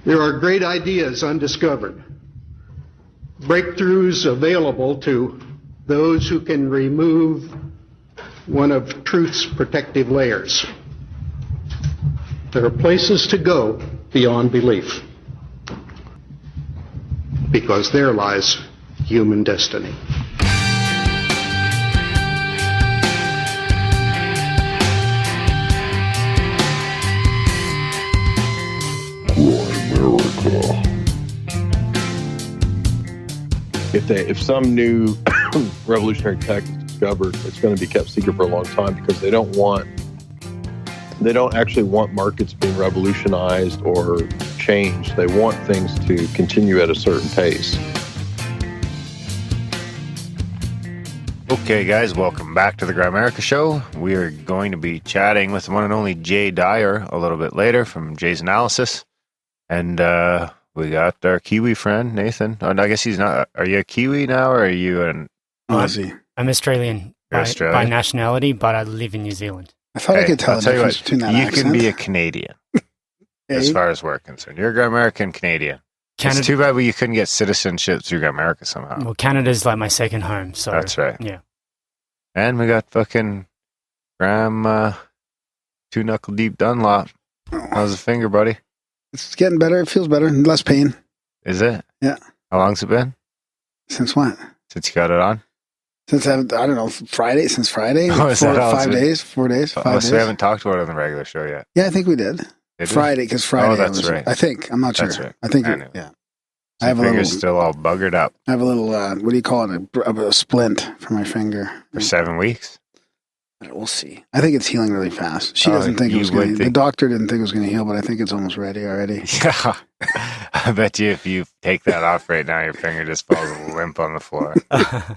There are great ideas undiscovered, breakthroughs available to those who can remove one of truth's protective layers. There are places to go beyond belief, because there lies human destiny. Grimerica. If some new revolutionary tech is discovered, it's going to be kept secret for a long time because they don't actually want markets being revolutionized or changed. They want things to continue at a certain pace. Okay, guys, welcome back to the Grimerica Show. We are going to be chatting with the one and only Jay Dyer a little bit later from Jay's Analysis. And we got our Kiwi friend, Nathan. Oh, I guess he's not. Are you a Kiwi now, or are you an Aussie? I'm Australian by nationality, but I live in New Zealand. I thought I could tell the difference between that accent. You can be a Canadian, as far as we're concerned. You're a Grimerican Canadian. It's too bad you couldn't get citizenship through Grimerica somehow. Well, Canada's like my second home, so... That's right. Yeah. And we got fucking Graham Two-Knuckle Deep Dunlop. How's the finger, buddy? It's getting better. It feels better. Less pain. Is it? Yeah. How long's it been? Since what? Since you got it on? Since, I don't know, Friday. Since Friday. Oh, is that 5 days. 4 days. 5 days. So we haven't talked about it on the regular show yet. Yeah, I think we did. Friday, because Friday. Oh, that's right. I think. I'm not sure. That's right. I think, anyway. yeah. So I have finger's still all buggered up. I have a little, what do you call it? A splint for my finger. For 7 weeks? We'll see. I think it's healing really fast. She doesn't think it was going to. The doctor didn't think it was going to heal, but I think it's almost ready already. Yeah. I bet you if you take that off right now, your finger just falls limp on the floor. Have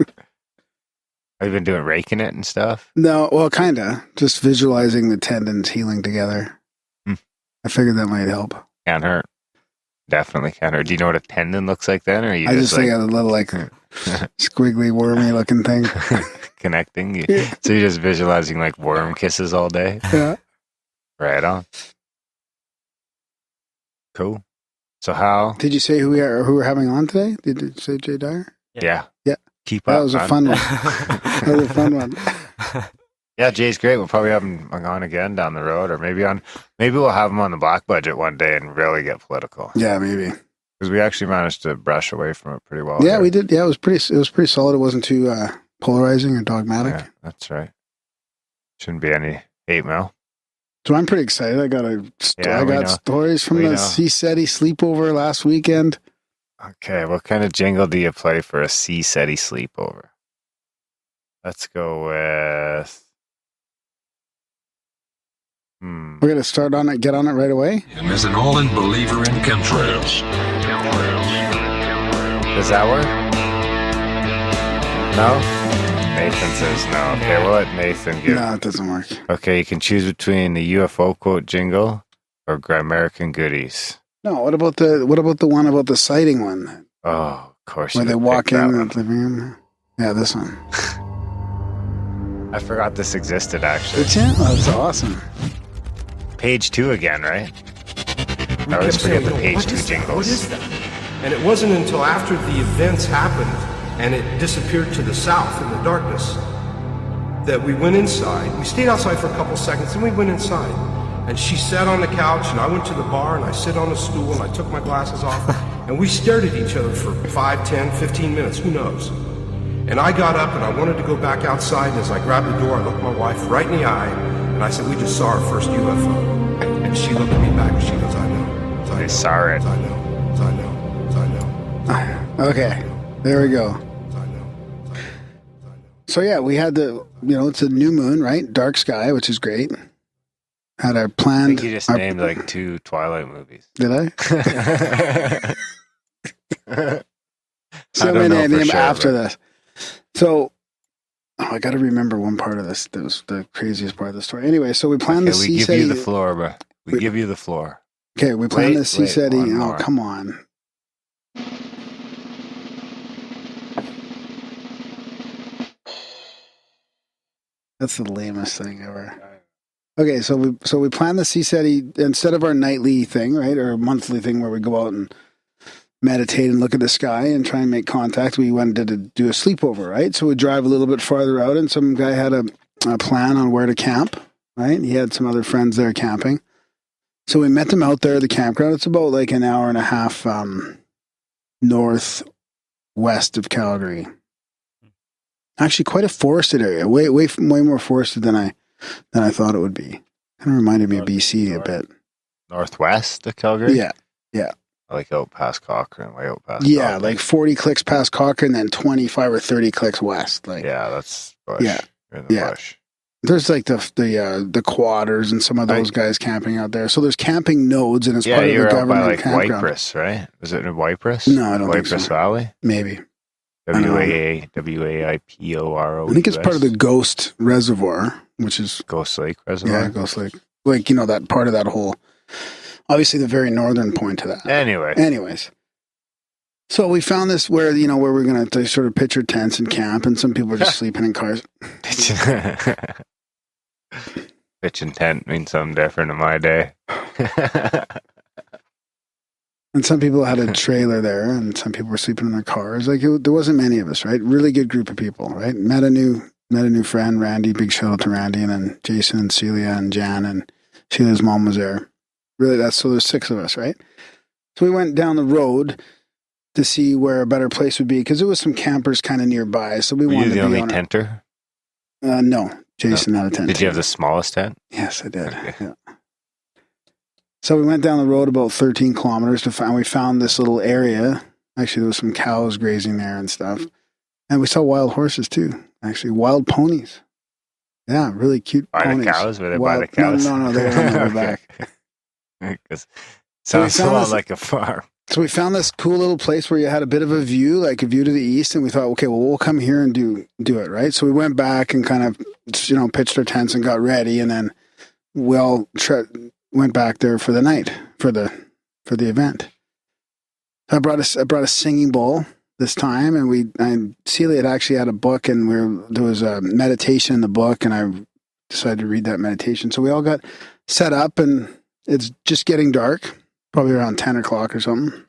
you been doing raking it and stuff? No, well, kind of. Just visualizing the tendons healing together. I figured that might help. Can't hurt. Definitely can't hurt. Do you know what a tendon looks like then? Or I just think a little like squiggly, wormy looking thing. Connecting. Yeah. So you're just visualizing like worm kisses all day? Yeah. Right on. Cool. So how... Did you say who we're having on today? Did you say Jay Dyer? Yeah. Keep up. That was a fun one. That was a fun one. Yeah, Jay's great. We'll probably have him on again down the road, or maybe we'll have him on the Black Budget one day and really get political. Yeah, maybe. Because we actually managed to brush away from it pretty well. Yeah, we did. Yeah, it was pretty solid. It wasn't too polarizing or dogmatic. Yeah, that's right. Shouldn't be any hate mail. So I'm pretty excited. I got stories from the CSETi sleepover last weekend. Okay, what kind of jingle do you play for a CSETi sleepover? Let's go with... We're going to get on it right away? And as an all-in believer in chemtrails. Does that work? No? Nathan says no. Okay, we'll let Nathan give. No, it doesn't work. Okay, you can choose between the UFO quote jingle or Grimerican goodies. No, what about the one about the sighting one? Oh, of course. Where they walk in the living room? Yeah, this one. I forgot this existed, actually. Did you? Oh, that's awesome. Page 2 again, right? I always forget the page 2 jingles. What is that? And it wasn't until after the events happened and it disappeared to the south in the darkness that we went inside. We stayed outside for a couple seconds and we went inside. And she sat on the couch and I went to the bar and I sit on a stool and I took my glasses off and we stared at each other for 5, 10, 15 minutes, who knows? And I got up and I wanted to go back outside, and as I grabbed the door, I looked my wife right in the eye, and I said, we just saw our first UFO. And she looked at me back and she goes, I know. They saw it. I know. Okay, there we go. So yeah, we had it's a new moon, right? Dark sky, which is great. Had our planned... I think you just named like 2 Twilight movies. Did I? So I'm going to name after this. So, I got to remember one part of this. That was the craziest part of the story. Anyway, so we planned the CSETi. We give you the floor, bro. We give you the floor. Okay, we planned the CSETi. Oh, come on. That's the lamest thing ever. Okay, so we planned the CSETi instead of our nightly thing, right, or monthly thing where we go out and meditate and look at the sky and try and make contact. We wanted to do a sleepover, right? So we drive a little bit farther out, and some guy had a plan on where to camp, right? He had some other friends there camping. So we met them out there at the campground. It's about like an hour and a half northwest of Calgary. Actually, quite a forested area. Way more forested than I thought it would be. Kind of reminded me of BC a bit. Northwest of Calgary? Yeah. Like out past Cochrane, way out past Yeah, Cochrane. like 40 clicks past Cochrane, then 25 or 30 clicks west. Like, yeah, that's bush. Yeah. In the bush. There's like the quadders and some of those guys camping out there. So there's camping nodes, and it's part of the government by like campground. Wypress, right? Was it in Wypress? No, I don't think so. Wypress Valley? Maybe. Waiporo. I think it's part of the Ghost Reservoir, which is Ghost Lake Reservoir. Yeah, Ghost Lake. Like, that part of that whole, obviously the very northern point to that. Anyways. So we found this where we're going to sort of pitch our tents and camp, and some people are just sleeping in cars. Pitch and tent means something different in my day. And some people had a trailer there, and some people were sleeping in their cars. Like, there wasn't many of us, right? Really good group of people, right? Met a new friend, Randy. Big shout out to Randy, and then Jason and Celia and Jan, and Sheila's mom was there. Really, so there's 6 of us, right? So we went down the road to see where a better place would be, because there was some campers kind of nearby. So we wanted to be the only tenter? No, Jason had a tent. Did you have the smallest tent? Yes, I did. Okay. Yeah. So we went down the road about 13 kilometers we found this little area. Actually, there was some cows grazing there and stuff. And we saw wild horses too. Actually, wild ponies. Yeah, really cute ponies. The cows? Were they by the cows? No, they were on their back. Because sounds a lot like a farm. So we found this cool little place where you had a bit of a view, like a view to the east, and we thought, okay, well, we'll come here and do it, right? So we went back and kind of, pitched our tents and got ready, and then we all went back there for the night for the event. I brought a singing bowl this time, and Celia had actually had a book, and there was a meditation in the book, and I decided to read that meditation. So we all got set up, and it's just getting dark. Probably around 10 o'clock or something.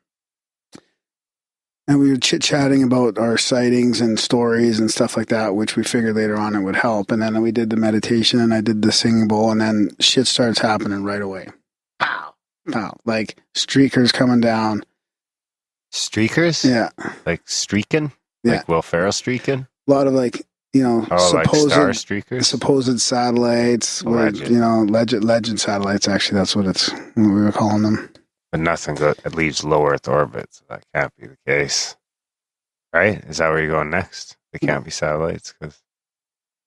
And we were chit-chatting about our sightings and stories and stuff like that, which we figured later on it would help. And then we did the meditation, and I did the singing bowl, and then shit starts happening right away. Pow! Like streakers coming down. Streakers? Yeah. Like streaking? Yeah. Like Will Ferrell streaking? A lot of like supposed star streakers? Supposed satellites. Legend satellites, actually. That's what we were calling them. But nothing that leaves low Earth orbit, so that can't be the case. Right? Is that where you're going next? They can't be satellites?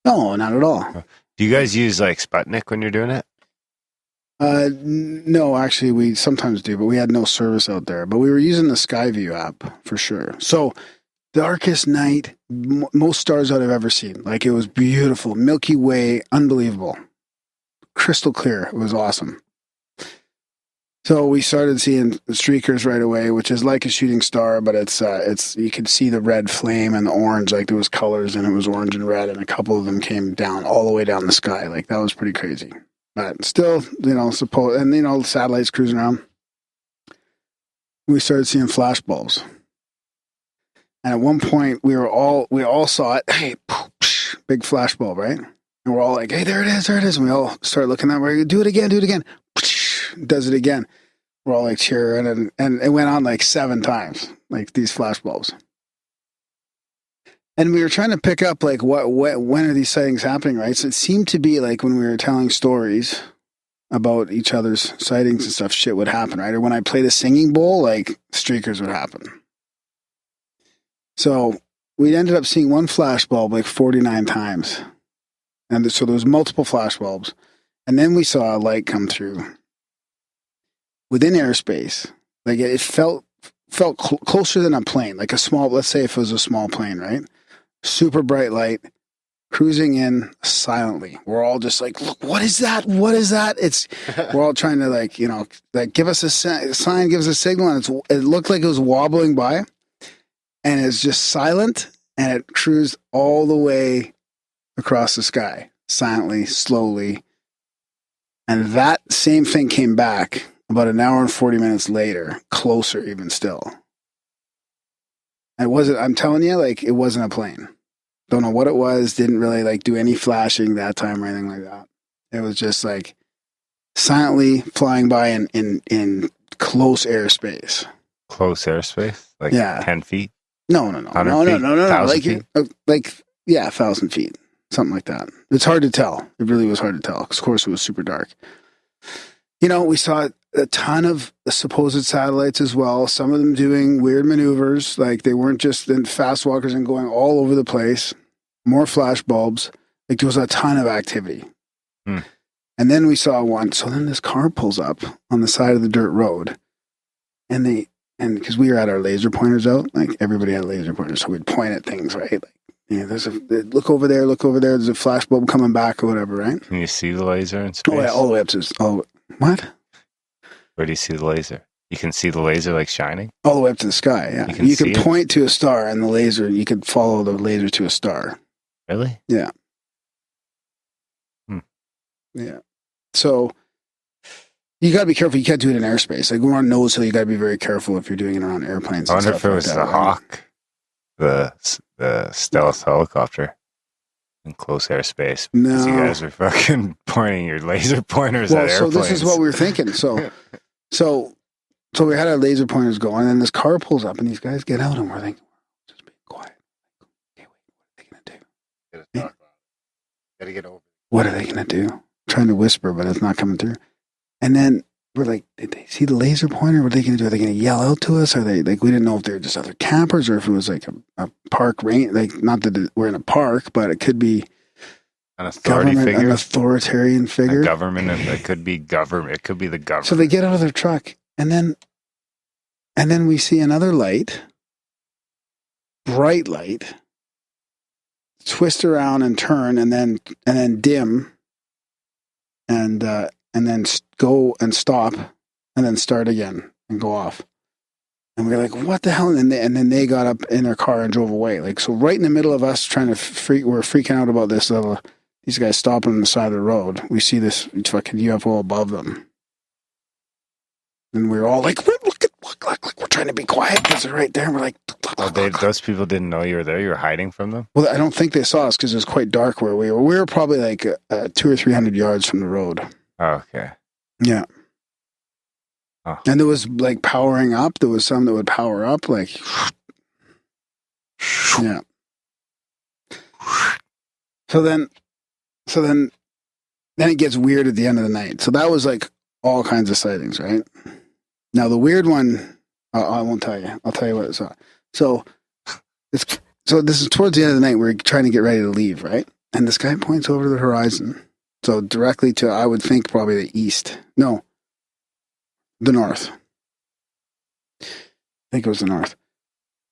No, not at all. Do you guys use like Sputnik when you're doing it? No, actually, we sometimes do, but we had no service out there. But we were using the Skyview app for sure. So, darkest night, most stars that I've ever seen. Like, it was beautiful. Milky Way, unbelievable. Crystal clear. It was awesome. So we started seeing streakers right away, which is like a shooting star, but it's you could see the red flame and the orange, like there was colors, and it was orange and red, and a couple of them came down all the way down the sky. Like, that was pretty crazy. But still, satellites cruising around. We started seeing flash bulbs. And at one point we all saw it. Hey, big flash bulb, right? And we're all like, hey, there it is. And we all start looking at it. We're like, do it again. Does it again. We're all like cheering, and it went on like 7 times, like these flash bulbs. And we were trying to pick up like when are these sightings happening, right? So it seemed to be like when we were telling stories about each other's sightings and stuff, shit would happen, right? Or when I played a singing bowl, like streakers would happen. So we ended up seeing one flash bulb like 49 times. And so there was multiple flash bulbs. And then we saw a light come through within airspace. Like, it felt closer than a plane, like a small, let's say if it was a small plane, right? Super bright light cruising in silently. We're all just like, look, what is that? We're all trying to like give us a sign, give us a signal. And it looked like it was wobbling by, and it's just silent, and it cruised all the way across the sky, silently, slowly. And that same thing came back about an hour and 40 minutes later, closer even still. It wasn't, I'm telling you, like, it wasn't a plane. Don't know what it was. Didn't really like do any flashing that time or anything like that. It was just like silently flying by in close airspace. Close airspace? Like 10 feet? No. No. Like, 1,000 feet. Something like that. It's hard to tell. It really was hard to tell because, of course, it was super dark. You know, we saw a ton of supposed satellites as well. Some of them doing weird maneuvers. Like, they weren't just in fast walkers and going all over the place. More flash bulbs. Like, there was a ton of activity. And then we saw one. So then this car pulls up on the side of the dirt road. And because we were at our laser pointers out, like, everybody had laser pointers. So we'd point at things, right? Like, there's look over there. There's a flash bulb coming back or whatever, right? Can you see the laser in space? Oh, yeah, all the way up to what? Where do you see the laser? You can see the laser like shining? All the way up to the sky, yeah. You could point to a star and the laser, you could follow the laser to a star. Really? Yeah. Yeah. So you got to be careful. You can't do it in airspace. Like, we're on nose hill, you got to be very careful if you're doing it around airplanes. I wonder if it was the Hawk, the stealth helicopter in close airspace. No. You guys are fucking pointing your laser pointers at airplanes. So this is what we were thinking. So we had our laser pointers going, and then this car pulls up, and these guys get out, and we're thinking, just be quiet. Okay, wait, what are they going to do? Gotta get over. What are they going to do? I'm trying to whisper, but it's not coming through. And then we're like, did they see the laser pointer? What are they going to do? Are they going to yell out to us? Are they like, we didn't know if they were just other campers or if it was like a park range. Like, not that we're in a park, but it could be an authoritarian figure. A government. It could be government. It could be the government. So they get out of their truck, and then we see another light, bright light, twist around and turn, and then dim, and then go and stop, and then start again and go off. And we're like, what the hell? And then they got up in their car and drove away. Like, so right in the middle of us trying to we're freaking out about this little, these guys stopping on the side of the road. We see this fucking UFO above them. And we were all like, look, we're trying to be quiet because they're right there. And we're like, those people didn't know you were there. You were hiding from them? Well, I don't think they saw us because it was quite dark where we were. We were probably like 200 or 300 yards from the road. Oh, okay. Yeah. Oh. And there was like powering up. There was some that would power up, like, yeah. So then it gets weird at the end of the night. So that was like all kinds of sightings, right? Now the weird one, I won't tell you. I'll tell you what I saw. So this is towards the end of the night. We're trying to get ready to leave, right? And this guy points over to the horizon. So directly to, I would think, probably the east. No, the north. I think it was the north.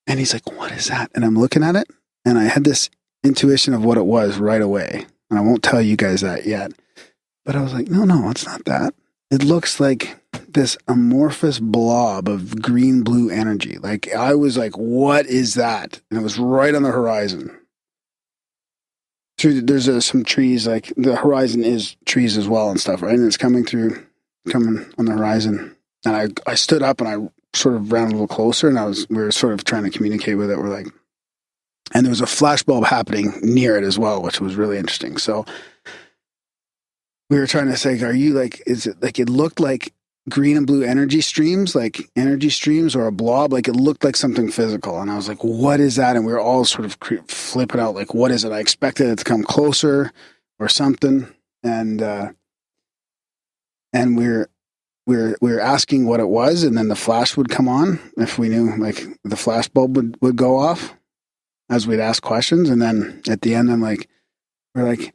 And he's like, what is that? And I'm looking at it, and I had this intuition of what it was right away. And I won't tell you guys that yet. But I was like, no, it's not that. It looks like this amorphous blob of green-blue energy. Like, I was like, what is that? And it was right on the horizon. There's some trees, like the horizon is trees as well and stuff, right? And it's coming on the horizon. And I stood up and I sort of ran a little closer, and we were sort of trying to communicate with it. We're like, and there was a flash bulb happening near it as well, which was really interesting. So we were trying to say, are you like, is it like, it looked like green and blue energy streams, like energy streams or a blob, like it looked like something physical. And I was like, what is that? And we were all sort of flipping out, like, what is it? I expected it to come closer or something. And we were asking what it was, and then the flash would come on if we knew, like the flash bulb would go off as we'd ask questions. And then at the end, we're like,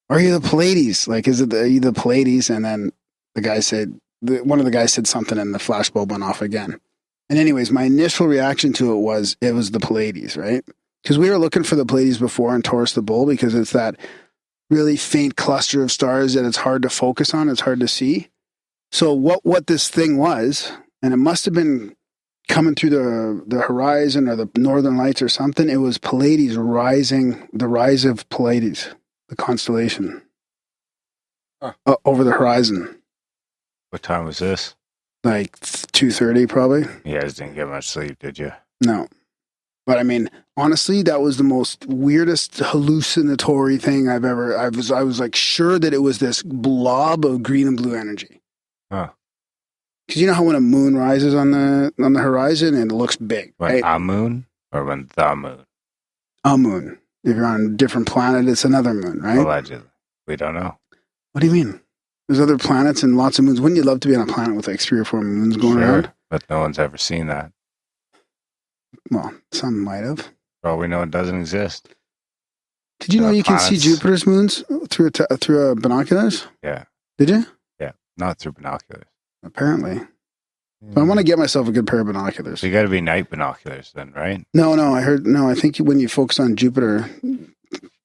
are you the Pleiades? Like, are you the Pleiades? And then the guy said, one of the guys said something, and the flash bulb went off again. And anyways, my initial reaction to it was the Pleiades, right? Because we were looking for the Pleiades before in Taurus the Bull, because it's that really faint cluster of stars that it's hard to focus on. It's hard to see. So what this thing was, and it must have been coming through the horizon or the northern lights or something, it was Pleiades rising, the rise of Pleiades, the constellation. over the horizon. What time was this? Like 2:30 probably. You guys didn't get much sleep, did you? No. But I mean, honestly, that was the most weirdest hallucinatory thing I've ever. I was like sure that it was this blob of green and blue energy. Huh. Because you know how when a moon rises on the horizon and it looks big, When right? a moon or when the moon? A moon. If you're on a different planet, it's another moon, right? Allegedly, we don't know. What do you mean? There's other planets and lots of moons. Wouldn't you love to be on a planet with like 3 or 4 moons going around? But no one's ever seen that. Well, some might have. For all we know, it doesn't exist. Did you know you can see planets. Jupiter's moons through binoculars? Yeah. Did you? Yeah. Not through binoculars. Apparently. So I want to get myself a good pair of binoculars. So you got to be night binoculars then, right? No, I think when you focus on Jupiter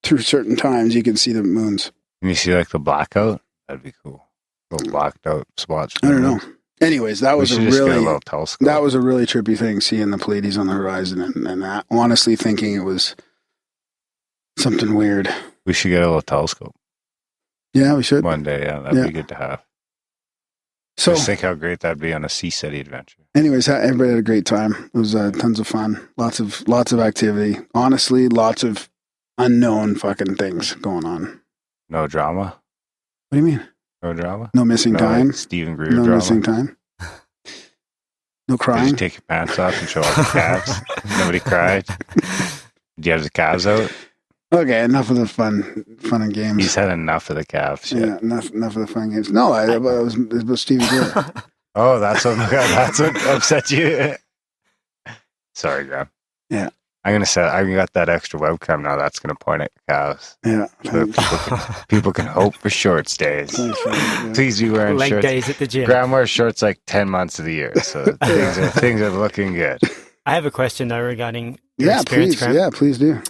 through certain times, you can see the moons. Can you see like the blackout? That'd be cool. Little blacked out spots. I don't know. Anyways, that was a really trippy thing, seeing the Pleiades on the horizon and honestly thinking it was something weird. We should get a little telescope. Yeah, we should. One day, yeah. That'd be good to have. So just think how great that'd be on a CSETi adventure. Anyways, everybody had a great time. It was tons of fun. Lots of activity. Honestly, lots of unknown fucking things going on. No drama? What do you mean? No drama? No missing time? Like Stephen Greer no drama? Missing time? No crying? Did you take your pants off and show off the calves? Nobody cried? Did you have the calves out? Okay, enough of the fun and games. He's had enough of the calves. Yeah, enough of the fun games. No, it was Stephen Greer. Oh, that's what upset you. Sorry, Graham. Yeah. I got that extra webcam now. That's going to point at cows. Yeah. So people can hope for short stays. Please be wearing leg shorts. days at the gym. Graham wears shorts like 10 months of the year. So things are looking good. I have a question though regarding your experience, please. Graham. Yeah, please do.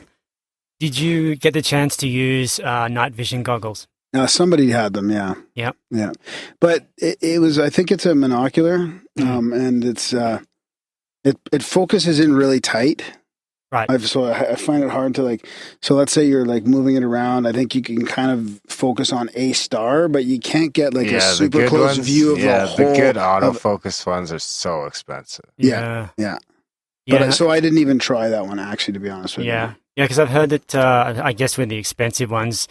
Did you get the chance to use night vision goggles? Somebody had them, yeah. Yep. Yeah. But it was, I think it's a monocular, and it's, it focuses in really tight. Right. So I find it hard to so let's say you're moving it around. I think you can kind of focus on a star, but you can't get a super close view of the whole. The good autofocus ones are so expensive. Yeah. But so I didn't even try that one, actually, to be honest with you. Yeah, because I've heard that, I guess with the expensive ones,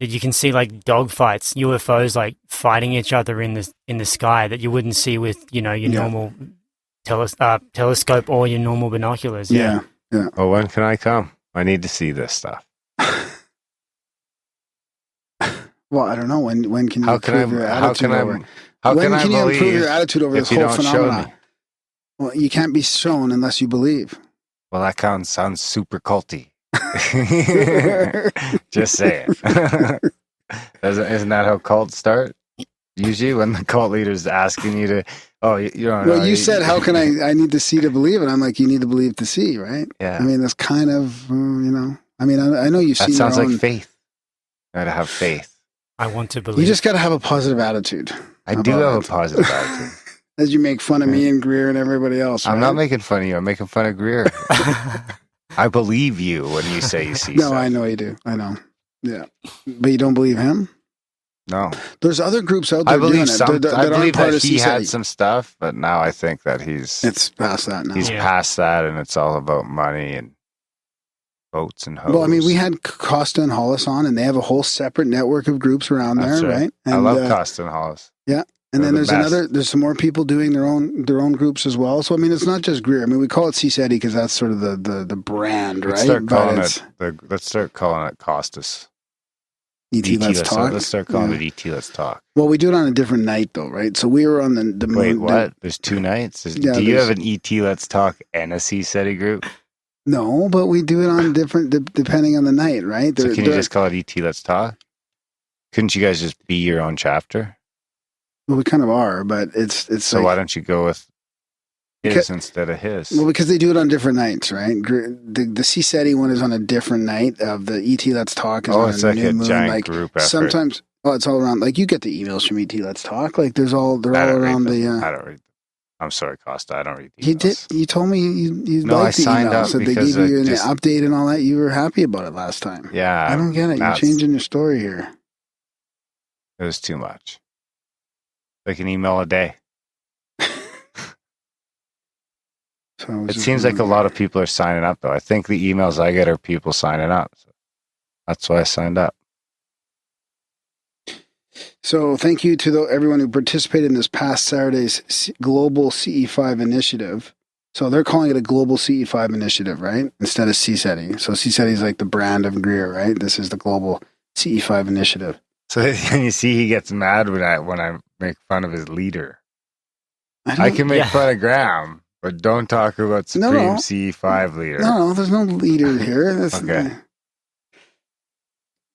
that you can see dog fights, UFOs fighting each other in the sky that you wouldn't see with your normal telescope or your normal binoculars. Yeah. Well, when can I come? I need to see this stuff. Well, I don't know. When can you improve your attitude over? When can you improve your attitude over this whole phenomenon? Well, you can't be shown unless you believe. Well, that sounds super culty. Just say it. Isn't that how cults start? Usually when the cult leader's asking you to, you don't know. Well, you said, how can I need to see to believe? And I'm like, you need to believe to see, right? Yeah. I mean, that's kind of, I mean, I know you've seen that sounds your own, like faith. You gotta have faith. I want to believe. You just got to have a positive attitude. I do have a positive attitude. As you make fun of me and Greer and everybody else, right? I'm not making fun of you. I'm making fun of Greer. I believe you when you say you see stuff. No, I know you do. I know. Yeah. But you don't believe him? No. There's other groups out there I believe doing it. I believe that he had some stuff, but now I think that it's past that now. He's past that, and it's all about money and boats and hoes. Well, I mean, we had Costa and Hollis on, and they have a whole separate network of groups around there, right? And, I love Costa and Hollis. Yeah. And then there's some more people doing their own groups as well. So I mean, it's not just Greer. I mean, we call it CSETi because that's sort of the brand, right? Let's start calling it Costas. ET Let's Talk. Let's start calling it ET Let's Talk. Well, we do it on a different night though, right? So we were on the Wait, what? There's 2 nights? Do you have an ET Let's Talk and a CSETi group? No, but we do it on different depending on the night, right? So can you just call it ET Let's Talk? Couldn't you guys just be your own chapter? Well, we kind of are, but it's so why don't you go with his instead of his? Well, because they do it on different nights, right? The CSETi one is on a different night. Of the ET Let's Talk is on it's a like new a moon. giant group effort. Sometimes, it's all around. You get the emails from ET Let's Talk. They're all around the. I don't read them. I'm sorry, Costa. I don't read the emails. You told me you liked the emails. So they gave you an update and all that. You were happy about it last time. Yeah. I don't get it. You're changing your story here. It was too much. Like an email a day. So It seems like a lot of people are signing up, though. I think the emails I get are people signing up. So that's why I signed up. So thank you to everyone who participated in this past Saturday's Global CE5 initiative. So they're calling it a Global CE5 initiative, right? Instead of CSETi. So CSETi is like the brand of Greer, right? This is the Global CE5 initiative. So you see, he gets mad when I make fun of his leader. I can make fun of Graham, but don't talk about Supreme CE5 leader. No, there's no leader here. Okay.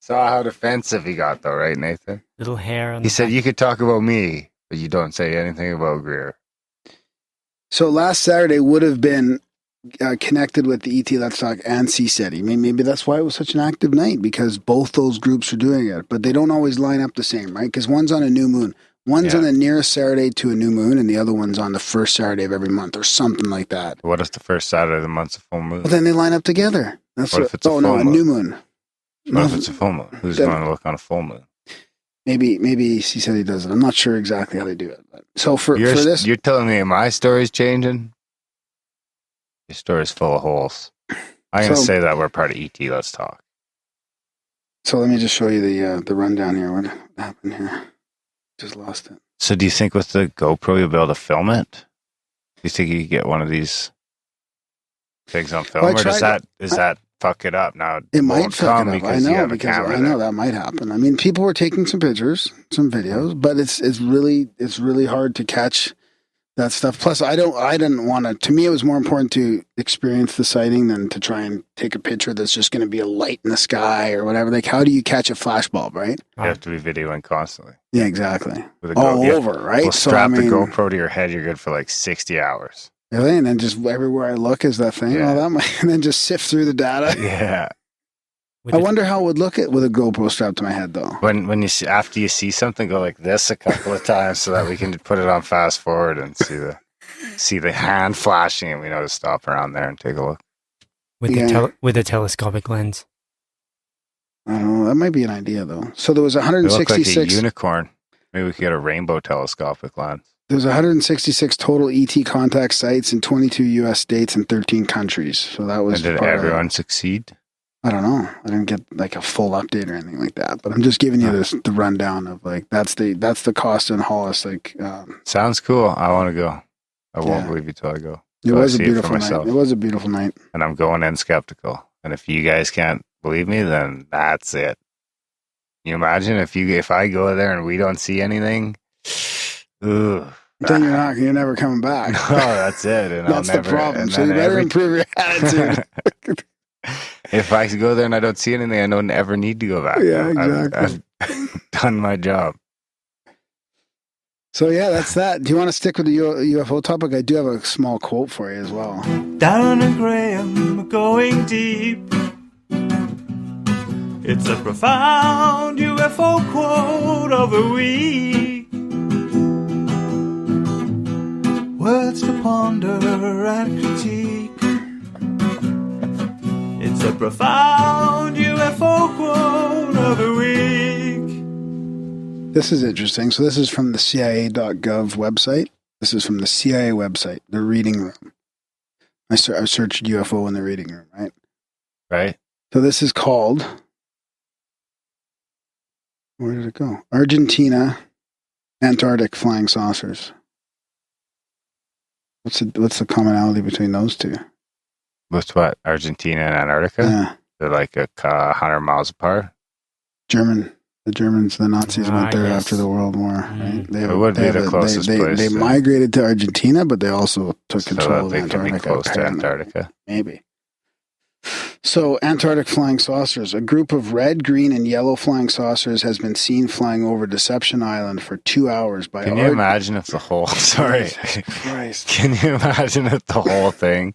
Saw how defensive he got, though, right, Nathan? Little hair on He said, you could talk about me, but you don't say anything about Greer. So last Saturday would have been connected with the ET Let's Talk and CSETi. Maybe that's why it was such an active night, because both those groups are doing it, but they don't always line up the same, right? Because one's on a new moon. One's on the nearest Saturday to a new moon, and the other one's on the first Saturday of every month, or something like that. What if the first Saturday of the month's a full moon? Well, then they line up together. That's what if it's a full moon? A new moon. What if it's a full moon? Who's going to look on a full moon? Maybe CSETi does it. I'm not sure exactly how they do it. But, so for this, you're telling me my story's changing? Your story's full of holes. I'm going to say that we're part of ET. Let's talk. So let me just show you the rundown here. What happened here? Just lost it. So do you think with the GoPro you'll be able to film it? Do you think you could get one of these things on film, or does that fuck it up? Now it might fuck it up. I know, because I know there. That might happen. I mean, people were taking some pictures, some videos, but it's really hard to catch that stuff. Plus, I didn't want to. To me, it was more important to experience the sighting than to try and take a picture that's just going to be a light in the sky or whatever. Like, how do you catch a flashbulb, right? You have to be videoing constantly. Yeah, exactly. All over, right? Well, strap the GoPro to your head. You're good for like 60 hours. Really? And then just everywhere I look is that thing. Yeah. Oh, that might, and then just sift through the data. Yeah. I wonder how it would look with a GoPro strapped to my head, though. When you see, after you see something, go like this a couple of times so that we can put it on fast forward and see the hand flashing, and we know to stop around there and take a look with a telescopic lens. I don't know. That might be an idea, though. So there was 166 like a unicorn. Maybe we could get a rainbow telescopic lens. There's 166 total ET contact sites in 22 U.S. states and 13 countries. So that was. And did everyone succeed? I don't know. I didn't get like a full update or anything like that. But I'm just giving you the rundown of like that's the cost in Hollis. Like, sounds cool. I want to go. I won't believe you till I go. It was a beautiful night. It was a beautiful night. And I'm going in skeptical. And if you guys can't believe me, then that's it. Can you imagine if I go there and we don't see anything? Ugh. Then you're never coming back. No, that's it. And that's the problem. So you better improve your attitude. If I go there and I don't see anything, I don't ever need to go back. Yeah, exactly. I've done my job. So yeah, that's that. Do you want to stick with the UFO topic? I do have a small quote for you as well. Darren and Graham are going deep. It's a profound UFO quote of the week. Words to ponder and critique. It's a profound UFO quote of the week. This is interesting. So this is from the CIA.gov website. This is from the CIA website, the reading room. I searched UFO in the reading room, right? Right. So this is called, where did it go? Argentina, Antarctic flying saucers. What's the commonality between those two? With what? Argentina and Antarctica? Yeah. They're like 100 miles apart. The Germans, the Nazis went there after the World War. Right? It would be the closest place. They migrated to Argentina, but they also took control of Antarctica. Can be close to Antarctica. Maybe. So, Antarctic flying saucers. A group of red, green, and yellow flying saucers has been seen flying over Deception Island for 2 hours by. Can you imagine if the whole? Sorry, Christ. Can you imagine if the whole thing,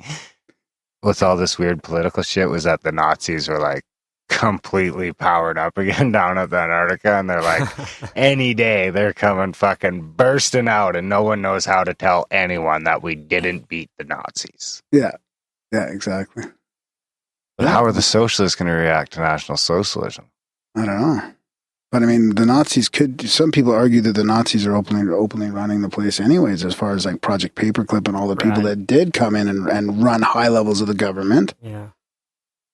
with all this weird political shit, was that the Nazis were like completely powered up again down at the Antarctica, and they're like, any day they're coming fucking bursting out, and no one knows how to tell anyone that we didn't beat the Nazis. Yeah, exactly. But how are the socialists going to react to National Socialism? I don't know. But I mean, the Nazis could. Some people argue that the Nazis are openly running the place, anyways. As far as like Project Paperclip and all the people that did come in and run high levels of the government.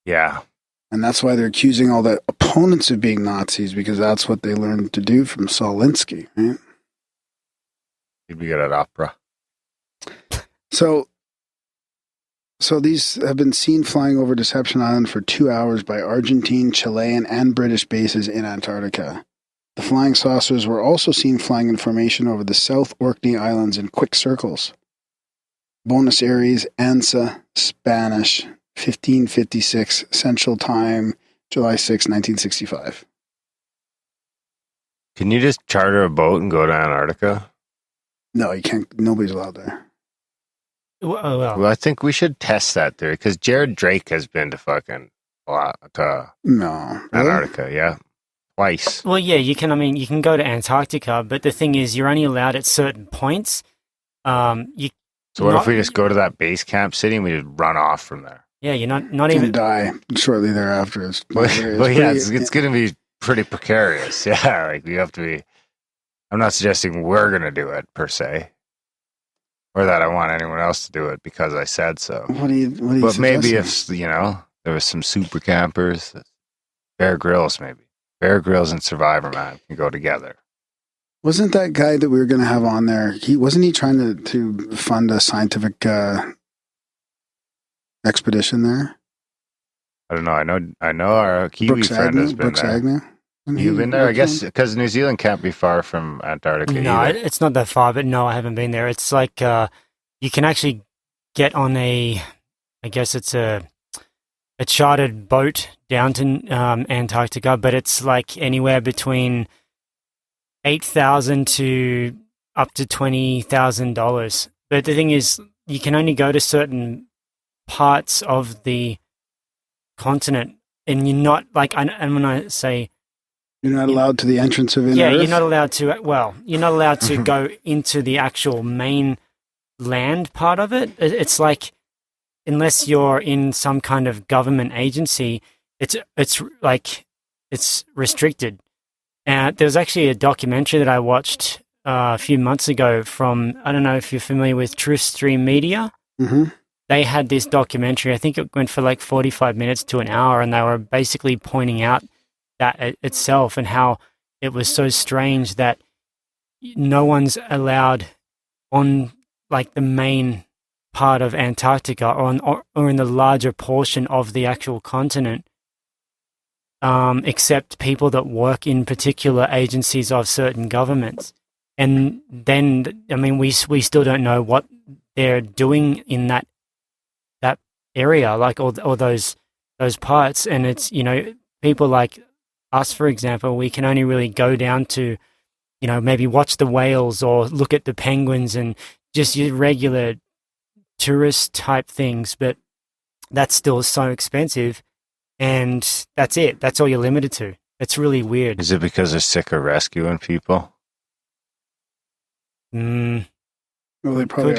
Yeah. And that's why they're accusing all the opponents of being Nazis, because that's what they learned to do from Saul Alinsky, right? You'd be good at opera. So these have been seen flying over Deception Island for 2 hours by Argentine, Chilean, and British bases in Antarctica. The flying saucers were also seen flying in formation over the South Orkney Islands in quick circles. Buenos Aires, ANSA, Spanish, 1556, Central Time, July 6, 1965. Can you just charter a boat and go to Antarctica? No, you can't. Nobody's allowed there. Well, I think we should test that theory, because Jared Drake has been to fucking Antarctica, yeah, twice. Well, yeah, you can. I mean, you can go to Antarctica, but the thing is, you're only allowed at certain points. So what if we just go to that base camp city and we just run off from there? Yeah, you're not even die shortly thereafter. It's going to be pretty precarious. Yeah, like we have to be. I'm not suggesting we're going to do it per se. Or that I want anyone else to do it because I said so. What do you But maybe if, there was some super campers, Bear Grylls maybe. Bear Grylls and Survivor Man can go together. Wasn't that guy that we were going to have on there, wasn't he trying to fund a scientific expedition there? I don't know. I know our Kiwi friend has been there. Agnew? You've been there, I guess, because New Zealand can't be far from Antarctica. No, it's not that far, but no, I haven't been there. It's like you can actually get on I guess it's a chartered boat down to Antarctica, but it's like anywhere between $8,000 to up to $20,000. But the thing is, you can only go to certain parts of the continent, and you're not like. And when I say you're not allowed to the entrance of inner Earth? You're not allowed to. Well, you're not allowed to go into the actual main land part of it. It's like, unless you're in some kind of government agency, it's restricted. And there's actually a documentary that I watched a few months ago from, I don't know if you're familiar with Truth Stream Media. Mm-hmm. They had this documentary. I think it went for like 45 minutes to an hour, and they were basically pointing out that itself and how it was so strange that no one's allowed on like the main part of Antarctica or in the larger portion of the actual continent, except people that work in particular agencies of certain governments. And then, I mean, we still don't know what they're doing in that area, like all those parts. And it's, people like us, for example, we can only really go down to, maybe watch the whales or look at the penguins and just your regular tourist type things, but that's still so expensive, and that's it. That's all you're limited to. It's really weird. Is it because they're sick of rescuing people? Well, they probably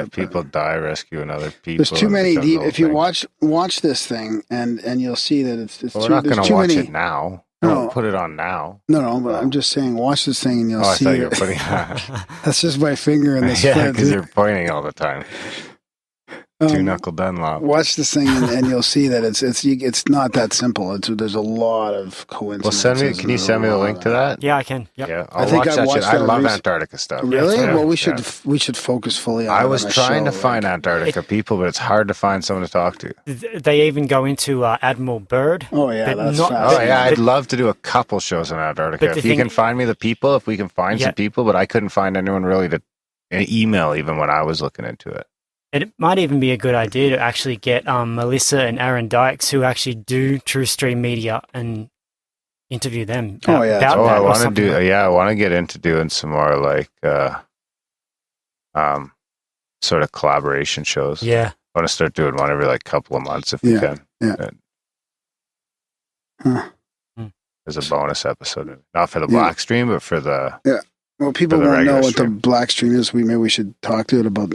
people die rescuing other people. There's too many. If you watch this thing, and you'll see that it's we're not going to watch it now. Don't put it on now. No, but I'm just saying, watch this thing and you'll see. I thought you were putting that. That's just my finger in this. Yeah, because you're pointing all the time. Two knuckle Dunlop. Watch this thing and you'll see that it's not that simple. There's a lot of coincidences. Well, can you send me the link to that? Yeah, I can. Yep. Yeah, I'll watch that shit. I love Antarctica stuff. Really? Yeah. Well, we should focus fully on it. I was trying to find Antarctica people, but it's hard to find someone to talk to. They even go into Admiral Byrd. Oh yeah, that's I'd love to do a couple shows in Antarctica. If you can find me the people, if we can find some people, but I couldn't find anyone really to email even when I was looking into it. It might even be a good idea to actually get Melissa and Aaron Dykes, who actually do True Stream Media, and interview them. I want to do. I want to get into doing some more like sort of collaboration shows. Yeah, I want to start doing one every like couple of months if we can. Yeah. As a bonus episode, not for the black stream, but for the Well, people won't know what the black stream is. Maybe we should talk to it about,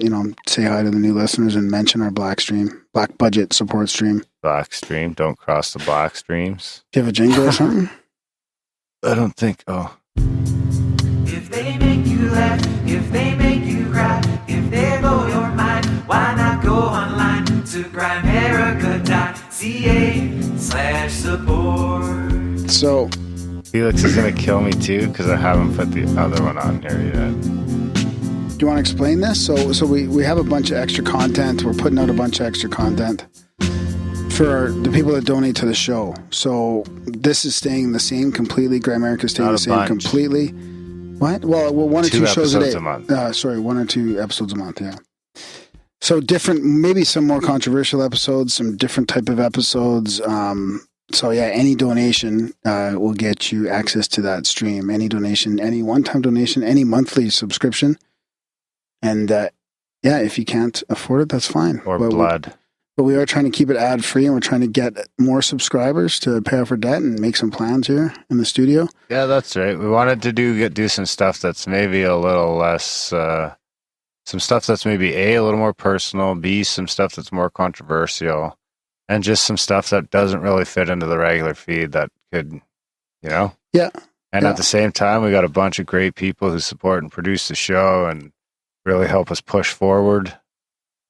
say hi to the new listeners and mention our black stream, black budget support stream. Black stream, don't cross the black streams. Do you have a jingle or something? I don't think. Oh. If they make you laugh, if they make you cry, if they blow your mind, why not go online to grimerica.ca/support. So Felix is going to kill me too because I haven't put the other one on here yet. do you want to explain this? So we have a bunch of extra content. We're putting out a bunch of extra content for the people that donate to the show. So this is staying the same completely. Grimerica is staying the same completely. What? Well, one or two shows a day. A month. 1 or 2 episodes a month, yeah. So different, maybe some more controversial episodes, some different type of episodes. So yeah, any donation will get you access to that stream. Any donation, any one-time donation, any monthly subscription. And yeah, if you can't afford it, that's fine. Or blood. But we are trying to keep it ad-free, and we're trying to get more subscribers to pay off our debt and make some plans here in the studio. Yeah, that's right. We wanted to do some stuff that's maybe a little less, some stuff that's maybe A, a little more personal, B, some stuff that's more controversial, and just some stuff that doesn't really fit into the regular feed that could, you know? Yeah. And at the same time, we got a bunch of great people who support and produce the show and really help us push forward,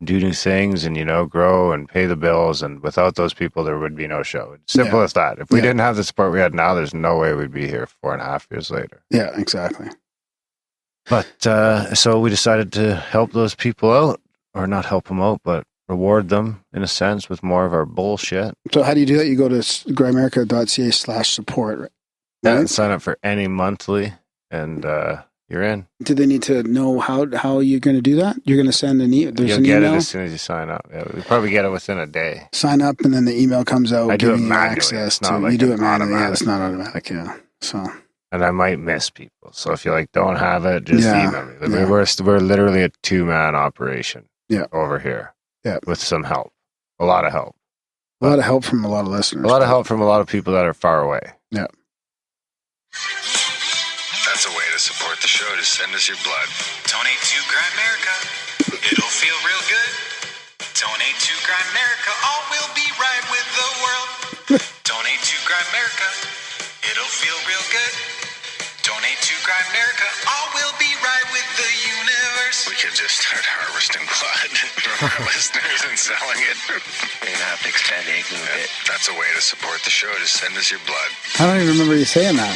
do new things, and, you know, grow and pay the bills. And without those people, there would be no show. It's simple as that. If we didn't have the support we had now, there's no way we'd be here 4.5 years later. Yeah, exactly. But so we decided to help those people out, or not help them out, but reward them in a sense with more of our bullshit. So how do you do that? You go to grimerica.ca/support, right? Yeah, and sign up for any monthly, and you're in. Do they need to know how you're going to do that? You're going to send an email? You'll get it as soon as you sign up. Yeah, we probably get it within a day. Sign up, and then the email comes out. I do it giving you manually. access It's not to. like You do it manually. automatic. Yeah, it's not automatic. Yeah. So. And I might miss people. So if you don't have it, just email me. We're literally a 2-man operation. Yeah. Over here. Yeah. With some help. A lot of help. A lot of help from a lot of listeners. A lot of help from a lot of people that are far away. Yeah. That's a way to support the show. Just send us your blood. Donate to Grimerica. It'll feel real good. Donate to Grimerica. All will be right with the world. Donate to Grimerica. It'll feel real good. Donate to Grimerica. All will be right with the universe. We could just start harvesting blood from our listeners and selling it. You're gonna have to extend a little bit. That's a way to support the show. Just send us your blood. I don't even remember you saying that.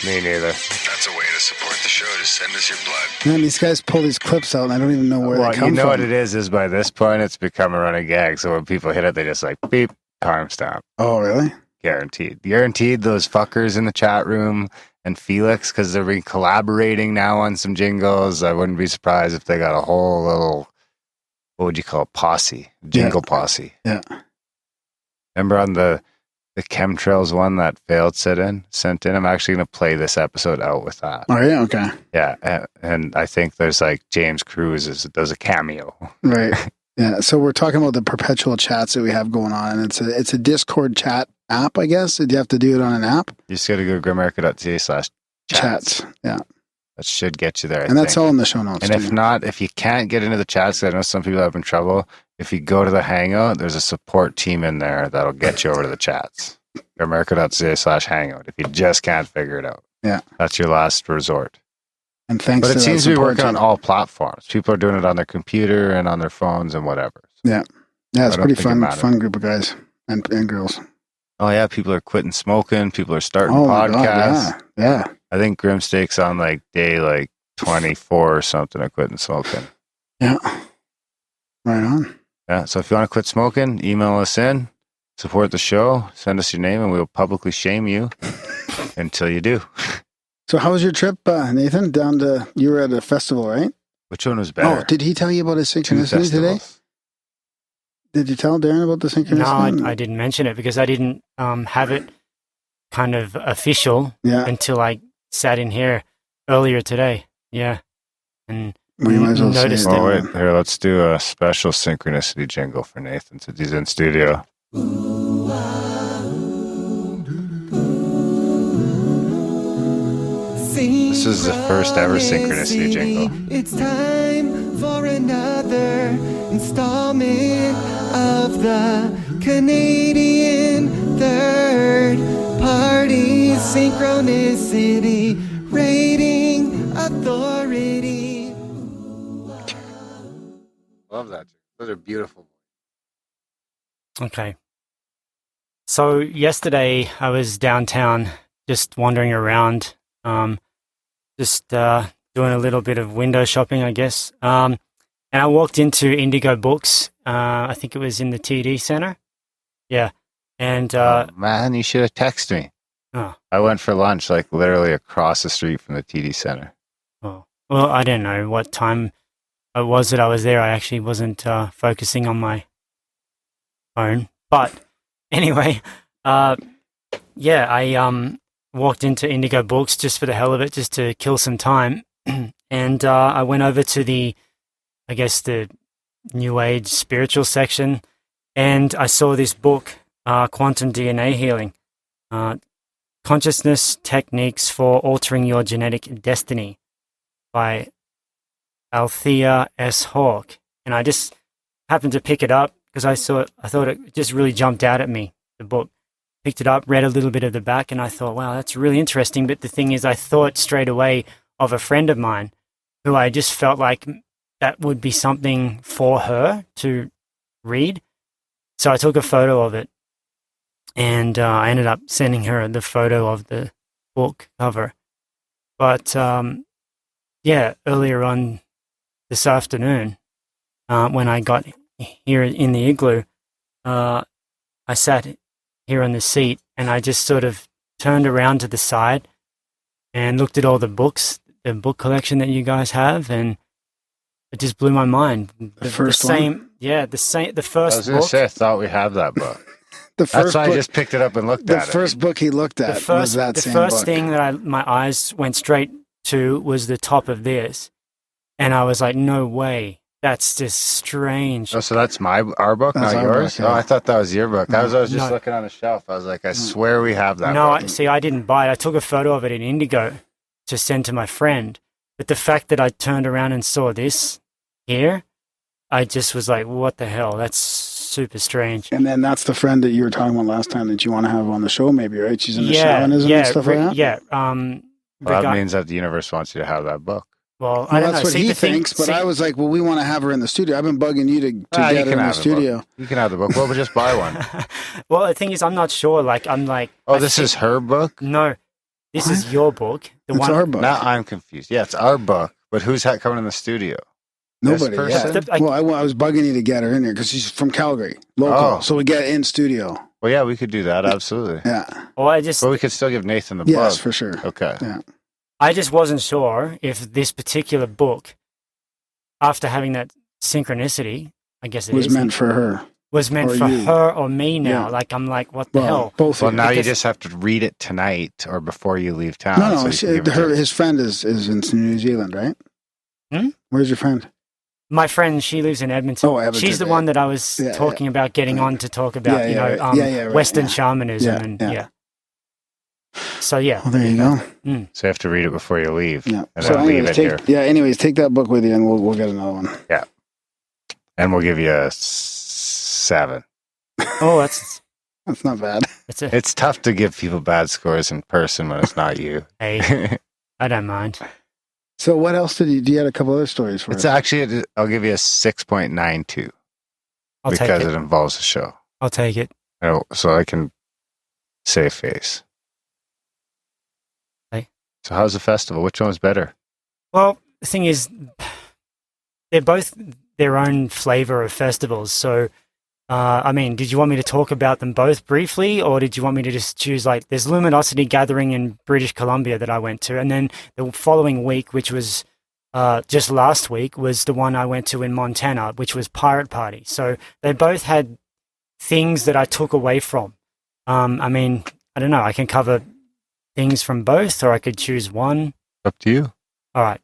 Me neither. That's a way to support the show. Just send us your blood. Man, these guys pull these clips out, and I don't even know where they come from. You know what it is by this point, it's become a running gag. So when people hit it, they just beep, timestamp. Oh, really? Guaranteed. Those fuckers in the chat room and Felix, because they've been collaborating now on some jingles. I wouldn't be surprised if they got a whole little, what would you call it, posse, jingle posse. Yeah. Remember on the chemtrails one that failed sent in? I'm actually going to play this episode out with that. Oh, yeah? Okay. Yeah. And I think there's James Cruz does a cameo. Right. Yeah. So we're talking about the perpetual chats that we have going on. And it's a Discord chat app, I guess. Do you have to do it on an app? You just got to go to grimerica.ca/chats. Yeah. That should get you there. And that's all in the show notes. And if not, if you can't get into the chats, I know some people have been trouble. If you go to the Hangout, there's a support team in there that'll get you over to the chats. grimerica.ca/hangout if you just can't figure it out. Yeah. That's your last resort. And thanks But to it seems that to be support working on team. all platforms. People are doing it on their computer and on their phones and whatever. Yeah. Yeah, it's I don't pretty think it matters. fun group of guys and girls. Oh, yeah. People are quitting smoking. People are starting my God, podcasts. yeah. I think Grimsteak's on day 24 or something of quitting smoking. Yeah. Right on. Yeah. So if you want to quit smoking, email us in, support the show, send us your name, and we'll publicly shame you until you do. So how was your trip, Nathan? You were at a festival, right? Which one was better? Oh, did he tell you about his synchronicity today? Did you tell Darren about the synchronicity? No, I didn't mention it because I didn't have it kind of official until I sat in here earlier today. Yeah. And well, you might as well noticed say it. Oh, wait. Here, let's do a special synchronicity jingle for Nathan since he's in studio. This is the first ever synchronicity jingle. It's time for another installment of the Canadian Third Party Synchronicity, rating authority. Love that. Those are beautiful. Okay. So yesterday I was downtown just wandering around, just doing a little bit of window shopping, I guess. And I walked into Indigo Books. I think it was in the TD Center. Yeah. And man, you should have texted me. Oh. I went for lunch like literally across the street from the TD Center. Oh. Well, I don't know what time it was that I was there. I actually wasn't focusing on my phone. But anyway, yeah, I walked into Indigo Books just for the hell of it, just to kill some time. And I went over to the New Age spiritual section, and I saw this book, Quantum DNA Healing, Consciousness Techniques for Altering Your Genetic Destiny by Althea S. Hawke. And I just happened to pick it up because I thought it just really jumped out at me, the book. Picked it up, read a little bit of the back, and I thought, wow, that's really interesting. But the thing is, I thought straight away of a friend of mine who I just felt like that would be something for her to read. So I took a photo of it, and I ended up sending her the photo of the book cover. But yeah, earlier on this afternoon, when I got here in the igloo, I sat here on the seat, and I just sort of turned around to the side and looked at all the books, the book collection that you guys have, and it just blew my mind. The first one? Yeah, the first book. I was going to say, I thought we have that book. That's why I just picked it up and looked at it. The first book he looked at was that same book. The first thing that my eyes went straight to was the top of this, and I was like, no way. That's just strange. Oh, so that's our book, not yours? Book, yeah. Oh, I thought that was your book. No, I was just looking on the shelf. I was like, I swear we have that book. No, I didn't buy it. I took a photo of it in Indigo to send to my friend. But the fact that I turned around and saw this here, I just was like, what the hell? That's super strange. And then that's the friend that you were talking about last time that you want to have on the show, maybe, right? She's into shamanism and stuff like that? Yeah. Well, that means that the universe wants you to have that book. Well, I don't know. That's what he thinks, but I was like, well, we want to have her in the studio. I've been bugging you to get her in the studio. You can have the book. Well, we'll just buy one. Well, the thing is, I'm not sure. Oh, this is her book? No, this is your book. It's our book. Now I'm confused. Yeah, it's our book, but who's coming in the studio? Nobody. Yeah. I was bugging you to get her in here because she's from Calgary, local. So we get in studio. Well, yeah, we could do that. Absolutely. Yeah. Well, but we could still give Nathan the book. Yes, for sure. Okay. Yeah. I just wasn't sure if this particular book, after having that synchronicity, I guess it was meant for her. Was meant for her or me now. Yeah. I'm like, what the hell? Both. Well, now you just have to read it tonight or before you leave town. No, his friend is in New Zealand, right? Where's your friend? My friend, she lives in Edmonton. Oh, Edmonton. She's the one that I was talking about getting on to talk about, Western shamanism So, yeah. Well, there you go. So you have to read it before you leave. Yeah. And then leave it here. Yeah, anyways, take that book with you and we'll get another one. Yeah. And we'll give you a 7. Oh, that's not bad. It's tough to give people bad scores in person when it's not you. Hey, I don't mind. So what else do you had a couple other stories for us? It's actually, I'll give you a 6.92 because it involves the show. I'll take it. So I can save face. So how's the festival? Which one's better? Well, the thing is, they're both their own flavor of festivals. So, did you want me to talk about them both briefly, or did you want me to just choose, there's Luminosity Gathering in British Columbia that I went to, and then the following week, which was just last week, was the one I went to in Montana, which was Pirate Party. So they both had things that I took away from. I don't know, I can cover things from both, or I could choose one. Up to you. All right.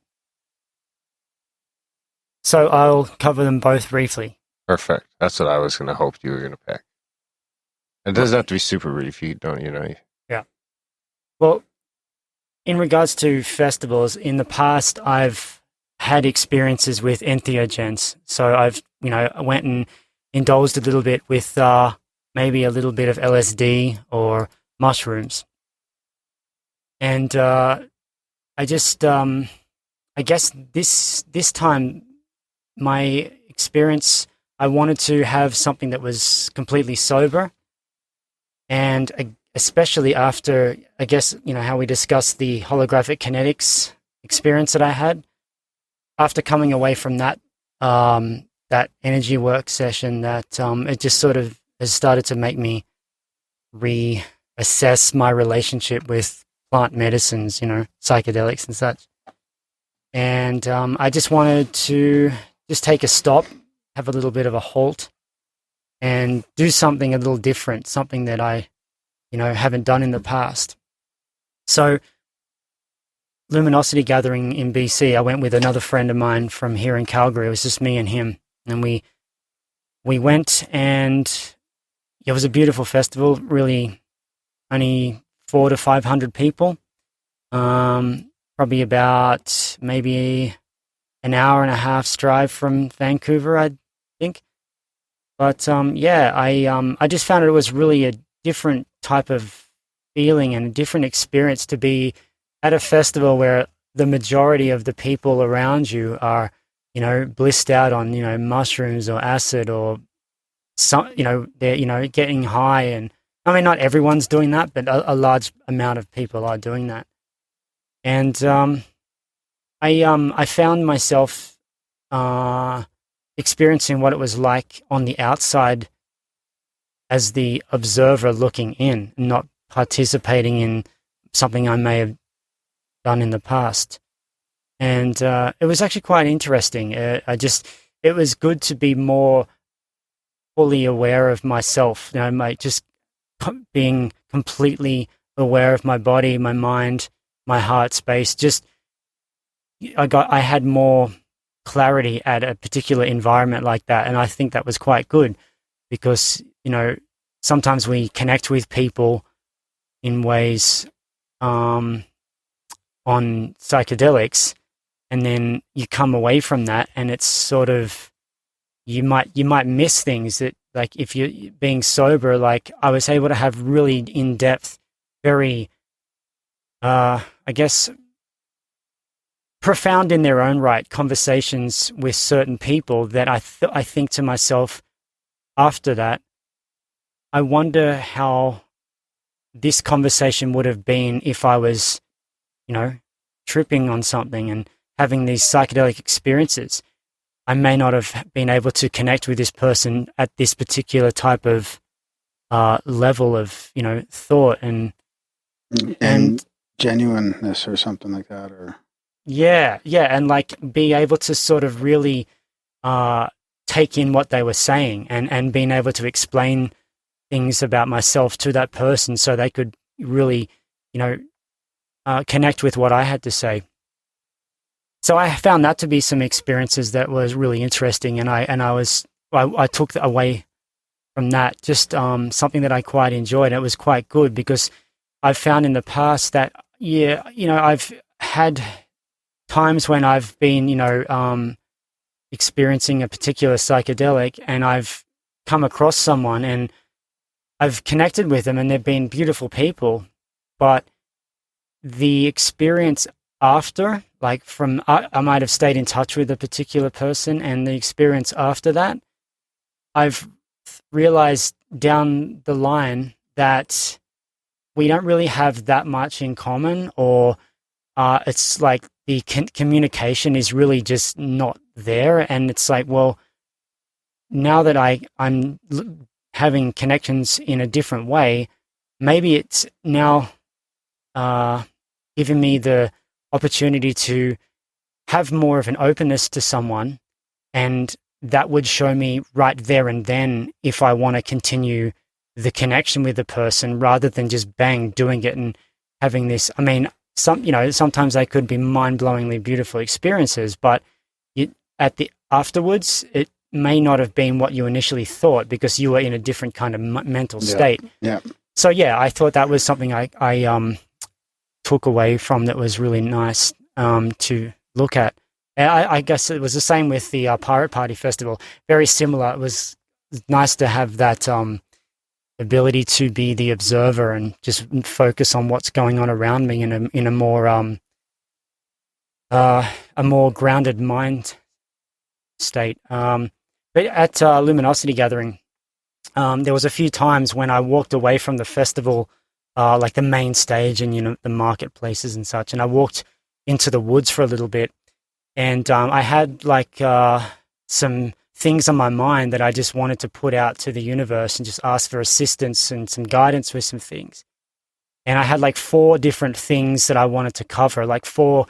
So I'll cover them both briefly. Perfect. That's what I was going to hope you were going to pick. It doesn't have to be super brief, don't you? Yeah. Well, in regards to festivals, in the past, I've had experiences with entheogens. So I went and indulged a little bit with maybe a little bit of LSD or mushrooms. And I just, I guess this time, my experience, I wanted to have something that was completely sober. And especially after, I guess, how we discussed the holographic kinetics experience that I had, after coming away from that, that energy work session, that it just sort of has started to make me reassess my relationship with plant medicines, psychedelics and such. And I just wanted to just take a stop, have a little bit of a halt, and do something a little different, something that I, haven't done in the past. So, Luminosity Gathering in BC, I went with another friend of mine from here in Calgary. It was just me and him. And we went, and it was a beautiful festival, really only 400 to 500 people. Probably about maybe an hour and a half's drive from Vancouver, I think. But I just found it was really a different type of feeling and a different experience to be at a festival where the majority of the people around you are, blissed out on, mushrooms or acid or some, they're, getting high. And I mean, not everyone's doing that, but a large amount of people are doing that. And I found myself experiencing what it was like on the outside as the observer looking in, not participating in something I may have done in the past. And it was actually quite interesting. It was good to be more fully aware of myself, just being completely aware of my body, my mind, my heart space. Just I had more clarity at a particular environment like that, and I think that was quite good because sometimes we connect with people in ways on psychedelics, and then you come away from that, and it's sort of you might miss things that, like, if you're being sober, like I was able to have really in-depth, very I guess profound in their own right conversations with certain people that I think to myself after that, I wonder how this conversation would have been if I was, tripping on something and having these psychedelic experiences. I may not have been able to connect with this person at this particular type of level of, thought and genuineness or something like that, or yeah, and like be able to sort of really take in what they were saying and being able to explain things about myself to that person so they could really, connect with what I had to say. So I found that to be some experiences that was really interesting, and I took away from that just something that I quite enjoyed. It was quite good because I've found in the past that I've had times when I've been experiencing a particular psychedelic, and I've come across someone and I've connected with them, and they've been beautiful people, but the experience after, like I might have stayed in touch with a particular person, and the experience after that, I've realized down the line that we don't really have that much in common, or it's like the communication is really just not there. And it's like, well, now that I'm having connections in a different way, maybe it's now giving me the opportunity to have more of an openness to someone, and that would show me right there and then if I want to continue the connection with the person rather than just bang doing it and having this. I mean, sometimes they could be mind-blowingly beautiful experiences, but at the afterwards, it may not have been what you initially thought because you were in a different kind of mental state. Yeah. So yeah, I thought that was something I took away from that was really nice to look at. And I guess it was the same with the Pirate Party Festival. Very similar. It was nice to have that ability to be the observer and just focus on what's going on around me in a more grounded mind state. But at Luminosity Gathering, there was a few times when I walked away from the festival, like the main stage and the marketplaces and such, and I walked into the woods for a little bit, and I had like some things on my mind that I just wanted to put out to the universe and just ask for assistance and some guidance with some things. And I had like 4 different things that I wanted to cover, like 4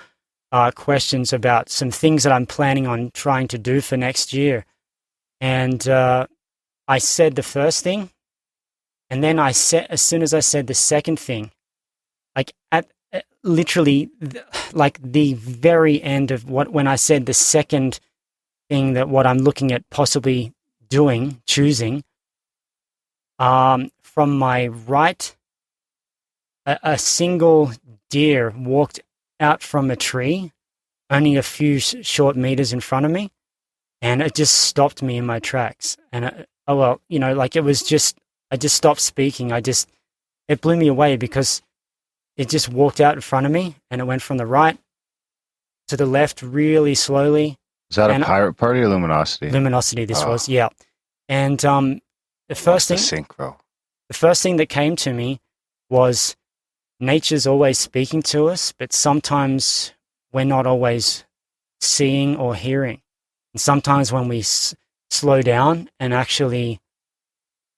questions about some things that I'm planning on trying to do for next year. And I said the first thing, and then as soon as I said the second thing, like at literally like the very end of when I said the second thing, that what I'm looking at possibly choosing, from my right, a single deer walked out from a tree only a few short meters in front of me, and it just stopped me in my tracks. And it was just, I just stopped speaking. It blew me away because it just walked out in front of me, and it went from the right to the left really slowly. Is that a pirate party or Luminosity? Luminosity, this was, yeah. And the first thing that came to me was, nature's always speaking to us, but sometimes we're not always seeing or hearing. And sometimes when we slow down and actually,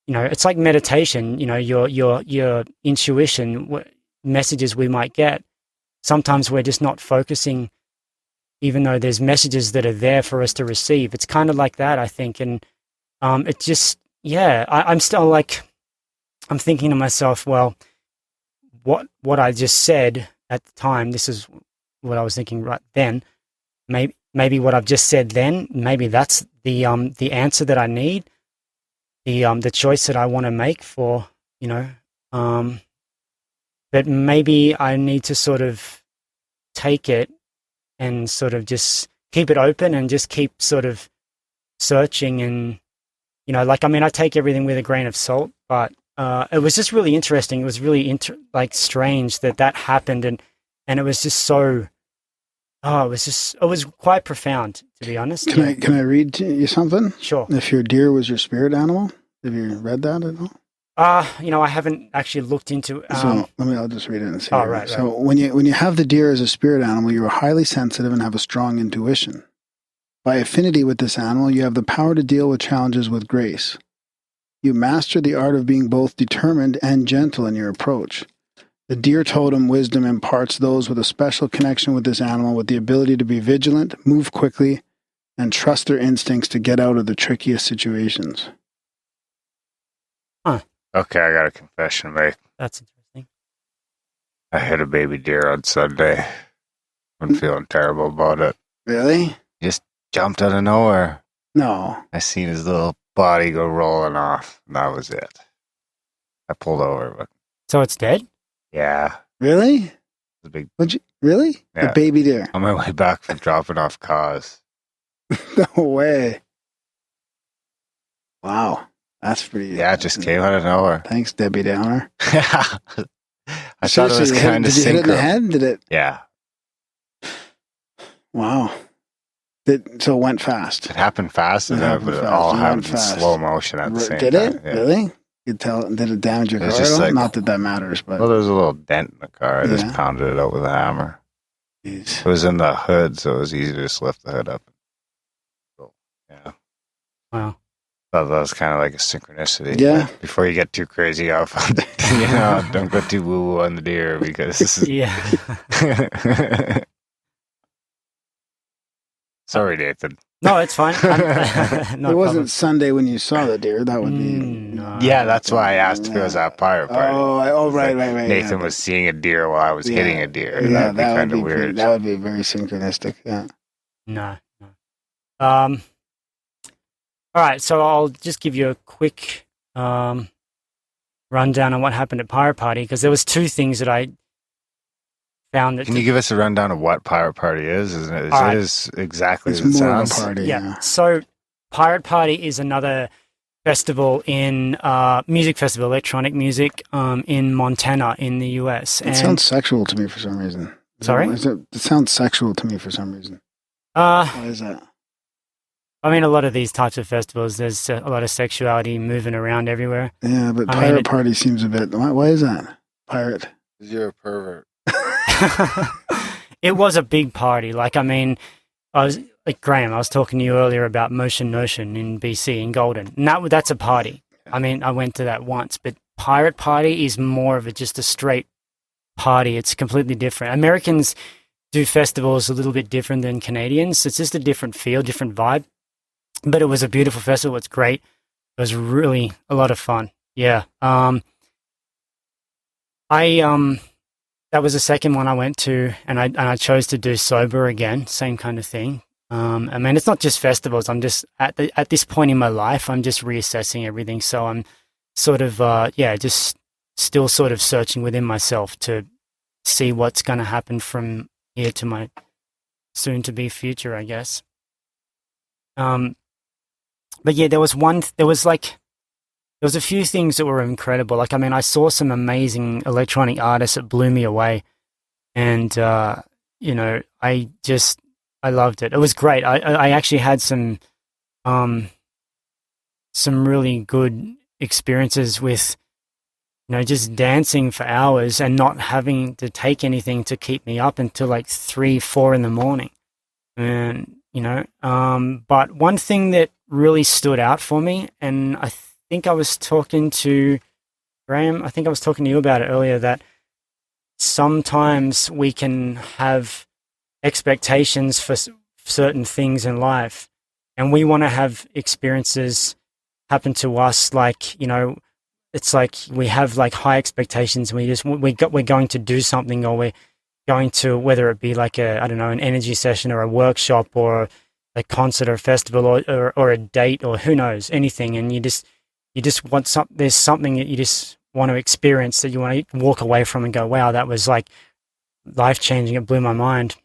it's like meditation, your intuition, messages we might get, sometimes we're just not focusing, even though there's messages that are there for us to receive. It's kind of like that, I think. And it just, I'm still like, I'm thinking to myself, well, what I just said at the time, this is what I was thinking right then. Maybe what I've just said then, maybe that's the answer that I need, the choice that I want to make for, but maybe I need to sort of take it and sort of just keep it open and just keep sort of searching. And, I take everything with a grain of salt, but it was just really interesting. It was really strange that happened. And it was just so, it was quite profound, to be honest. Can I read to you something? Sure. If your deer was your spirit animal, have you read that at all? I haven't actually looked into. I'll just read it and see. Oh, right. So when you have the deer as a spirit animal, you are highly sensitive and have a strong intuition. By affinity with this animal, you have the power to deal with challenges with grace. You master the art of being both determined and gentle in your approach. The deer totem wisdom imparts those with a special connection with this animal with the ability to be vigilant, move quickly, and trust their instincts to get out of the trickiest situations. Huh. Okay, I got a confession to make. That's interesting. I hit a baby deer on Sunday. I'm feeling terrible about it. Really? Just jumped out of nowhere. No. I seen his little body go rolling off, and that was it. I pulled over, but... So it's dead? Yeah. Really? Really? Yeah. A baby deer? On my way back from dropping off cars. No way. Wow. That's pretty... Yeah, it just came out of nowhere. Thanks, Debbie Downer. I thought it was kind of synchro. Did you hit it in the head? Did it? Yeah. Wow. So it went fast. It happened fast, but it all happened in slow motion at the same time. Did it? Yeah. Really? You could tell. Did it damage your car? Like, not that matters, but... Well, there was a little dent in the car. I just pounded it out with a hammer. Jeez. It was in the hood, so it was easy to just lift the hood up. So, yeah. Wow. Thought that was kind of like a synchronicity. Yeah. But before you get too crazy off, don't go too woo-woo on the deer because this is... Yeah. Sorry, Nathan. No, it's fine. It wasn't Sunday when you saw the deer. That would be... Yeah, that's why I asked if it was at pirate party. Right. Nathan was seeing a deer while I was hitting a deer. Yeah, That'd be kind of weird. That would be very synchronistic, yeah. No. All right, so I'll just give you a quick rundown on what happened at Pirate Party, because there was 2 things that I found that... Can you give us a rundown of what Pirate Party is? Is it exactly as it sounds? Party, yeah. So Pirate Party is another festival in music festival, electronic music in Montana in the US. It sounds sexual to me for some reason. Sorry? It sounds sexual to me for some reason. Why is that? I mean, a lot of these types of festivals, there's a lot of sexuality moving around everywhere. Yeah, but pirate party seems a bit... Why is that? Pirate. You're a pervert. It was a big party. Like, I mean, Graham, I was talking to you earlier about Motion Notion in BC, in Golden. And that's a party. I mean, I went to that once, but pirate party is more of just a straight party. It's completely different. Americans do festivals a little bit different than Canadians. It's just a different feel, different vibe. But it was a beautiful festival. It's great. It was really a lot of fun. Yeah. That was the second one I went to, and I chose to do sober again. Same kind of thing. I mean, it's not just festivals. I'm just at this point in my life, I'm just reassessing everything. So I'm sort of just still sort of searching within myself to see what's going to happen from here to my soon-to-be future, I guess. But yeah, there was a few things that were incredible. Like, I mean, I saw some amazing electronic artists that blew me away. And, you know, I loved it. It was great. I actually had some really good experiences with, you know, just dancing for hours and not having to take anything to keep me up until like 3, 4 in the morning. And, you know, but one thing that really stood out for me, and I think I was talking to Graham, I think I was talking to you about it earlier, that sometimes we can have expectations for certain things in life, and we want to have experiences happen to us, like, you know, it's like we have like high expectations, and we're going to do something, or we're going to, whether it be like an energy session or a workshop or a concert or a festival or a date or who knows, anything, and you just want there's something that you just want to experience, that you want to walk away from and go, wow, that was like life-changing, it blew my mind.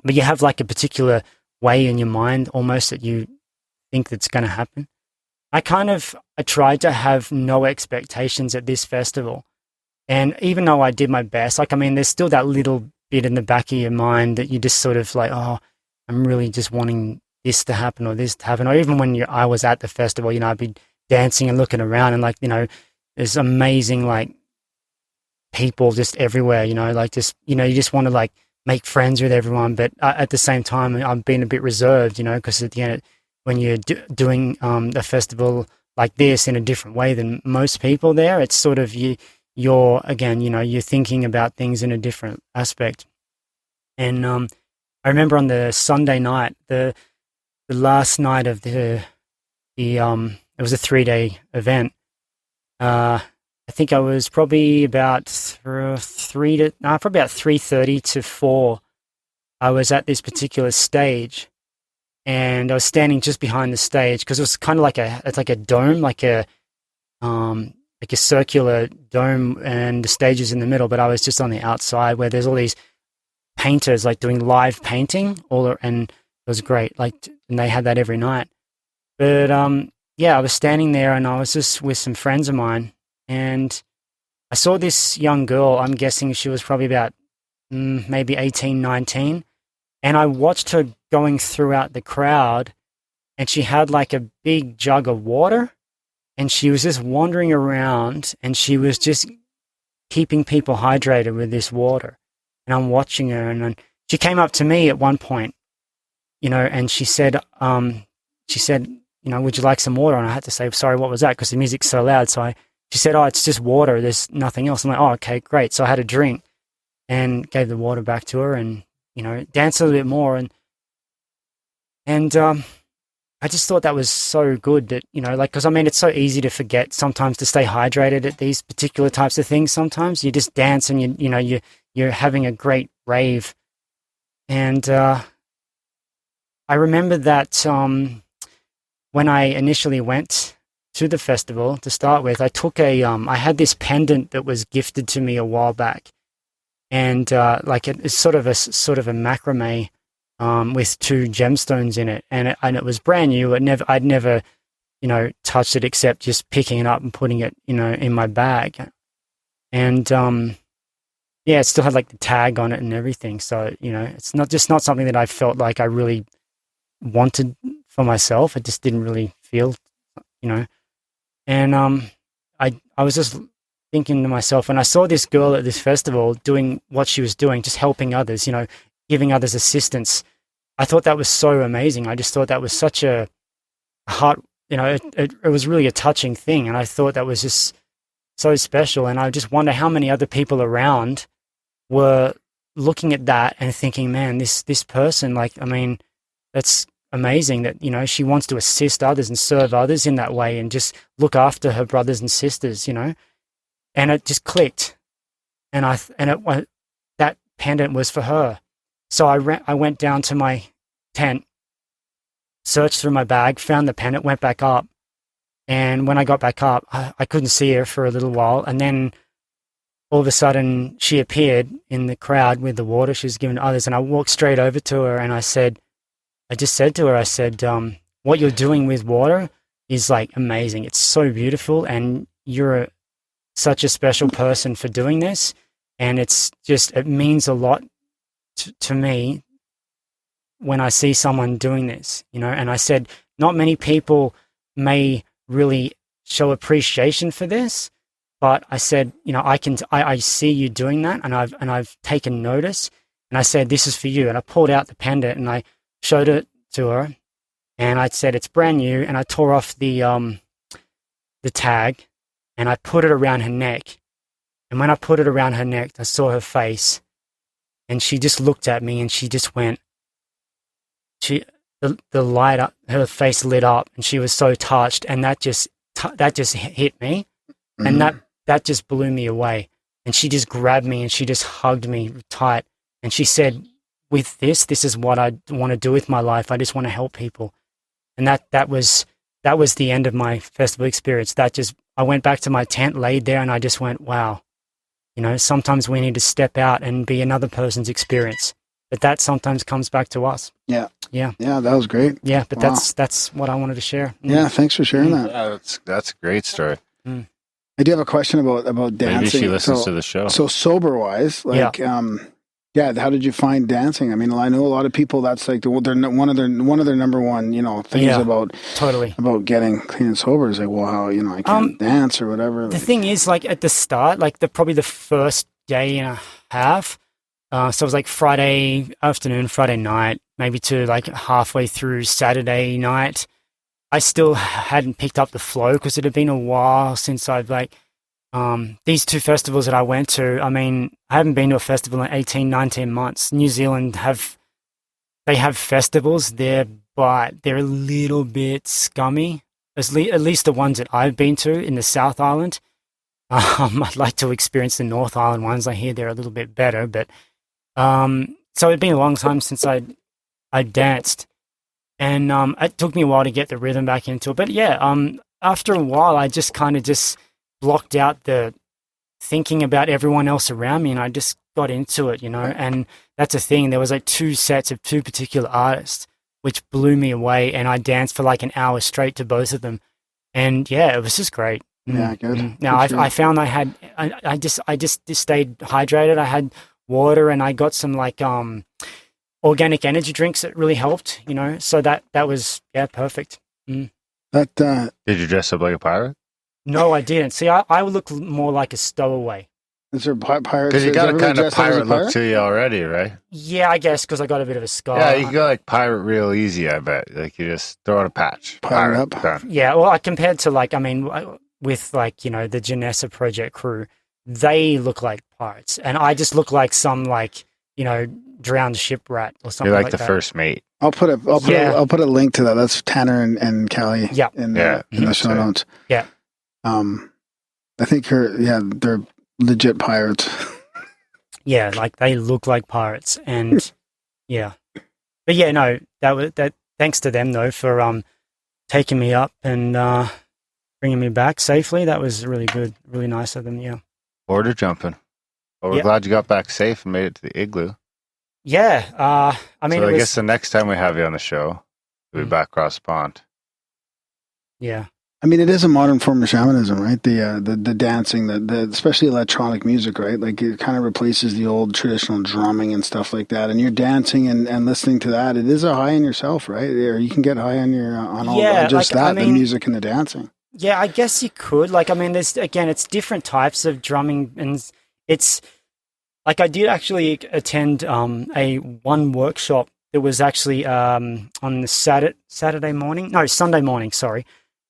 But you have like a particular way in your mind almost that you think that's going to happen. I tried to have no expectations at this festival. And even though I did my best, like, I mean, there's still that little bit in the back of your mind that you just sort of like, oh, I'm really just wanting this to happen or this to happen. Or even when I was at the festival, you know, I'd be dancing and looking around, and like, you know, there's amazing like people just everywhere, you know, like just, you know, you just want to like make friends with everyone. But at the same time, I've been a bit reserved, you know, because at the end, when you're doing a festival like this in a different way than most people there, it's sort of you're again, you know, you're thinking about things in a different aspect. And I remember on the Sunday night, the last night of it was a 3-day event. I think I was probably about 3:30 to 4. I was at this particular stage, and I was standing just behind the stage because it was kind of like it's like a dome, like a circular dome, and the stage is in the middle. But I was just on the outside where there's all these painters like doing live painting, and it was great. Like, and they had that every night. But yeah, I was standing there, and I was just with some friends of mine, and I saw this young girl. I'm guessing she was probably about maybe 18, 19. And I watched her going throughout the crowd, and she had like a big jug of water, and she was just wandering around, and she was just keeping people hydrated with this water. And I'm watching her, and then she came up to me at one point, you know, and she said, you know, would you like some water? And I had to say, sorry, what was that? Because the music's so loud. She said, oh, it's just water. There's nothing else. I'm like, oh, okay, great. So I had a drink and gave the water back to her, and, you know, danced a little bit more. And I just thought that was so good that, you know, like, because I mean, it's so easy to forget sometimes to stay hydrated at these particular types of things. Sometimes you just dance and you're having a great rave. And I remember that when I initially went to the festival to start with, I took I had this pendant that was gifted to me a while back, and like it's sort of a macrame with 2 gemstones in it, and it was brand new. I'd never touched it except just picking it up and putting it, in my bag. And, it still had like the tag on it and everything. So, it's not something that I felt like I really wanted for myself. It just didn't really feel, and, I was just thinking to myself, when I saw this girl at this festival doing what she was doing, just helping others, giving others assistance, I thought that was so amazing. I just thought that was such a heart, it was really a touching thing. And I thought that was just so special. And I just wonder how many other people around were looking at that and thinking, man, this person, that's amazing that, she wants to assist others and serve others in that way and just look after her brothers and sisters, and it just clicked. And that pendant was for her. So I went down to my tent, searched through my bag, found the pendant, went back up. And when I got back up, I couldn't see her for a little while. And then all of a sudden she appeared in the crowd with the water she was giving to others. And I walked straight over to her and I just said to her, what you're doing with water is like amazing. It's so beautiful. And you're such a special person for doing this. And it means a lot to me when I see someone doing this, and I said, not many people may really show appreciation for this, but I said, I see you doing that, and I've taken notice, and I said, this is for you. And I pulled out the pendant and I showed it to her and I said, it's brand new. And I tore off the tag and I put it around her neck. And when I put it around her neck, I saw her face. And she just looked at me and she just went, the light up, her face lit up and she was so touched. And that just hit me. Mm-hmm. And that just blew me away. And she just grabbed me and she just hugged me tight. And she said, with this is what I want to do with my life. I just want to help people. And that was the end of my festival experience. I went back to my tent, laid there, and I just went, wow. Sometimes we need to step out and be another person's experience. But that sometimes comes back to us. Yeah. Yeah. Yeah, that was great. Yeah, but wow. That's what I wanted to share. Yeah, thanks for sharing that. Yeah, that's a great story. I do have a question about dancing. Maybe she listens to the show. So sober-wise, how did you find dancing? I mean, I know a lot of people, that's like one of their number one, things about getting clean and sober is like, well, how, I can't dance or whatever. The thing is, like at the start, like probably the first day and a half, so it was like Friday afternoon, Friday night, maybe to like halfway through Saturday night, I still hadn't picked up the flow because it had been a while since I've these two festivals that I went to, I mean, I haven't been to a festival in 18, 19 months. New Zealand have festivals there, but they're a little bit scummy, at least the ones that I've been to in the South Island. I'd like to experience the North Island ones. I hear they're a little bit better, but so it'd been a long time since I danced, and it took me a while to get the rhythm back into it. But yeah, after a while, I just kind of blocked out the thinking about everyone else around me, and I just got into it, and that's a thing. There was like two sets of two particular artists, which blew me away, and I danced for like an hour straight to both of them, and yeah, it was just great. Yeah, good. Now I found I just stayed hydrated. I had water, and I got some like organic energy drinks that really helped, so that was perfect. Did you dress up like a pirate? No, I didn't. See, I would look more like a stowaway. Is there pirates? Because you got a kind of pirate look to you already, right? Yeah, I guess because I got a bit of a scar. Yeah, you go like pirate real easy, I bet. Like you just throw on a patch. Pirate up. Done. Yeah, well, compared to with the Janessa Project crew, they look like pirates. And I just look like some drowned shipwreck or something. You're like the that. First mate. I'll put a link to that. That's Tanner and Callie in the show notes. Yeah. I think they're legit pirates. Yeah, like they look like pirates, and yeah, but yeah, no, that. Thanks to them though for taking me up and bringing me back safely. That was really good, really nice of them. Yeah. Border jumping. Well, we're glad you got back safe and made it to the igloo. Yeah, I mean, so I guess the next time we have you on the show, we'll be back across the pond. Yeah. I mean, it is a modern form of shamanism, right? The dancing, the especially electronic music, right? Like it kind of replaces the old traditional drumming and stuff like that. And you're dancing and listening to that. It is a high in yourself, right? Or you can get high on the music and the dancing. Yeah, I guess you could. Like, I mean, it's different types of drumming, and it's like I did actually attend one workshop that was actually on the Sunday morning, sorry.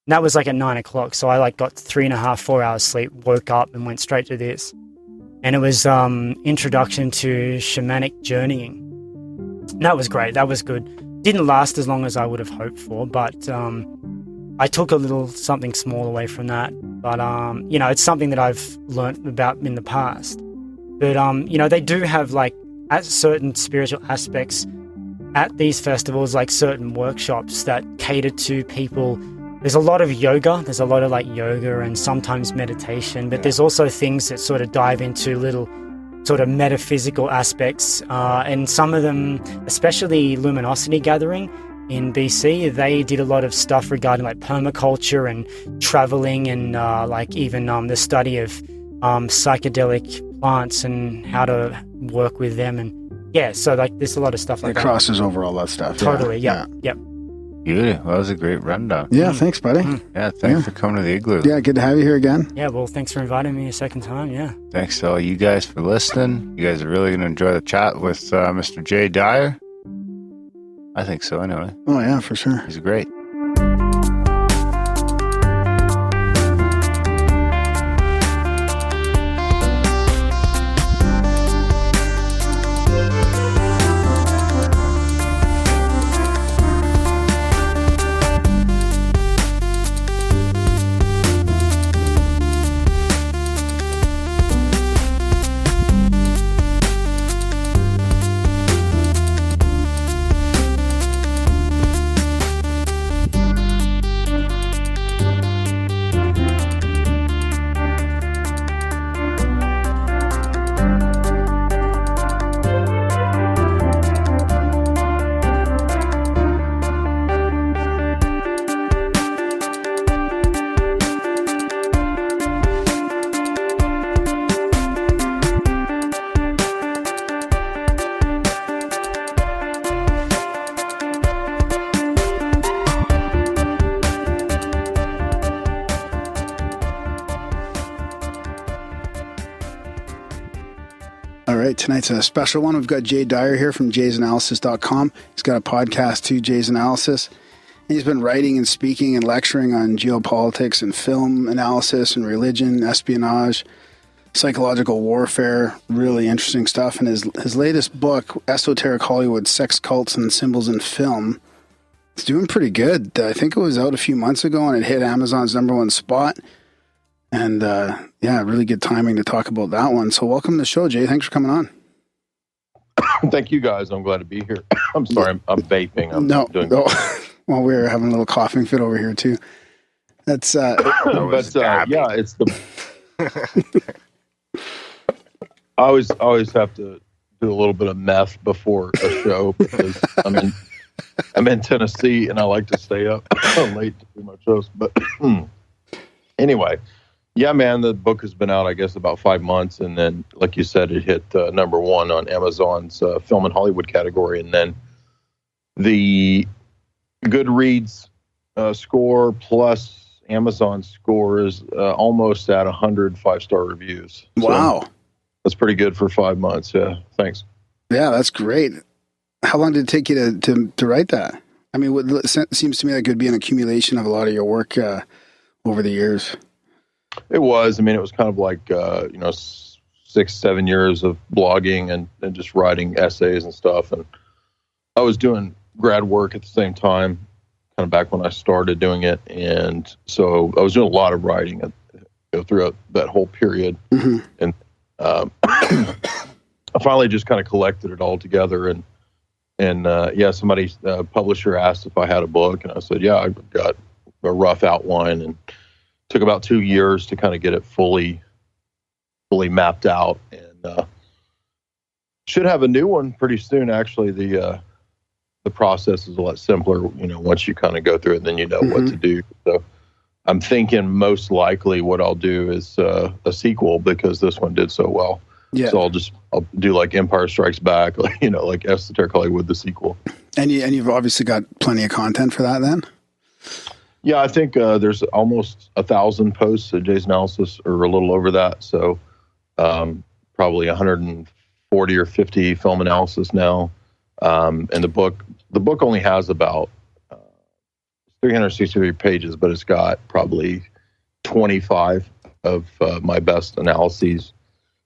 And that was like at 9 o'clock. So I like got 3.5, 4 hours sleep, woke up and went straight to this. And it was introduction to shamanic journeying. And that was great. That was good. Didn't last as long as I would have hoped for, but I took a little something small away from that. But, it's something that I've learnt about in the past. But, they do have like at certain spiritual aspects at these festivals, like certain workshops that cater to people. There's a lot of yoga. There's a lot of like yoga and sometimes meditation, but there's also things that sort of dive into little sort of metaphysical aspects. And some of them, especially Luminosity Gathering in BC, they did a lot of stuff regarding like permaculture and traveling and like even the study of psychedelic plants and how to work with them. And so like there's a lot of stuff like that. It crosses over all that stuff. Totally, yeah. Yep. Beauty. Well, that was a great rundown. Yeah, thanks, buddy. Yeah, thanks for coming to the Igloo. Yeah, good to have you here again. Yeah, well, thanks for inviting me a second time, yeah. Thanks to all you guys for listening. You guys are really going to enjoy the chat with Mr. Jay Dyer. I think so, anyway. Oh, yeah, for sure. He's great. Tonight's a special one. We've got Jay Dyer here from jaysanalysis.com. He's got a podcast too, Jay's Analysis. And he's been writing and speaking and lecturing on geopolitics and film analysis and religion, espionage, psychological warfare, really interesting stuff. And his latest book, Esoteric Hollywood, Sex, Cults, and Symbols in Film, it's doing pretty good. I think it was out a few months ago and it hit Amazon's #1 spot. And really good timing to talk about that one. So welcome to the show, Jay. Thanks for coming on. Thank you, guys. I'm glad to be here. I'm sorry, I'm vaping. Well, we're having a little coughing fit over here too. That's it's the. I always have to do a little bit of meth before a show because I'm in Tennessee and I like to stay up late to do my shows. But anyway. Yeah, man, the book has been out, I guess, about 5 months. And then, like you said, it hit #1 on Amazon's film and Hollywood category. And then the Goodreads score plus Amazon score is almost at 100 5-star reviews. Wow. So that's pretty good for 5 months. Yeah, thanks. Yeah, that's great. How long did it take you to write that? I mean, it seems to me like it would be an accumulation of a lot of your work over the years. It was. I mean, it was kind of like, 6-7 years of blogging and just writing essays and stuff. And I was doing grad work at the same time, kind of back when I started doing it. And so I was doing a lot of writing throughout that whole period. Mm-hmm. And I finally just kind of collected it all together. And somebody, publisher asked if I had a book. And I said, yeah, I've got a rough outline. And took about 2 years to kind of get it fully mapped out, and should have a new one pretty soon. Actually, the process is a lot simpler, once you kind of go through it, then you know what to do. So I'm thinking most likely what I'll do is a sequel because this one did so well. Yeah. So I'll do like Empire Strikes Back, like, you know, like Esoteric Hollywood, the sequel. And you've obviously got plenty of content for that then? Yeah, I think there's almost 1,000 posts at Jay's Analysis, or a little over that. So probably 140 or 50 film analysis now. And the book only has about 363 pages, but it's got probably 25 of my best analyses.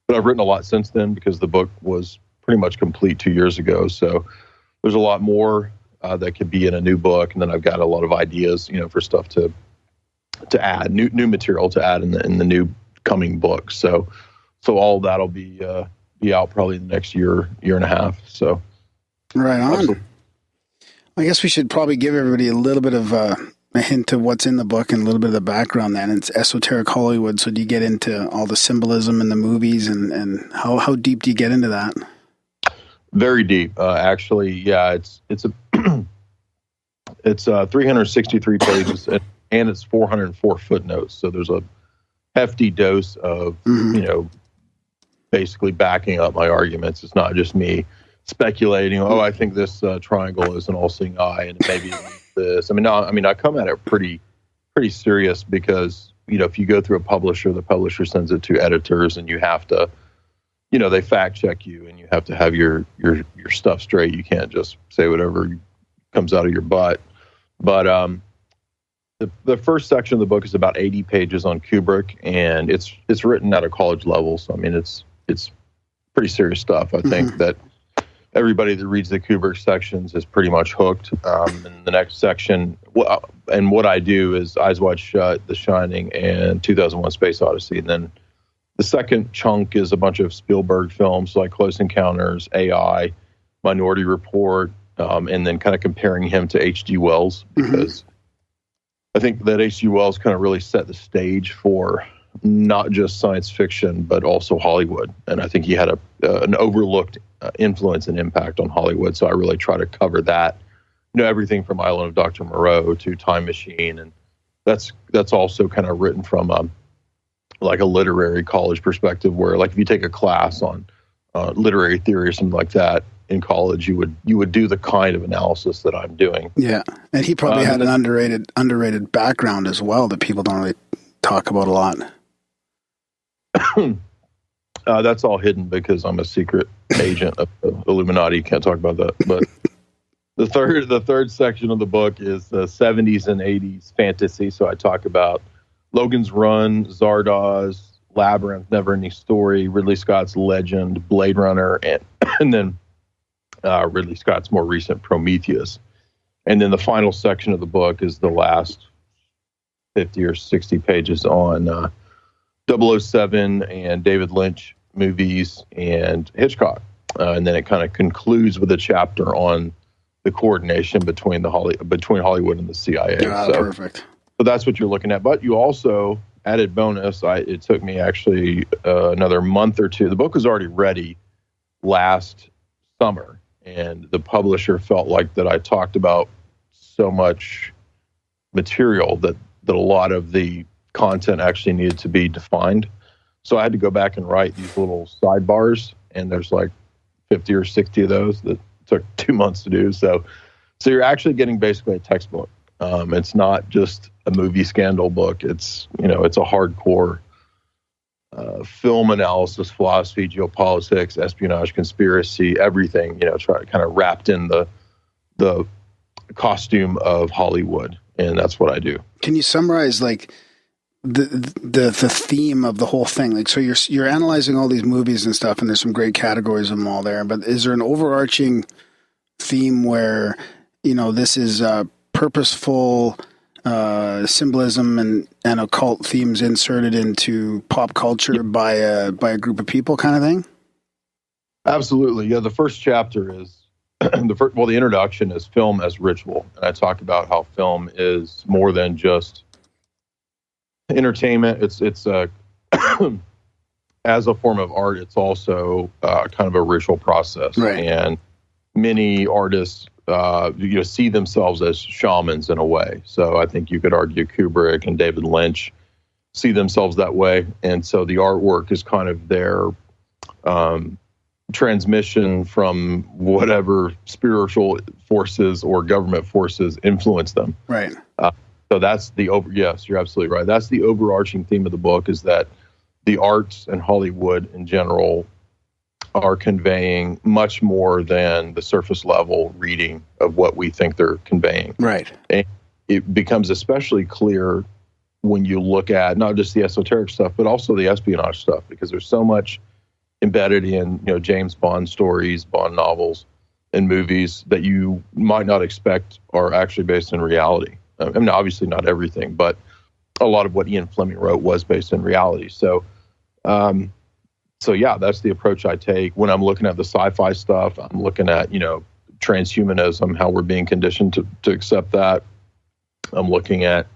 But I've written a lot since then because the book was pretty much complete 2 years ago. So there's a lot more that could be in a new book, and then I've got a lot of ideas, you know, for stuff to add, new material to add in the new coming book. So all that'll be out probably in the next year and a half. So right on. Absolutely. I guess we should probably give everybody a little bit of a hint of what's in the book and a little bit of the background then. It's Esoteric Hollywood. So do you get into all the symbolism in the movies and how deep do you get into that? Very deep. Actually, yeah, it's 363 pages and it's 404 footnotes. So there's a hefty dose of, you know, basically backing up my arguments. It's not just me speculating, oh, I think this triangle is an all-seeing eye, and maybe this. I come at it pretty serious because, you know, if you go through a publisher, the publisher sends it to editors, and you have to, you know, they fact check you, and you have to have your stuff straight. You can't just say whatever comes out of your butt. But the first section of the book is about 80 pages on Kubrick, and it's written at a college level. So I mean, it's pretty serious stuff. I think that everybody that reads the Kubrick sections is pretty much hooked. And the next section, and what I do is Eyes Wide Shut, The Shining, and 2001: Space Odyssey. And then the second chunk is a bunch of Spielberg films like Close Encounters, AI, Minority Report, and then kind of comparing him to H.G. Wells, because I think that H.G. Wells kind of really set the stage for not just science fiction, but also Hollywood. And I think he had an overlooked influence and impact on Hollywood. So I really try to cover that, you know, everything from Island of Dr. Moreau to Time Machine. And that's also kind of written from like a literary college perspective, where like if you take a class on literary theory or something like that in college, you would do the kind of analysis that I'm doing. Yeah. And he probably had an underrated background as well that people don't really talk about a lot. That's all hidden because I'm a secret agent of the Illuminati. Can't talk about that. But the third section of the book is the 70s and 80s fantasy. So I talk about Logan's Run, Zardoz, Labyrinth, Neverending Story, Ridley Scott's Legend, Blade Runner, and then Ridley Scott's more recent Prometheus. And then the final section of the book is the last 50 or 60 pages on 007 and David Lynch movies and Hitchcock. And then it kind of concludes with a chapter on the coordination between Hollywood and the CIA. Perfect. So that's what you're looking at. But you also, added bonus, it took me actually another month or two. The book was already ready last summer, and the publisher felt like that I talked about so much material that a lot of the content actually needed to be defined. So I had to go back and write these little sidebars, and there's like 50 or 60 of those that took 2 months to do. So you're actually getting basically a textbook. It's not just a movie scandal book. It's, you know, it's a hardcore film analysis, philosophy, geopolitics, espionage, conspiracy, everything, you know, kind of wrapped in the costume of Hollywood. And that's what I do. Can you summarize like the theme of the whole thing? Like, so you're analyzing all these movies and stuff, and there's some great categories of them all there, but is there an overarching theme where, you know, this is purposeful symbolism and occult themes inserted into pop culture by a group of people kind of thing? Absolutely. Yeah. The first chapter is the introduction is film as ritual. And I talk about how film is more than just entertainment. It's as a form of art, it's also kind of a ritual process. Right. And many artists see themselves as shamans in a way. So I think you could argue Kubrick and David Lynch see themselves that way. And so the artwork is kind of their transmission from whatever spiritual forces or government forces influence them. Right. So that's yes, you're absolutely right. That's the overarching theme of the book, is that the arts and Hollywood in general are conveying much more than the surface level reading of what we think they're conveying. Right. And it becomes especially clear when you look at not just the esoteric stuff, but also the espionage stuff, because there's so much embedded in, James Bond stories, Bond novels, and movies that you might not expect are actually based in reality. I mean, obviously not everything, but a lot of what Ian Fleming wrote was based in reality. So yeah, that's the approach I take when I'm looking at the sci-fi stuff. I'm looking at, transhumanism, how we're being conditioned to accept that. I'm looking at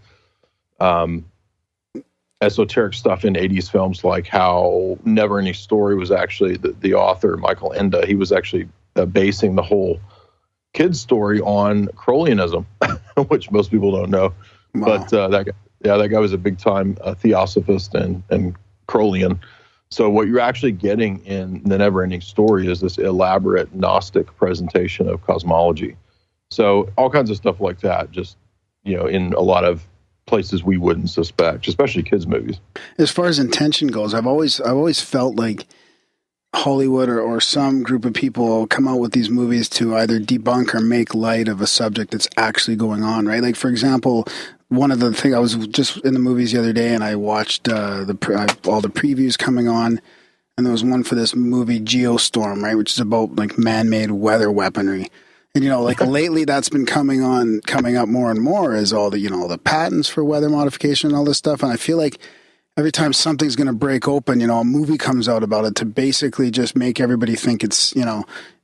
esoteric stuff in 80s films, like how Never Ending Story was actually the author, Michael Enda. He was actually basing the whole kid's story on Crowleyanism, which most people don't know. Wow. But that guy was a big time theosophist and Crowleyan. So what you're actually getting in the Never Ending Story is this elaborate Gnostic presentation of cosmology. So all kinds of stuff like that, just, in a lot of places we wouldn't suspect, especially kids' movies. As far as intention goes, I've always felt like Hollywood or some group of people come out with these movies to either debunk or make light of a subject that's actually going on, right? Like, for example, one of the things, I was just in the movies the other day and I watched all the previews coming on, and there was one for this movie Geostorm, right, which is about like man-made weather weaponry. And, lately that's been coming up more and more as all the, the patents for weather modification and all this stuff. And I feel like every time something's going to break open, a movie comes out about it to basically just make everybody think it's,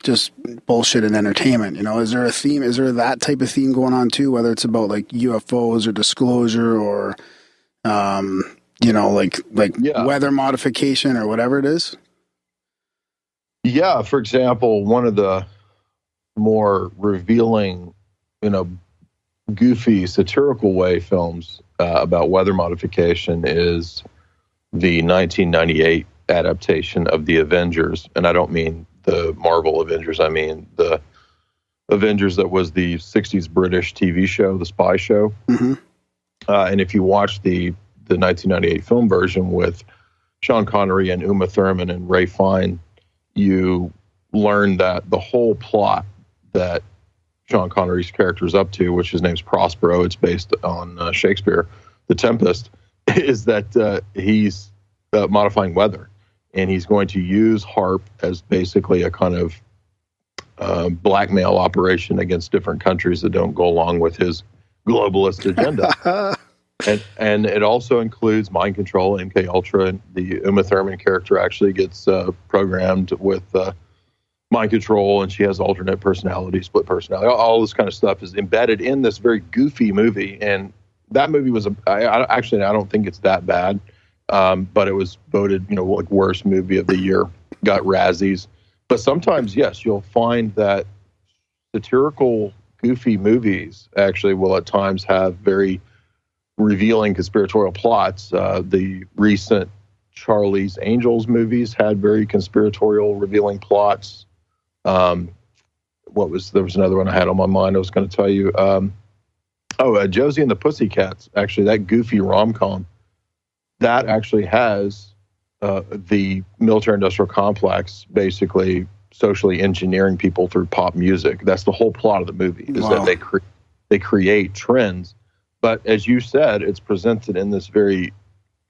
just bullshit and entertainment. Is there a theme? Is there that type of theme going on too? Whether it's about like UFOs or disclosure or, weather modification or whatever it is? Yeah. For example, one of the more revealing, goofy, satirical way films about weather modification is the 1998 adaptation of The Avengers. And I don't mean the Marvel Avengers. I mean the Avengers that was the 60s British TV show, the spy show. Mm-hmm. And if you watch the 1998 film version with Sean Connery and Uma Thurman and Ray Fiennes, you learn that the whole plot that Sean Connery's character is up to, which his name's Prospero, it's based on Shakespeare, The Tempest, is that he's modifying weather. And he's going to use HARP as basically a kind of blackmail operation against different countries that don't go along with his globalist agenda. and it also includes mind control, MK Ultra. And the Uma Thurman character actually gets programmed with mind control, and she has alternate personality, split personality. All this kind of stuff is embedded in this very goofy movie. And that movie was I don't think it's that bad, but it was voted like worst movie of the year, got Razzies. But sometimes, yes, you'll find that satirical, goofy movies actually will at times have very revealing conspiratorial plots. The recent Charlie's Angels movies had very conspiratorial, revealing plots. There was another one I had on my mind I was going to tell you. Josie and the Pussycats, actually, that goofy rom-com, that actually has the military-industrial complex basically socially engineering people through pop music. That's the whole plot of the movie, is Wow. that they create trends. But as you said, it's presented in this very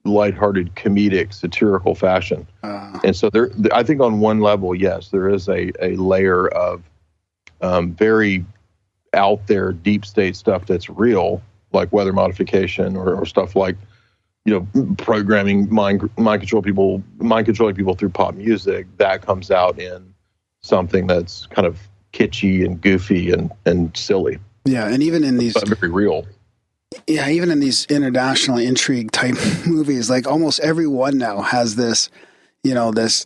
lighthearted, comedic, satirical fashion. And so I think on one level, yes, there is a layer of very out there deep state stuff that's real, like weather modification or stuff like, programming mind controlling people through pop music. That comes out in something that's kind of kitschy and goofy and silly. Yeah, and even in these, but very real. Yeah, even in these international intrigue type movies, like almost every one now has this, this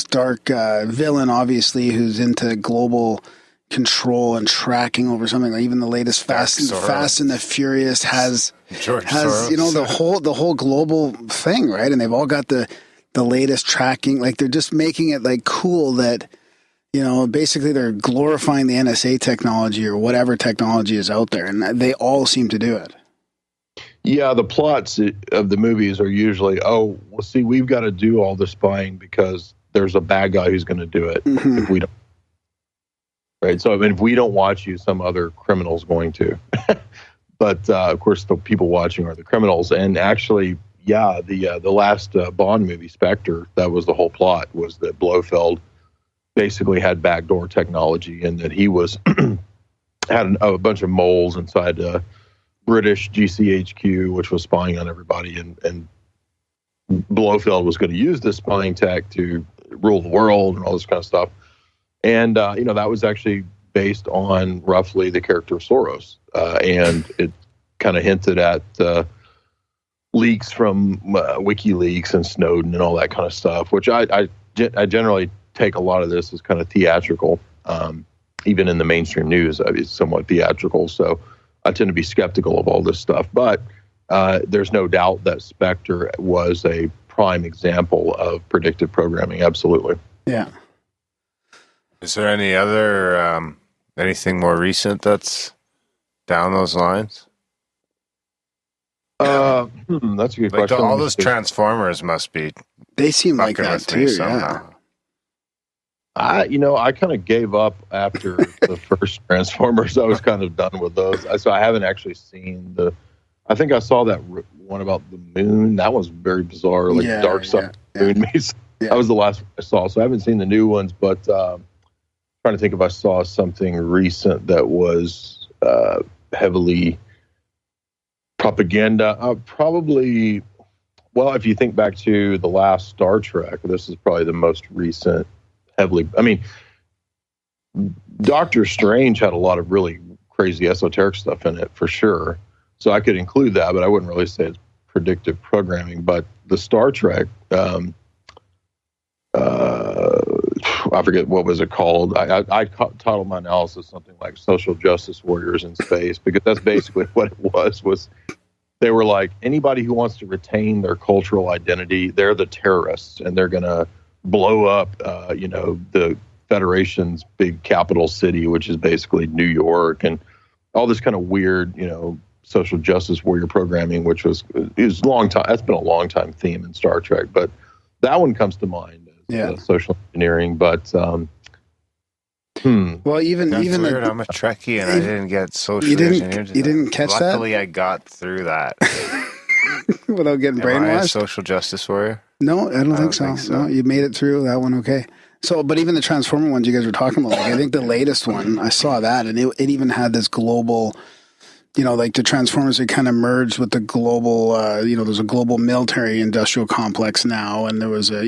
dark villain, obviously, who's into global, control and tracking over something. Like even the latest Fast and the Furious has Soros. you know, the whole global thing, right? And they've all got the latest tracking. Like they're just making it like cool that, you know, basically they're glorifying the NSA technology or whatever technology is out there, and they all seem to do it. Yeah, the plots of the movies are usually, we've got to do all the spying because there's a bad guy who's going to do it if we don't. Right. So, I mean, if we don't watch you, some other criminal's going to. But, of course, the people watching are the criminals. And actually, the last Bond movie, Spectre, that was the whole plot, was that Blofeld basically had backdoor technology and that he was had a bunch of moles inside British GCHQ, which was spying on everybody. And Blofeld was going to use this spying tech to rule the world and all this kind of stuff. And, that was actually based on roughly the character of Soros. And it kind of hinted at leaks from WikiLeaks and Snowden and all that kind of stuff, which I generally take a lot of this as kind of theatrical. Even in the mainstream news, it's somewhat theatrical. So I tend to be skeptical of all this stuff. But there's no doubt that Spectre was a prime example of predictive programming. Absolutely. Yeah. Is there any other anything more recent that's down those lines? That's a good question. All those Transformers must be. They seem like that too. Yeah. I kind of gave up after the first Transformers. I was kind of done with those. So I haven't actually seen I think I saw that one about the moon. That was very bizarre, like Dark Side Moon. That was the last one I saw. So I haven't seen the new ones, but trying to think if I saw something recent that was heavily propaganda. Probably, well, if you think back to the last Star Trek, this is probably the most recent heavily. I mean, Doctor Strange had a lot of really crazy esoteric stuff in it for sure. So I could include that, but I wouldn't really say it's predictive programming. But the Star Trek, I forget what was it called. I titled my analysis something like "Social Justice Warriors in Space" because that's basically what it was. They were like, anybody who wants to retain their cultural identity, they're the terrorists, and they're gonna blow up, the Federation's big capital city, which is basically New York, and all this kind of weird, social justice warrior programming, which was long time. That's been a long time theme in Star Trek, but that one comes to mind. Social engineering, but well, even weird. I'm a Trekkie and I didn't get social engineering. You didn't catch that? Luckily, I got through that without getting brainwashed. Am I a social justice warrior? No, I don't think so. No, you made it through that one. Okay. So, but even the Transformer ones you guys were talking about, like, I think the latest one, I saw that, and it even had this global. Like the Transformers, it kind of merged with the global, there's a global military industrial complex now. And there was a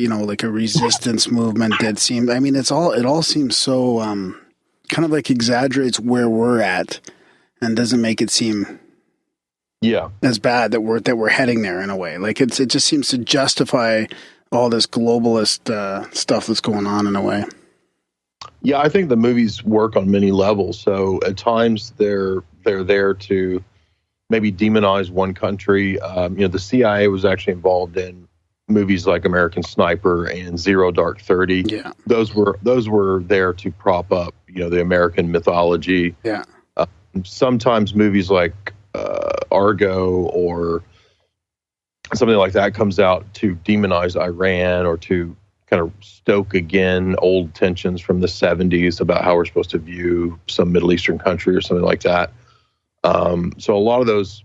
resistance movement that seemed, it all seems so, kind of like exaggerates where we're at and doesn't make it seem as bad that we're heading there in a way. Like it just seems to justify all this globalist, stuff that's going on in a way. Yeah, I think the movies work on many levels. So at times they're there to maybe demonize one country. The CIA was actually involved in movies like American Sniper and Zero Dark 30. Yeah, those were there to prop up the American mythology. Yeah, sometimes movies like Argo or something like that comes out to demonize Iran or to kind of stoke again old tensions from the 70s about how we're supposed to view some Middle Eastern country or something like that. So a lot of those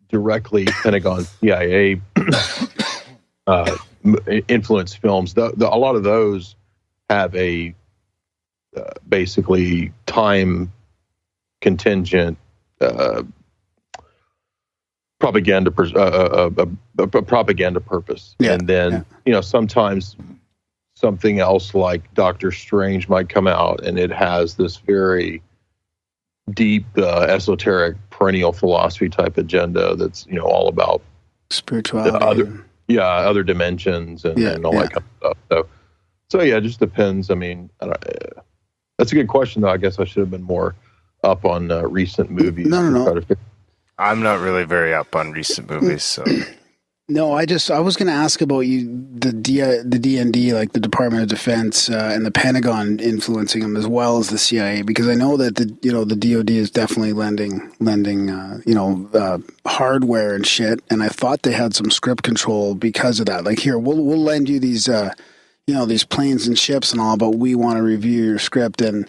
directly Pentagon, CIA influenced films, a lot of those have a basically time contingent propaganda purpose. Yeah. And then, sometimes something else like Doctor Strange might come out and it has this very deep esoteric perennial philosophy type agenda that's all about spirituality, other dimensions and all that kind of stuff. So yeah, it just depends. That's a good question, though. I guess I should have been more up on recent movies. No. I'm not really very up on recent movies, so. No, I was going to ask about the D&D, like the Department of Defense and the Pentagon influencing them as well as the CIA, because I know that the DoD is definitely lending hardware and shit, and I thought they had some script control because of that. Like, here, we'll lend you these these planes and ships and all, but we want to review your script and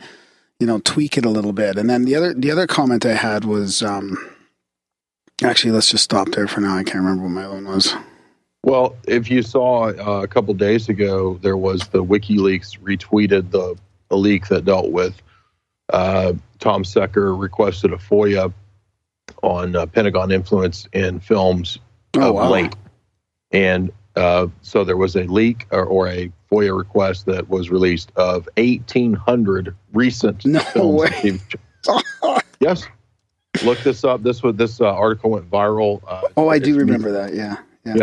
tweak it a little bit. And then the other comment I had was. Actually, let's just stop there for now. I can't remember what my other one was. Well, if you saw a couple days ago, there was the WikiLeaks retweeted the leak that dealt with Tom Secker requested a FOIA on Pentagon influence in films late. And so there was a leak or a FOIA request that was released of 1,800 recent films. Yes. Look this up. This article went viral. I do remember that. Yeah.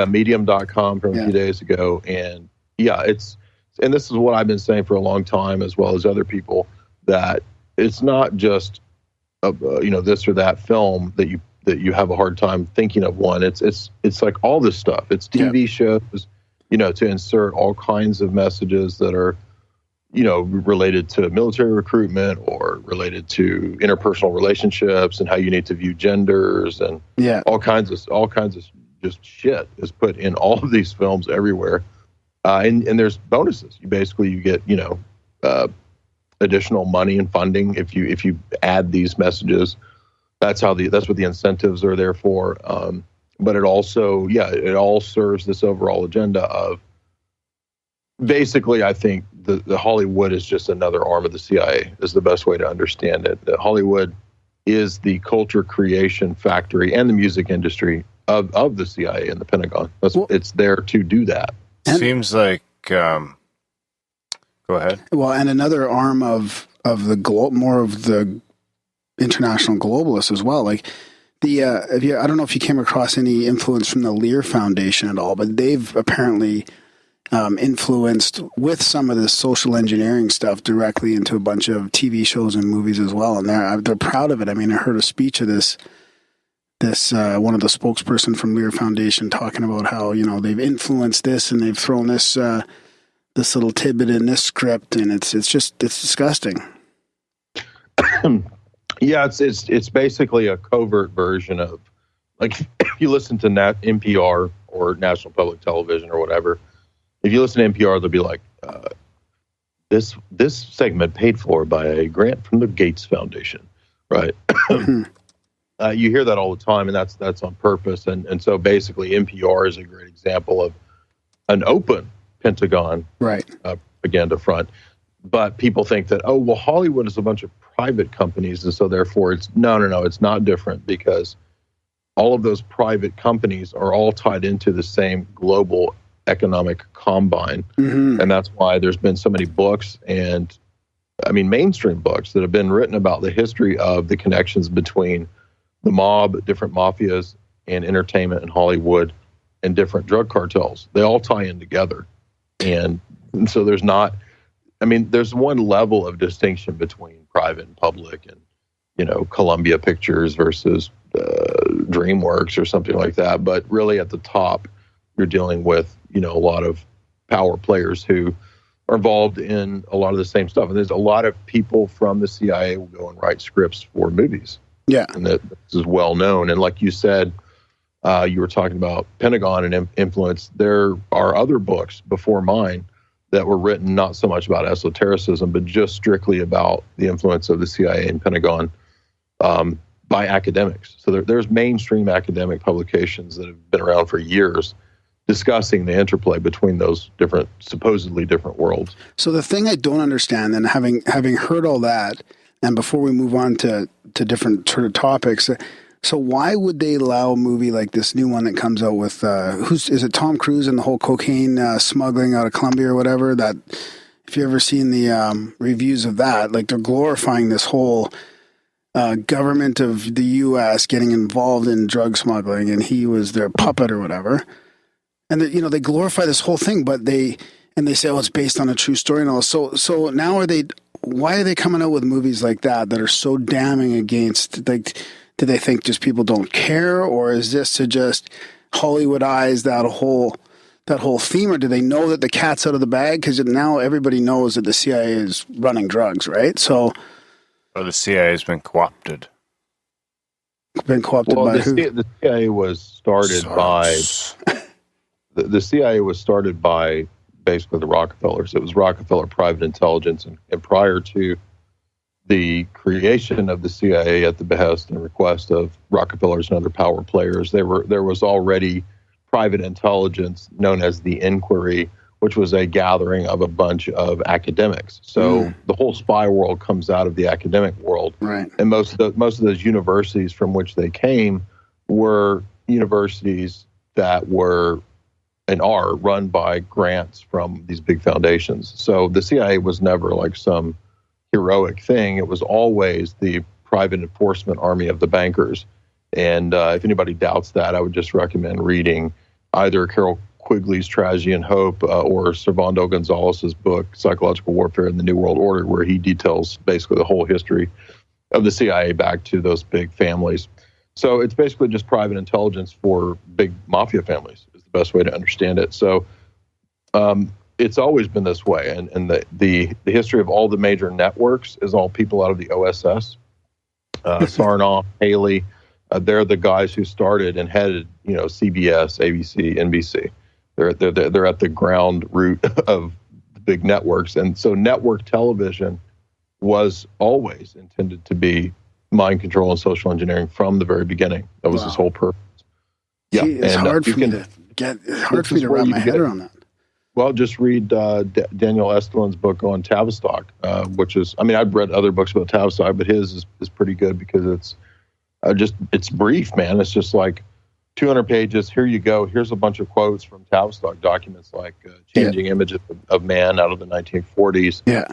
Medium.com from a few days ago. And this is what I've been saying for a long time, as well as other people, that it's not just, this or that film that you have a hard time thinking of one. It's like all this stuff. It's TV shows, to insert all kinds of messages that are, related to military recruitment or related to interpersonal relationships and how you need to view genders and all kinds of just shit is put in all of these films everywhere. And there's bonuses. You get, additional money and funding if you add these messages. That's what the incentives are there for. But it also, it all serves this overall agenda of, basically, I think the Hollywood is just another arm of the CIA is the best way to understand it. That Hollywood is the culture creation factory and the music industry of the CIA and the Pentagon. It's there to do that. Seems like, go ahead. Well, and another arm of the more of the international globalists as well. Like I don't know if you came across any influence from the Lear Foundation at all, but they've apparently influenced with some of this social engineering stuff directly into a bunch of TV shows and movies as well, and they're proud of it. I mean, I heard a speech of this one of the spokesperson from Lear Foundation talking about how they've influenced this and they've thrown this little tidbit in this script, and it's disgusting. It's basically a covert version of, like, if you listen to NPR or National Public Television or whatever. If you listen to NPR, they'll be like, this segment paid for by a grant from the Gates Foundation, right? You hear that all the time, and that's on purpose. And so basically, NPR is a great example of an open Pentagon propaganda front. But people think that, Hollywood is a bunch of private companies, and so therefore it's not different, because all of those private companies are all tied into the same global economic combine. And that's why there's been so many books and mainstream books that have been written about the history of the connections between the mob, different mafias, and entertainment in Hollywood, and different drug cartels. They all tie in together. And so there's one level of distinction between private and public, and Columbia Pictures versus DreamWorks or something like that. But really at the top, you're dealing with, a lot of power players who are involved in a lot of the same stuff. And there's a lot of people from the CIA will go and write scripts for movies. Yeah. And this is well known. And like you said, you were talking about Pentagon and influence. There are other books before mine that were written not so much about esotericism, but just strictly about the influence of the CIA and Pentagon by academics. So there's mainstream academic publications that have been around for years discussing the interplay between those supposedly different worlds. So the thing I don't understand, and having heard all that, and before we move on to different sort of topics, so why would they allow a movie like this new one that comes out with, is it Tom Cruise and the whole cocaine smuggling out of Colombia or whatever? That, if you've ever seen the reviews of that, like, they're glorifying this whole government of the U.S. getting involved in drug smuggling, and he was their puppet or whatever. And they glorify this whole thing, but they say, it's based on a true story and all. So now why are they coming out with movies like that are so damning against, like, do they think just people don't care, or is this to just Hollywoodize that whole theme, or do they know that the cat's out of the bag? Because now everybody knows that the CIA is running drugs, right? So, the CIA has been co-opted. Been co-opted by who? The CIA was started by the CIA was started by basically the Rockefellers. It was Rockefeller Private Intelligence, and prior to the creation of the CIA at the behest and request of Rockefellers and other power players, there was already private intelligence known as the Inquiry, which was a gathering of a bunch of academics. So the whole spy world comes out of the academic world, right? And most of those universities from which they came were universities that were and are run by grants from these big foundations. So the CIA was never like some heroic thing. It was always the private enforcement army of the bankers. And if anybody doubts that, I would just recommend reading either Carol Quigley's Tragedy and Hope or Servando Gonzalez's book, Psychological Warfare in the New World Order, where he details basically the whole history of the CIA back to those big families. So it's basically just private intelligence for big mafia families is the best way to understand it. So it's always been this way. And the history of all the major networks is all people out of the OSS, Sarnoff, Haley. They're the guys who started and headed, CBS, ABC, NBC. They're at the ground root of the big networks. And so network television was always intended to be mind control and social engineering from the very beginning. That was his whole purpose. Yeah, it's hard for me to wrap my head around that. Well, just read Daniel Estelin's book on Tavistock, which is, I've read other books about Tavistock, but his is pretty good because it's brief, man. It's just like 200 pages. Here you go. Here's a bunch of quotes from Tavistock documents, like changing images of man out of the 1940s. Yeah.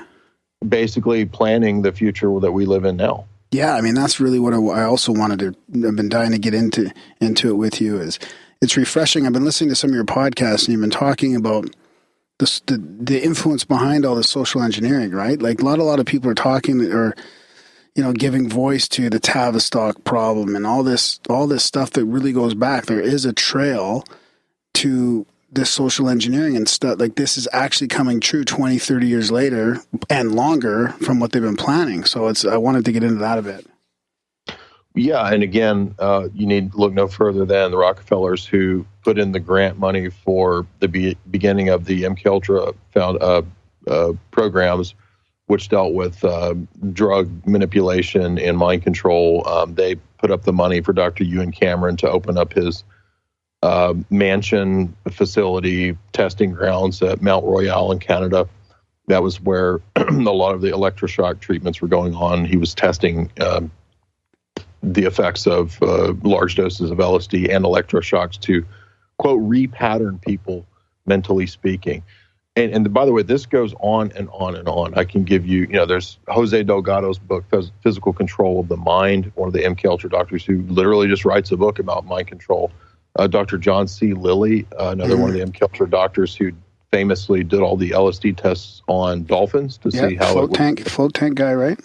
Basically planning the future that we live in now. Yeah, that's really what I also wanted to. I've been dying to get into it with you. It's refreshing. I've been listening to some of your podcasts, and you've been talking about the influence behind all the social engineering, right? Like a lot of people are talking or giving voice to the Tavistock problem and all this stuff that really goes back. There is a trail to this social engineering and stuff. Like this is actually coming true 20, 30 years later and longer from what they've been planning. So I wanted to get into that a bit. Yeah. And again, you need to look no further than the Rockefellers who put in the grant money for the beginning of the MKUltra programs, which dealt with drug manipulation and mind control. They put up the money for Dr. Ewan Cameron to open up his mansion facility testing grounds at Mount Royal in Canada. That was where a lot of the electroshock treatments were going on. He was testing the effects of large doses of LSD and electroshocks to, quote, repattern people, mentally speaking. And by the way, this goes on and on and on. I can give you, there's Jose Delgado's book, Physical Control of the Mind, one of the MKUltra doctors who literally just writes a book about mind control. Dr. John C. Lilly, another one of the MKUltra doctors who famously did all the LSD tests on dolphins to see how float tank guy, right?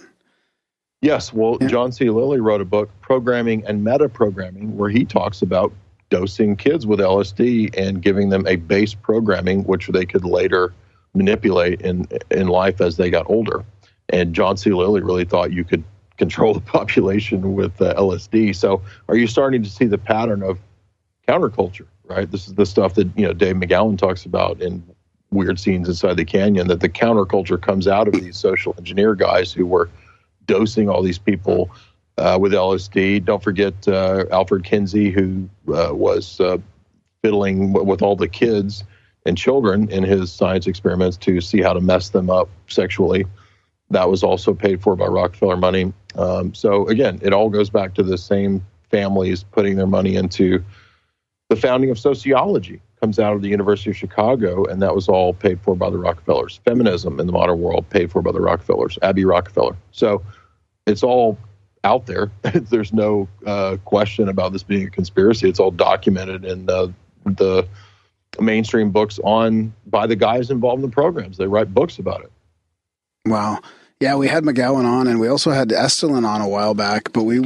Yes. Well, John C. Lilly wrote a book, Programming and Metaprogramming, where he talks about dosing kids with LSD and giving them a base programming, which they could later manipulate in life as they got older. And John C. Lilly really thought you could control the population with LSD. So are you starting to see the pattern of counterculture, right? This is the stuff that, Dave McGowan talks about in Weird Scenes Inside the Canyon, that the counterculture comes out of these social engineer guys who were dosing all these people with LSD. Don't forget Alfred Kinsey, who was fiddling with all the kids and children in his science experiments to see how to mess them up sexually. That was also paid for by Rockefeller money. So again, it all goes back to the same families putting their money into the founding of sociology. Comes out of the University of Chicago, and that was all paid for by the Rockefellers. Feminism in the modern world paid for by the Rockefellers, Abby Rockefeller. So it's all out there. There's no question about this being a conspiracy. It's all documented in the mainstream books by the guys involved in the programs. They write books about it. Wow. Yeah, we had McGowan on, and we also had Estelin on a while back, but we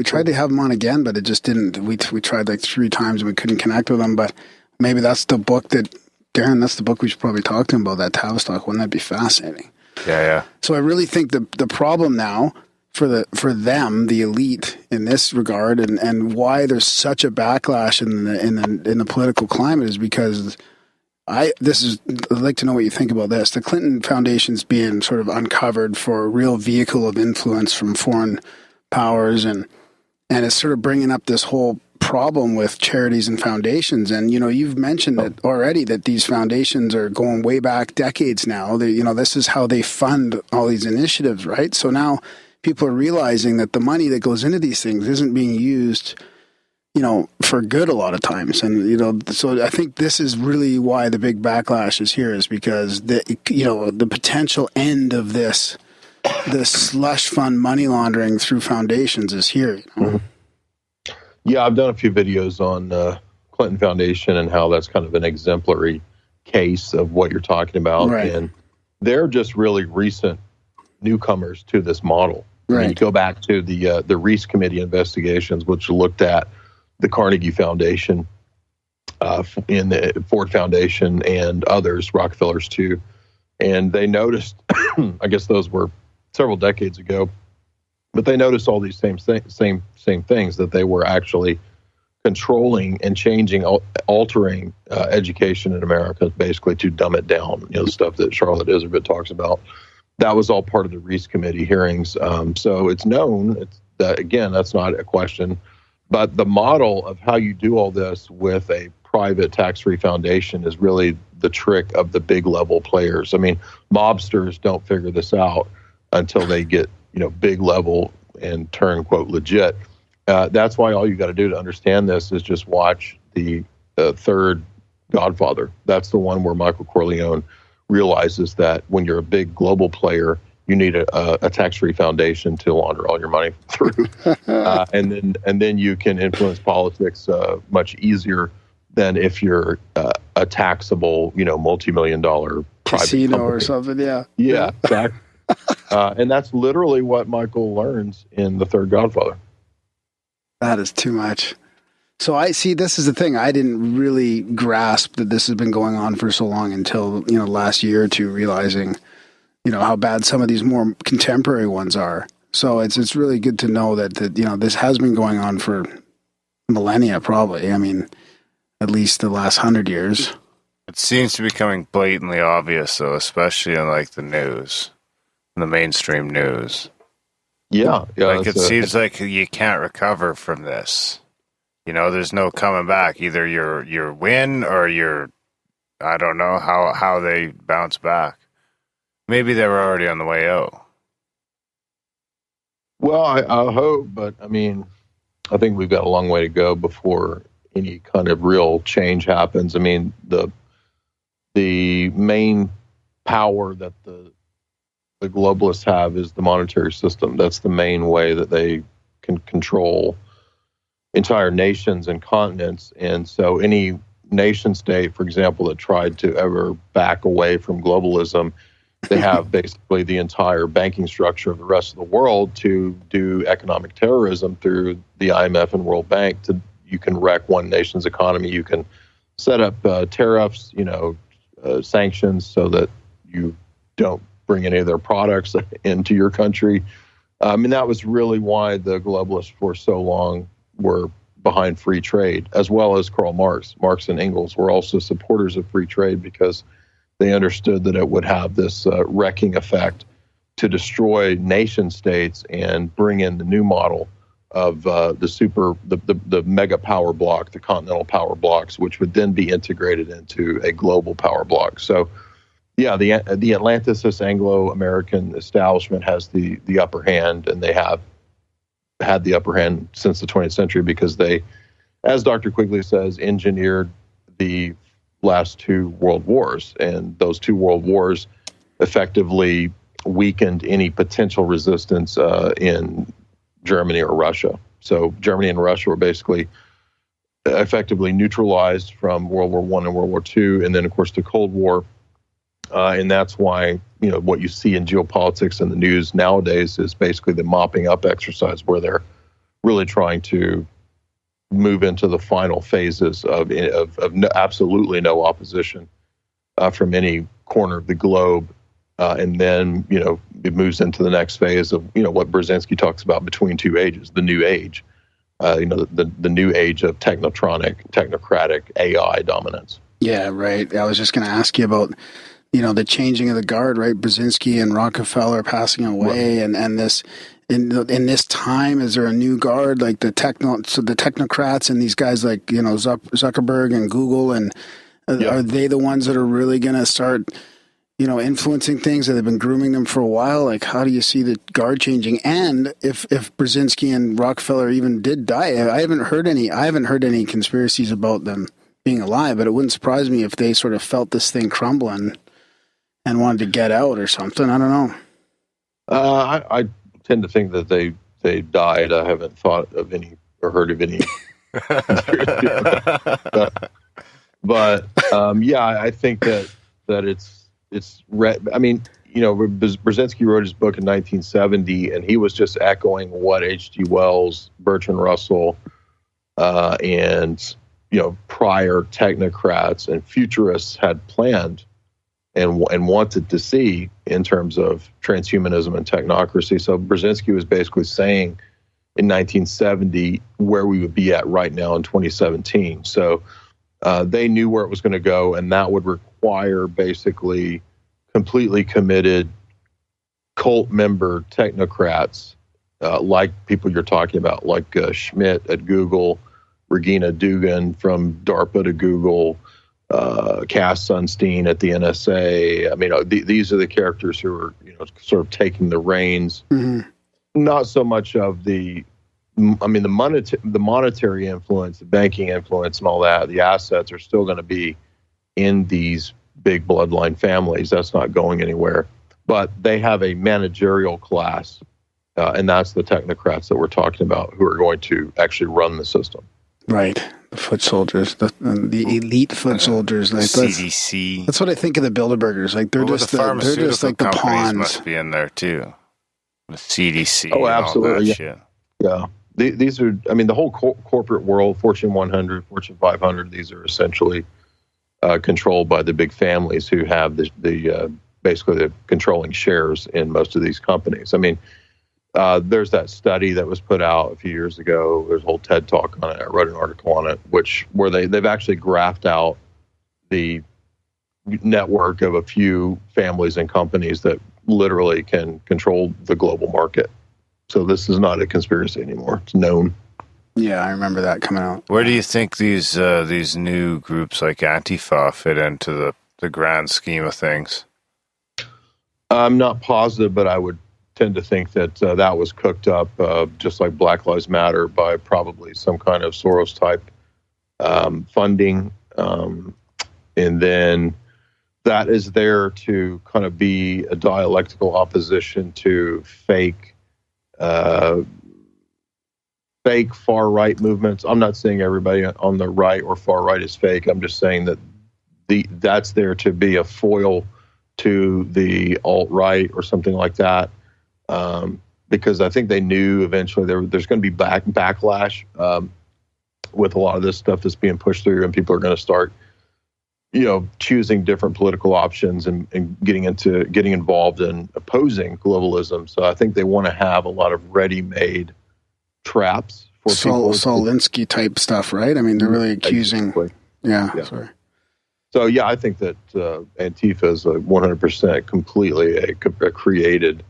tried to have him on again, but it just didn't. We tried like 3 times and we couldn't connect with him. But maybe that's the book that Darren. That's the book we should probably talk to him about. That Tavistock. Wouldn't that be fascinating? Yeah. So I really think the problem now for them, the elite in this regard, and why there's such a backlash in the political climate is because I'd like to know what you think about this. The Clinton Foundation's being sort of uncovered for a real vehicle of influence from foreign powers, and it's sort of bringing up this whole problem with charities and foundations. And, you've mentioned that already, that these foundations are going way back decades now. This is how they fund all these initiatives, right? So now people are realizing that the money that goes into these things isn't being used for good a lot of times. And, so I think this is really why the big backlash is here, is because the potential end of this slush fund money laundering through foundations is here. Mm-hmm. Yeah, I've done a few videos on Clinton Foundation and how that's kind of an exemplary case of what you're talking about. Right. And they're just really recent newcomers to this model. Right. I mean, you go back to the Reese Committee investigations, which looked at the Carnegie Foundation, in the Ford Foundation, and others, Rockefellers too, and they noticed. I guess those were several decades ago, but they noticed all these same things, that they were actually controlling and changing, altering education in America, basically to dumb it down. The stuff that Charlotte Iserbyt talks about. That was all part of the Reese Committee hearings. So it's known. Again, that's not a question. But the model of how you do all this with a private tax-free foundation is really the trick of the big level players. I mean, mobsters don't figure this out until they get, big level and turn, quote, legit. That's why all you got to do to understand this is just watch the third Godfather. That's the one where Michael Corleone realizes that when you're a big global player, you need a tax-free foundation to launder all your money through, and then you can influence politics much easier than if you're a taxable, multi-million-dollar private casino company or something. Yeah. Yeah, exactly. And that's literally what Michael learns in the third Godfather. That is too much. So I see. This is the thing. I didn't really grasp that this has been going on for so long until last year or two, realizing how bad some of these more contemporary ones are. So it's really good to know that this has been going on for millennia, probably. I mean, at least the last 100 years. It seems to be becoming blatantly obvious, though, especially in the news, the mainstream news. Yeah. It seems like you can't recover from this. There's no coming back. Either you're win or I don't know how they bounce back. Maybe they were already on the way out. Well, I hope, but I mean, I think we've got a long way to go before any kind of real change happens. I mean, the main power that the globalists have is the monetary system. That's the main way that they can control entire nations and continents. And so any nation state, for example, that tried to ever back away from globalism, they have basically the entire banking structure of the rest of the world to do economic terrorism through the IMF and World Bank. You can wreck one nation's economy. You can set up tariffs, sanctions, so that you don't bring any of their products into your country. And that was really why the globalists for so long were behind free trade, as well as Karl Marx. Marx and Engels were also supporters of free trade because they understood that it would have this wrecking effect to destroy nation states and bring in the new model of the mega power block, the continental power blocks, which would then be integrated into a global power block. So, yeah, the Atlanticist Anglo-American establishment has the upper hand, and they have had the upper hand since the 20th century because they, as Dr. Quigley says, engineered the last 2 world wars, and those 2 world wars effectively weakened any potential resistance in Germany or Russia. So Germany and Russia were basically effectively neutralized from World War I and World War II, and then, of course, the Cold War. And that's why what you see in geopolitics and the news nowadays is basically the mopping up exercise where they're really trying to move into the final phases of absolutely no opposition from any corner of the globe. And then, it moves into the next phase of, what Brzezinski talks about between two ages, the new age, the new age of technocratic AI dominance. Yeah, right. I was just going to ask you about, the changing of the guard, right? Brzezinski and Rockefeller passing away, right. and this in this time, is there a new guard like the technocrats and these guys like Zuckerberg and Google, and are they the ones that are really going to start influencing things that have been grooming them for a while? Like, how do you see the guard changing? And if Brzezinski and Rockefeller even did die, I haven't heard any conspiracies about them being alive, but it wouldn't surprise me if they sort of felt this thing crumbling and wanted to get out or something. I don't know. I tend to think that they died. I haven't thought of any or heard of any. but I think that it's. I mean, Brzezinski wrote his book in 1970, and he was just echoing what H.G. Wells, Bertrand Russell, and prior technocrats and futurists had planned and wanted to see in terms of transhumanism and technocracy. So Brzezinski was basically saying in 1970 where we would be at right now in 2017. So they knew where it was going to go, and that would require basically completely committed cult member technocrats like people you're talking about, like Schmidt at Google, Regina Dugan from DARPA to Google, Cass Sunstein at the NSA. I mean, these are the characters who are, sort of taking the reins. Mm-hmm. Not so much of the monetary influence, the banking influence, and all that. The assets are still going to be in these big bloodline families. That's not going anywhere. But they have a managerial class, and that's the technocrats that we're talking about, who are going to actually run the system. Right. The foot soldiers, the elite foot soldiers, like CDC. That's what I think of the Bilderbergers. Like they're just like the pawns. Must be in there too. The CDC. Oh, absolutely. Shit. Yeah. These are. I mean, the whole corporate world, Fortune 100, Fortune 500. These are essentially controlled by the big families who have the basically the controlling shares in most of these companies. I mean. There's that study that was put out a few years ago. There's a whole TED Talk on it. I wrote an article on it, where they've actually graphed out the network of a few families and companies that literally can control the global market. So this is not a conspiracy anymore. It's known. Yeah, I remember that coming out. Where do you think these new groups like Antifa fit into the grand scheme of things? I'm not positive, but I would tend to think that that was cooked up just like Black Lives Matter by probably some kind of Soros type funding, and then that is there to kind of be a dialectical opposition to fake far right movements. I'm not saying everybody on the right or far right is fake. I'm just saying that that's there to be a foil to the alt right or something like that. Because I think they knew eventually there's going to be backlash with a lot of this stuff that's being pushed through, and people are going to start, choosing different political options and getting involved in opposing globalism. So I think they want to have a lot of ready-made traps for people. Saul Alinsky type stuff, right? I mean, they're really accusing. Exactly. Yeah. Sorry. So yeah, I think that Antifa is 100% completely a created,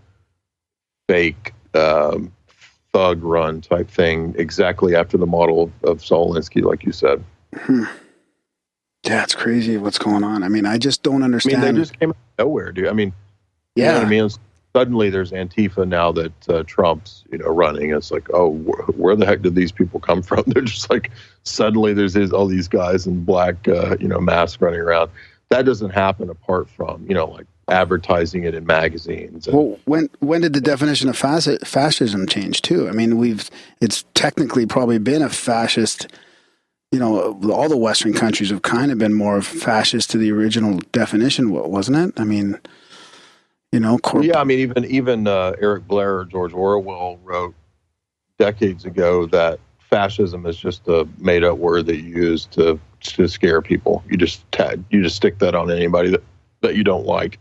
fake thug run type thing, exactly after the model of Saul Alinsky, like you said. Yeah, it's crazy what's going on. I mean, I just don't understand. I mean, they just came out of nowhere, dude. I mean, yeah. You know what I mean? Suddenly there's Antifa now that Trump's, running. It's like, oh, where the heck did these people come from? They're just like, suddenly there's all these guys in black, masks running around. That doesn't happen apart from, like advertising it in magazines. Well, when did the definition of fascism change too? I mean, it's technically probably been a fascist. All the Western countries have kind of been more fascist to the original definition, wasn't it? I mean, Yeah, I mean, even Eric Blair or George Orwell wrote decades ago that fascism is just a made-up word that you use to scare people. You just stick that on anybody that you don't like.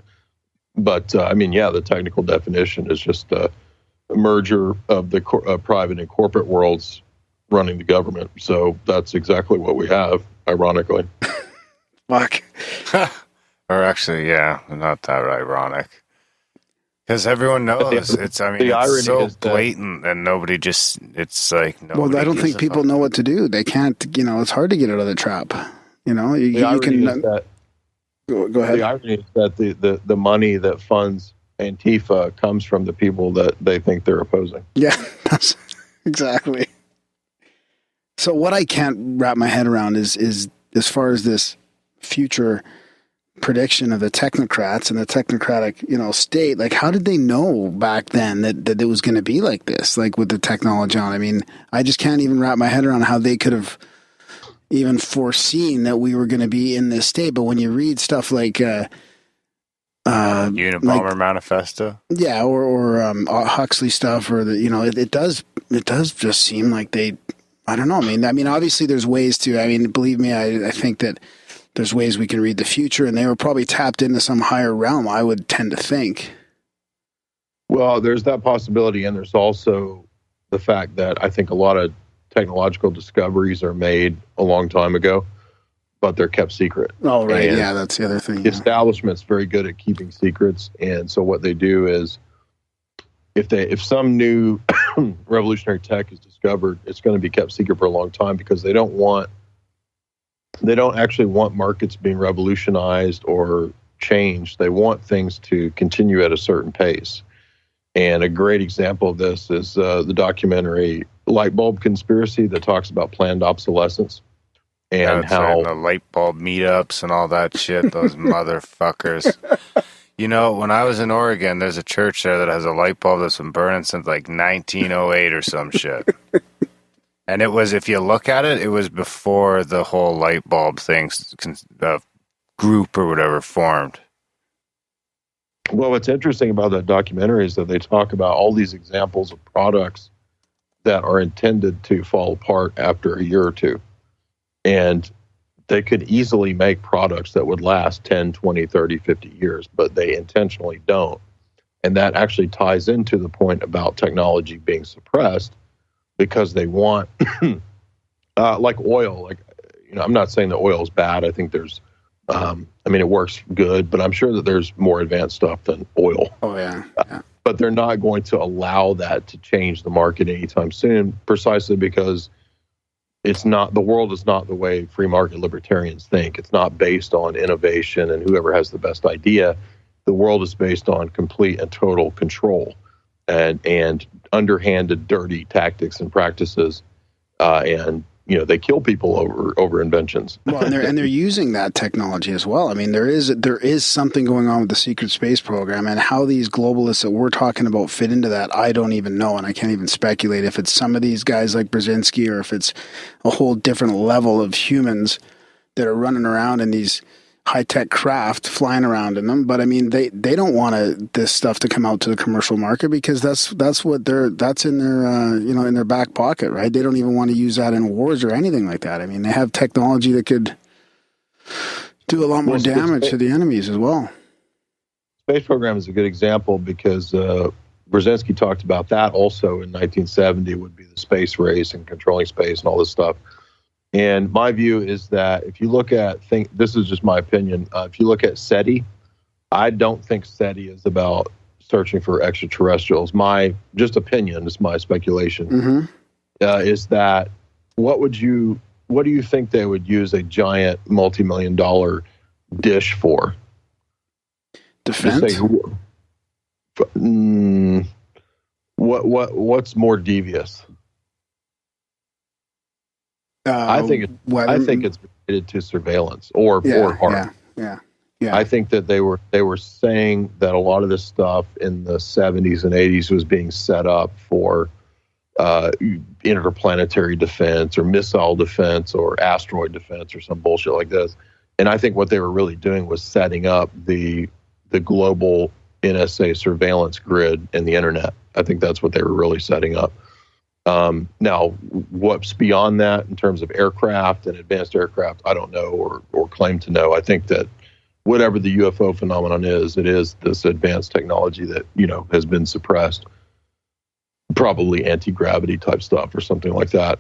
But I mean, yeah, the technical definition is just a merger of the private and corporate worlds running the government. So that's exactly what we have, ironically. Fuck. Or actually, yeah, not that ironic. Because everyone knows it's so blatant and nobody just, it's like, well, I don't think people know what to do. They can't, it's hard to get out of the trap. You can, go ahead. The irony is that the money that funds Antifa comes from the people that they think they're opposing. Yeah, that's exactly. So what I can't wrap my head around is as far as this future prediction of the technocrats and the technocratic, state, like how did they know back then that it was going to be like this, like with the technology on? I mean, I just can't even wrap my head around how they could have even foreseen that we were going to be in this state. But when you read stuff like Unabomber Manifesto, yeah, or Huxley stuff, or it does just seem like they, I don't know. I mean, obviously there's ways to. I mean, believe me, I think that there's ways we can read the future, and they were probably tapped into some higher realm, I would tend to think. Well, there's that possibility, and there's also the fact that I think a lot of technological discoveries are made a long time ago, but they're kept secret. Oh, right. And yeah, that's the other thing. The establishment's very good at keeping secrets, and so what they do is if some new revolutionary tech is discovered, it's going to be kept secret for a long time because they don't actually want markets being revolutionized or changed. They want things to continue at a certain pace. And a great example of this is the documentary Light Bulb Conspiracy that talks about planned obsolescence and how the light bulb meetups and all that shit, those motherfuckers. When I was in Oregon, there's a church there that has a light bulb that's been burning since like 1908 or some shit. And it was, if you look at it, it was before the whole light bulb thing, group or whatever formed. Well, what's interesting about that documentary is that they talk about all these examples of products that are intended to fall apart after a year or two. And they could easily make products that would last 10, 20, 30, 50 years, but they intentionally don't. And that actually ties into the point about technology being suppressed, because they want, like oil, I'm not saying that oil is bad. I think there's, it works good, but I'm sure that there's more advanced stuff than oil. Oh, yeah. But they're not going to allow that to change the market anytime soon, precisely because the world is not the way free market libertarians think. It's not based on innovation and whoever has the best idea. The world is based on complete and total control and underhanded, dirty tactics and practices, and they kill people over inventions. Well, and they're using that technology as well. I mean, there is something going on with the secret space program, and how these globalists that we're talking about fit into that, I don't even know, and I can't even speculate if it's some of these guys like Brzezinski or if it's a whole different level of humans that are running around in these high-tech craft flying around in them. But I mean, they don't want this stuff to come out to the commercial market, because that's in their in their back pocket, right? They don't even want to use that in wars or anything like that. I mean, they have technology that could do a lot more damage to the enemies as well. Space program is a good example because Brzezinski talked about that also in 1970 would be the space race and controlling space and all this stuff. And my view is that if you look at, this is just my opinion, if you look at SETI, I don't think SETI is about searching for extraterrestrials. My just opinion, is my speculation, is that what do you think they would use a giant multi-million-dollar dish for? Defense? What's more devious? I think it's related to surveillance or harm. Yeah. I think that they were saying that a lot of this stuff in the 70s and 80s was being set up for interplanetary defense or missile defense or asteroid defense or some bullshit like this. And I think what they were really doing was setting up the global NSA surveillance grid and the internet. I think that's what they were really setting up. Now, what's beyond that in terms of aircraft and advanced aircraft, I don't know or claim to know. I think that whatever the UFO phenomenon is, it is this advanced technology that, has been suppressed. Probably anti-gravity type stuff or something like that.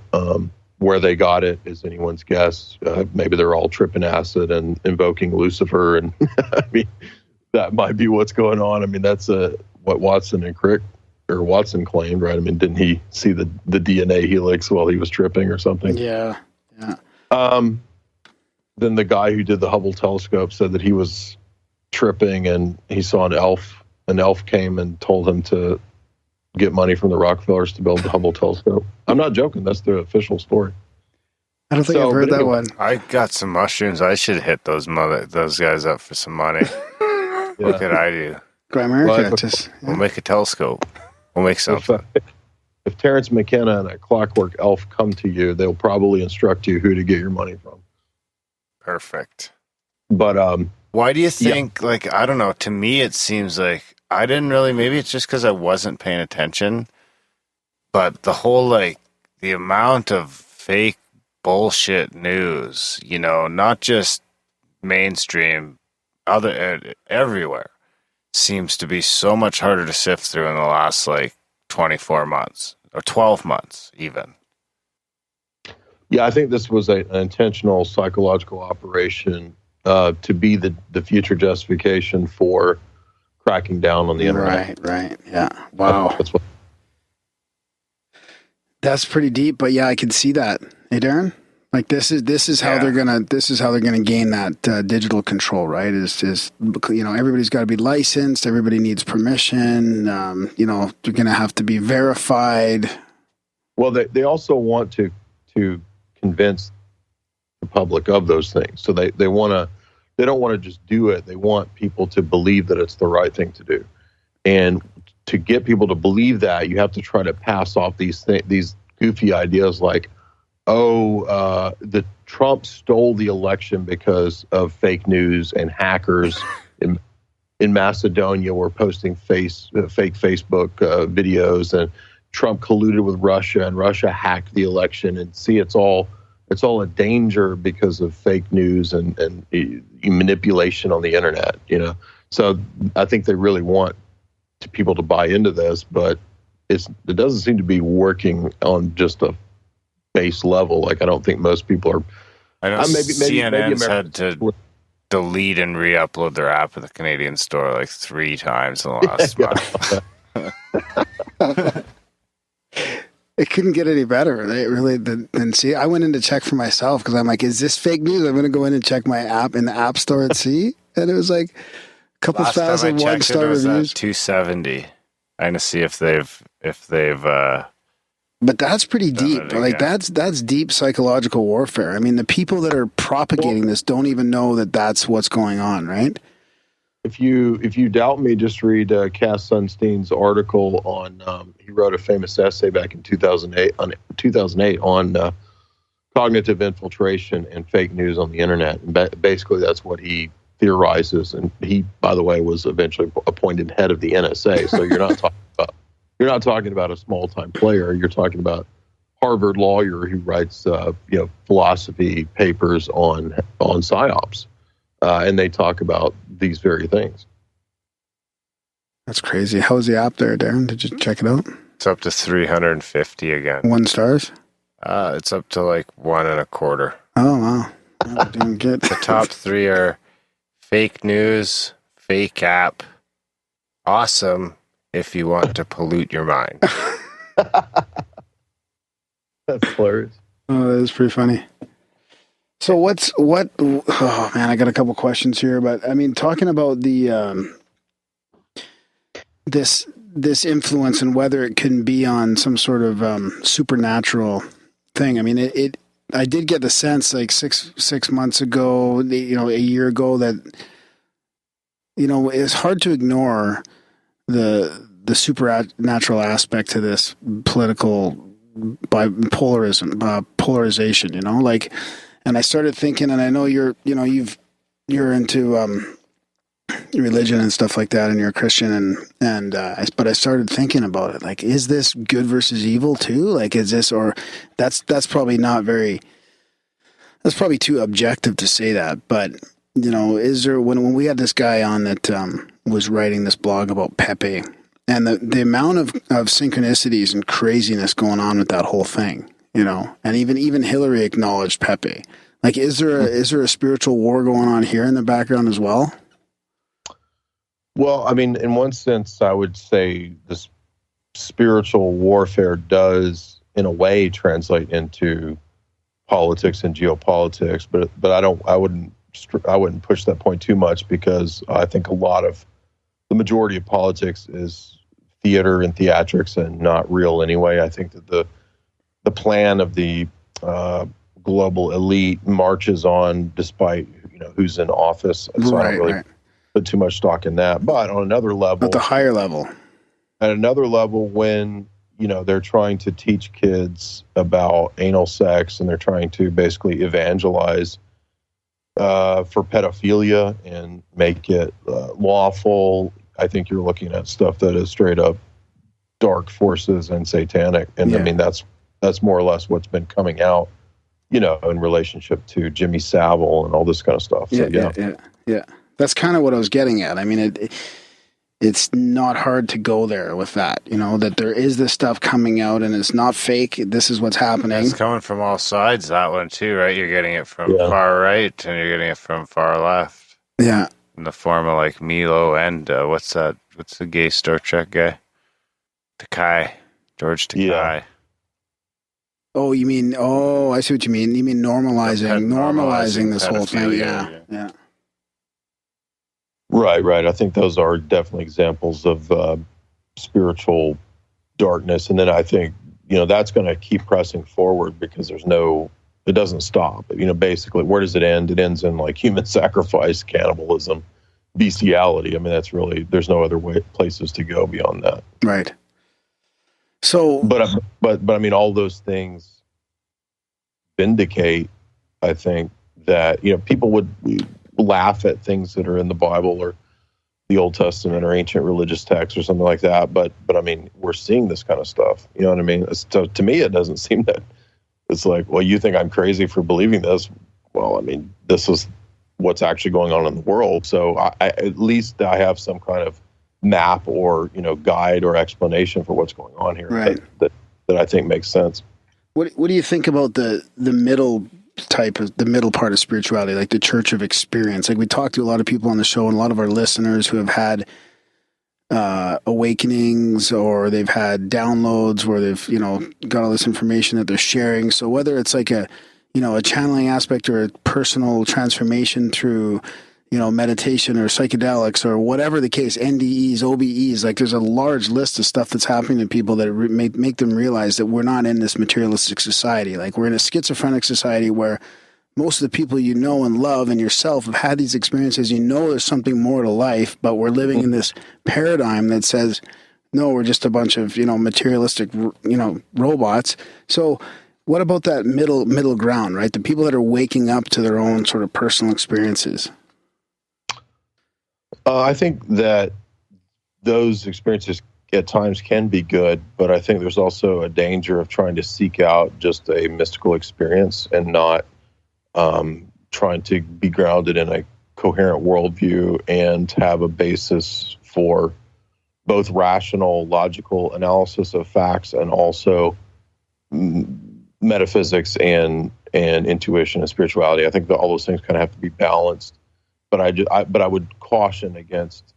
Where they got it is anyone's guess. Maybe they're all tripping acid and invoking Lucifer, and I mean, that might be what's going on. I mean, that's what Watson claimed, right? I mean, didn't he see the DNA helix while he was tripping or something? Yeah. Then the guy who did the Hubble telescope said that he was tripping and he saw an elf. An elf came and told him to get money from the Rockefellers to build the Hubble telescope. I'm not joking. That's the official story. I don't think I've heard that one. I got some mushrooms. I should hit those guys up for some money. What could I do? Grimerica, we'll make a telescope. We'll make something. If Terrence McKenna and a Clockwork Elf come to you, they'll probably instruct you who to get your money from. Perfect. But why do you think? Like, I don't know. To me, it seems like I didn't really. Maybe it's just because I wasn't paying attention. But the whole the amount of fake bullshit news, not just mainstream, everywhere, seems to be so much harder to sift through in the last 24 months or 12 months even. Yeah, I think this was an intentional psychological operation to be the future justification for cracking down on the internet. Right. Yeah. Wow. That's pretty deep, but yeah, I can see that. Hey, Darren? This is how they're gonna gain that digital control, right? Is everybody's got to be licensed, everybody needs permission. They're gonna have to be verified. Well, they also want to convince the public of those things. So they don't want to just do it. They want people to believe that it's the right thing to do. And to get people to believe that, you have to try to pass off these goofy ideas like, the Trump stole the election because of fake news and hackers in Macedonia were posting fake Facebook videos, and Trump colluded with Russia and Russia hacked the election. And see, it's all a danger because of fake news and manipulation on the internet, So I think they really want people to buy into this, but it doesn't seem to be working on just a base level. I don't think most people are. I know CNN's had to delete and re-upload their app at the Canadian store 3 times in the last month. It couldn't get any better. They really didn't see. I went in to check for myself because I'm like, is this fake news? I'm going to go in and check my app in the App Store and see. And it was a couple thousand 1-star reviews. 270. Trying to see if they've. But that's pretty deep. That's deep psychological warfare. I mean, the people that are propagating this don't even know that that's what's going on, right? If you doubt me, just read Cass Sunstein's article on. He wrote a famous essay back in 2008 on cognitive infiltration and fake news on the internet. And basically, that's what he theorizes. And he, by the way, was eventually appointed head of the NSA. So you're not talking about a small time player. You're talking about Harvard lawyer who writes philosophy papers on psyops, and they talk about these very things. That's crazy. How's the app there, Darren? Did you check it out? It's up to 350 again. 1 stars? It's up to 1.25. Oh wow, we're doing good. The top 3 are fake news, fake app, awesome if you want to pollute your mind. That's hilarious. Oh, that is pretty funny. So oh man, I got a couple questions here, but I mean, talking about the this influence and whether it can be on some sort of supernatural thing. I mean, I did get the sense 6 months ago, a year ago, that it's hard to ignore the supernatural aspect to this political polarization, and I started thinking, and I know you're into religion and stuff like that, and you're a Christian, but I started thinking about it. Like, is this good versus evil too? Like, is this, or that's probably not very. That's probably too objective to say that, but is there when we had this guy on that was writing this blog about Pepe, and the amount of synchronicities and craziness going on with that whole thing, and even Hillary acknowledged Pepe. Like, is there a spiritual war going on here in the background as well? Well, I mean, in one sense, I would say this spiritual warfare does, in a way, translate into politics and geopolitics, but I wouldn't push that point too much, because I think the majority of politics is theater and theatrics and not real anyway. I think that the plan of the global elite marches on despite who's in office. So I don't really put too much stock in that. But on another level, at the higher level, when they're trying to teach kids about anal sex, and they're trying to basically evangelize for pedophilia and make it lawful, I think you're looking at stuff that is straight up dark forces and satanic. And I mean, that's more or less what's been coming out, in relationship to Jimmy Savile and all this kind of stuff. So, yeah. That's kind of what I was getting at. I mean, it's not hard to go there with that, that there is this stuff coming out and it's not fake. This is what's happening. It's coming from all sides, that one too, right? You're getting it from far right and you're getting it from far left. Yeah. In the form of like Milo and what's the gay Star Trek guy? George Takei. Yeah. Oh, you mean, I see what you mean. You mean normalizing this whole thing. Yeah. Right. I think those are definitely examples of spiritual darkness. And then I think, that's going to keep pressing forward, because it doesn't stop. Basically, where does it end? It ends in like human sacrifice, cannibalism, bestiality. I mean, that's really, there's no other places to go beyond that. Right. So, but I mean, all those things vindicate, I think, that, people would laugh at things that are in the Bible or the Old Testament or ancient religious texts or something like that. But I mean, we're seeing this kind of stuff. You know what I mean? So to me, it doesn't seem that it's like, well, you think I'm crazy for believing this. Well, I mean, this is what's actually going on in the world. So I at least I have some kind of map or, guide or explanation for what's going on here, right, that I think makes sense. What do you think about the middle part of spirituality, like the church of experience? Like, we talked to a lot of people on the show, and a lot of our listeners who have had awakenings, or they've had downloads where they've got all this information that they're sharing. So whether it's like a channeling aspect or a personal transformation through meditation or psychedelics or whatever the case, NDEs, OBEs, like there's a large list of stuff that's happening to people that make them realize that we're not in this materialistic society. Like, we're in a schizophrenic society where most of the people and love and yourself have had these experiences. There's something more to life, but we're living in this paradigm that says, no, we're just a bunch of, materialistic, robots. So what about that middle ground, right? The people that are waking up to their own sort of personal experiences. I think that those experiences at times can be good, but I think there's also a danger of trying to seek out just a mystical experience and not trying to be grounded in a coherent worldview and have a basis for both rational, logical analysis of facts and also metaphysics and intuition and spirituality. I think that all those things kind of have to be balanced. But I would caution against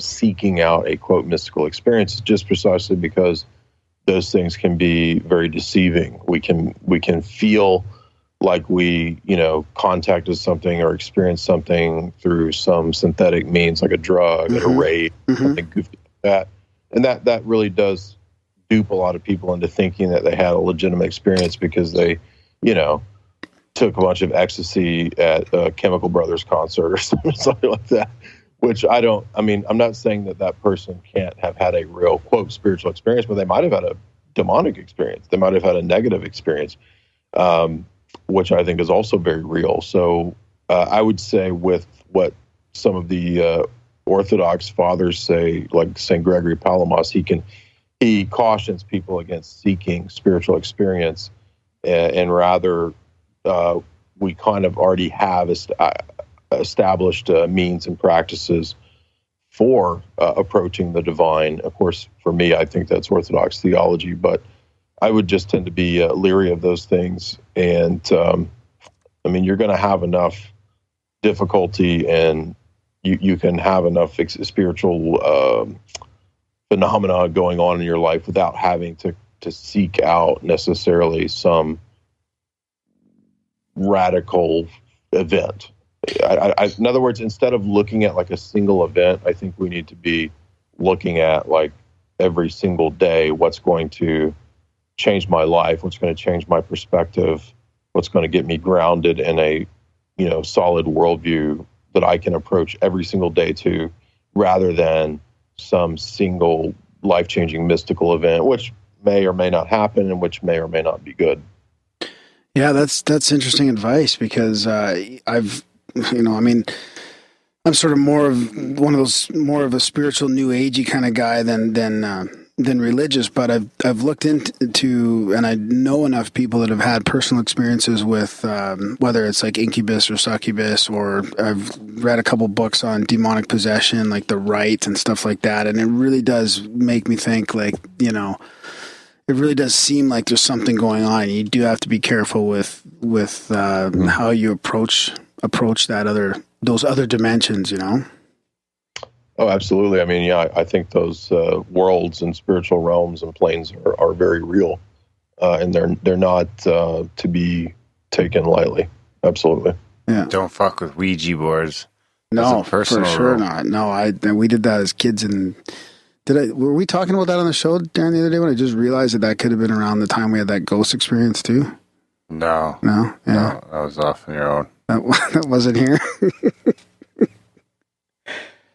seeking out a quote mystical experience, just precisely because those things can be very deceiving. We can feel like we contacted something or experienced something through some synthetic means, like a drug, a raid, something goofy like that, and that really does dupe a lot of people into thinking that they had a legitimate experience because they took a bunch of ecstasy at a Chemical Brothers concert or something like that, which I'm not saying that person can't have had a real, quote, spiritual experience, but they might have had a demonic experience. They might have had a negative experience, which I think is also very real. So I would say with what some of the Orthodox fathers say, like St. Gregory Palamas, he cautions people against seeking spiritual experience, and rather we kind of already have established means and practices for approaching the divine. Of course, for me, I think that's Orthodox theology, but I would just tend to be leery of those things. And I mean, you're going to have enough difficulty, and you can have enough spiritual phenomena going on in your life without having to seek out necessarily some radical event. In other words, instead of looking at like a single event, I think we need to be looking at like every single day, what's going to change my life, what's going to change my perspective, what's going to get me grounded in a, solid worldview that I can approach every single day to, rather than some single life-changing mystical event, which may or may not happen and which may or may not be good. Yeah, that's interesting advice, because I'm sort of more of a spiritual new agey kind of guy than religious, but I've looked into, and I know enough people that have had personal experiences with whether it's like incubus or succubus, or I've read a couple books on demonic possession, like the rite and stuff like that, and it really does make me think, like, it really does seem like there's something going on. You do have to be careful with how you approach those other dimensions, Oh, absolutely. I mean, yeah, I think those worlds and spiritual realms and planes are very real, and they're not to be taken lightly. Absolutely. Yeah. Don't fuck with Ouija boards. No, for sure not. No, we did that as kids, and were we talking about that on the show, Darren, the other day, when I just realized that could have been around the time we had that ghost experience too? No. Yeah. No, that was off on your own. That wasn't here.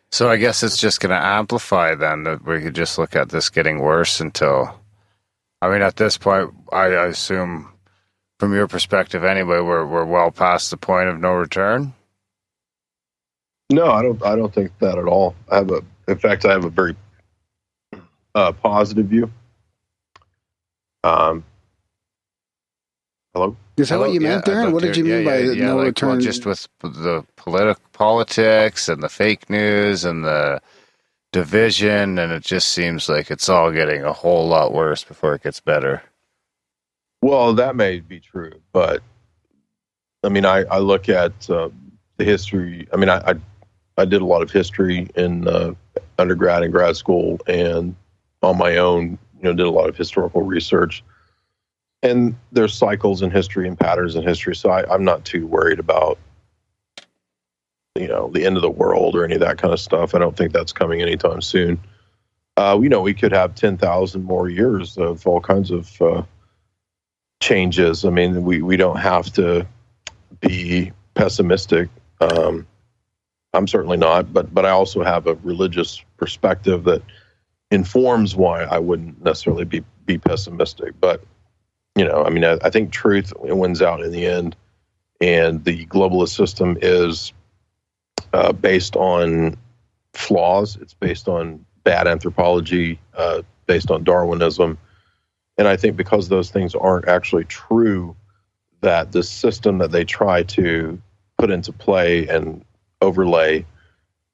So I guess it's just going to amplify then, that we could just look at this getting worse until, I mean, at this point, I assume from your perspective anyway, we're well past the point of no return. No, I don't think that at all. In fact, I have a very positive view. Hello? Is that what you meant, Darren? What did you mean by no return? Well, just with the politics and the fake news and the division, and it just seems like it's all getting a whole lot worse before it gets better. Well, that may be true, but I mean, I look at the history. I mean, I did a lot of history in undergrad and grad school, and on my own, did a lot of historical research. And there's cycles in history and patterns in history, so I'm not too worried about, the end of the world or any of that kind of stuff. I don't think that's coming anytime soon. We could have 10,000 more years of all kinds of changes. I mean, we don't have to be pessimistic. I'm certainly not, but I also have a religious perspective that informs why I wouldn't necessarily be pessimistic. But I think truth wins out in the end, and the globalist system is based on flaws. It's based on bad anthropology, based on Darwinism. And I think because those things aren't actually true, that the system that they try to put into play and overlay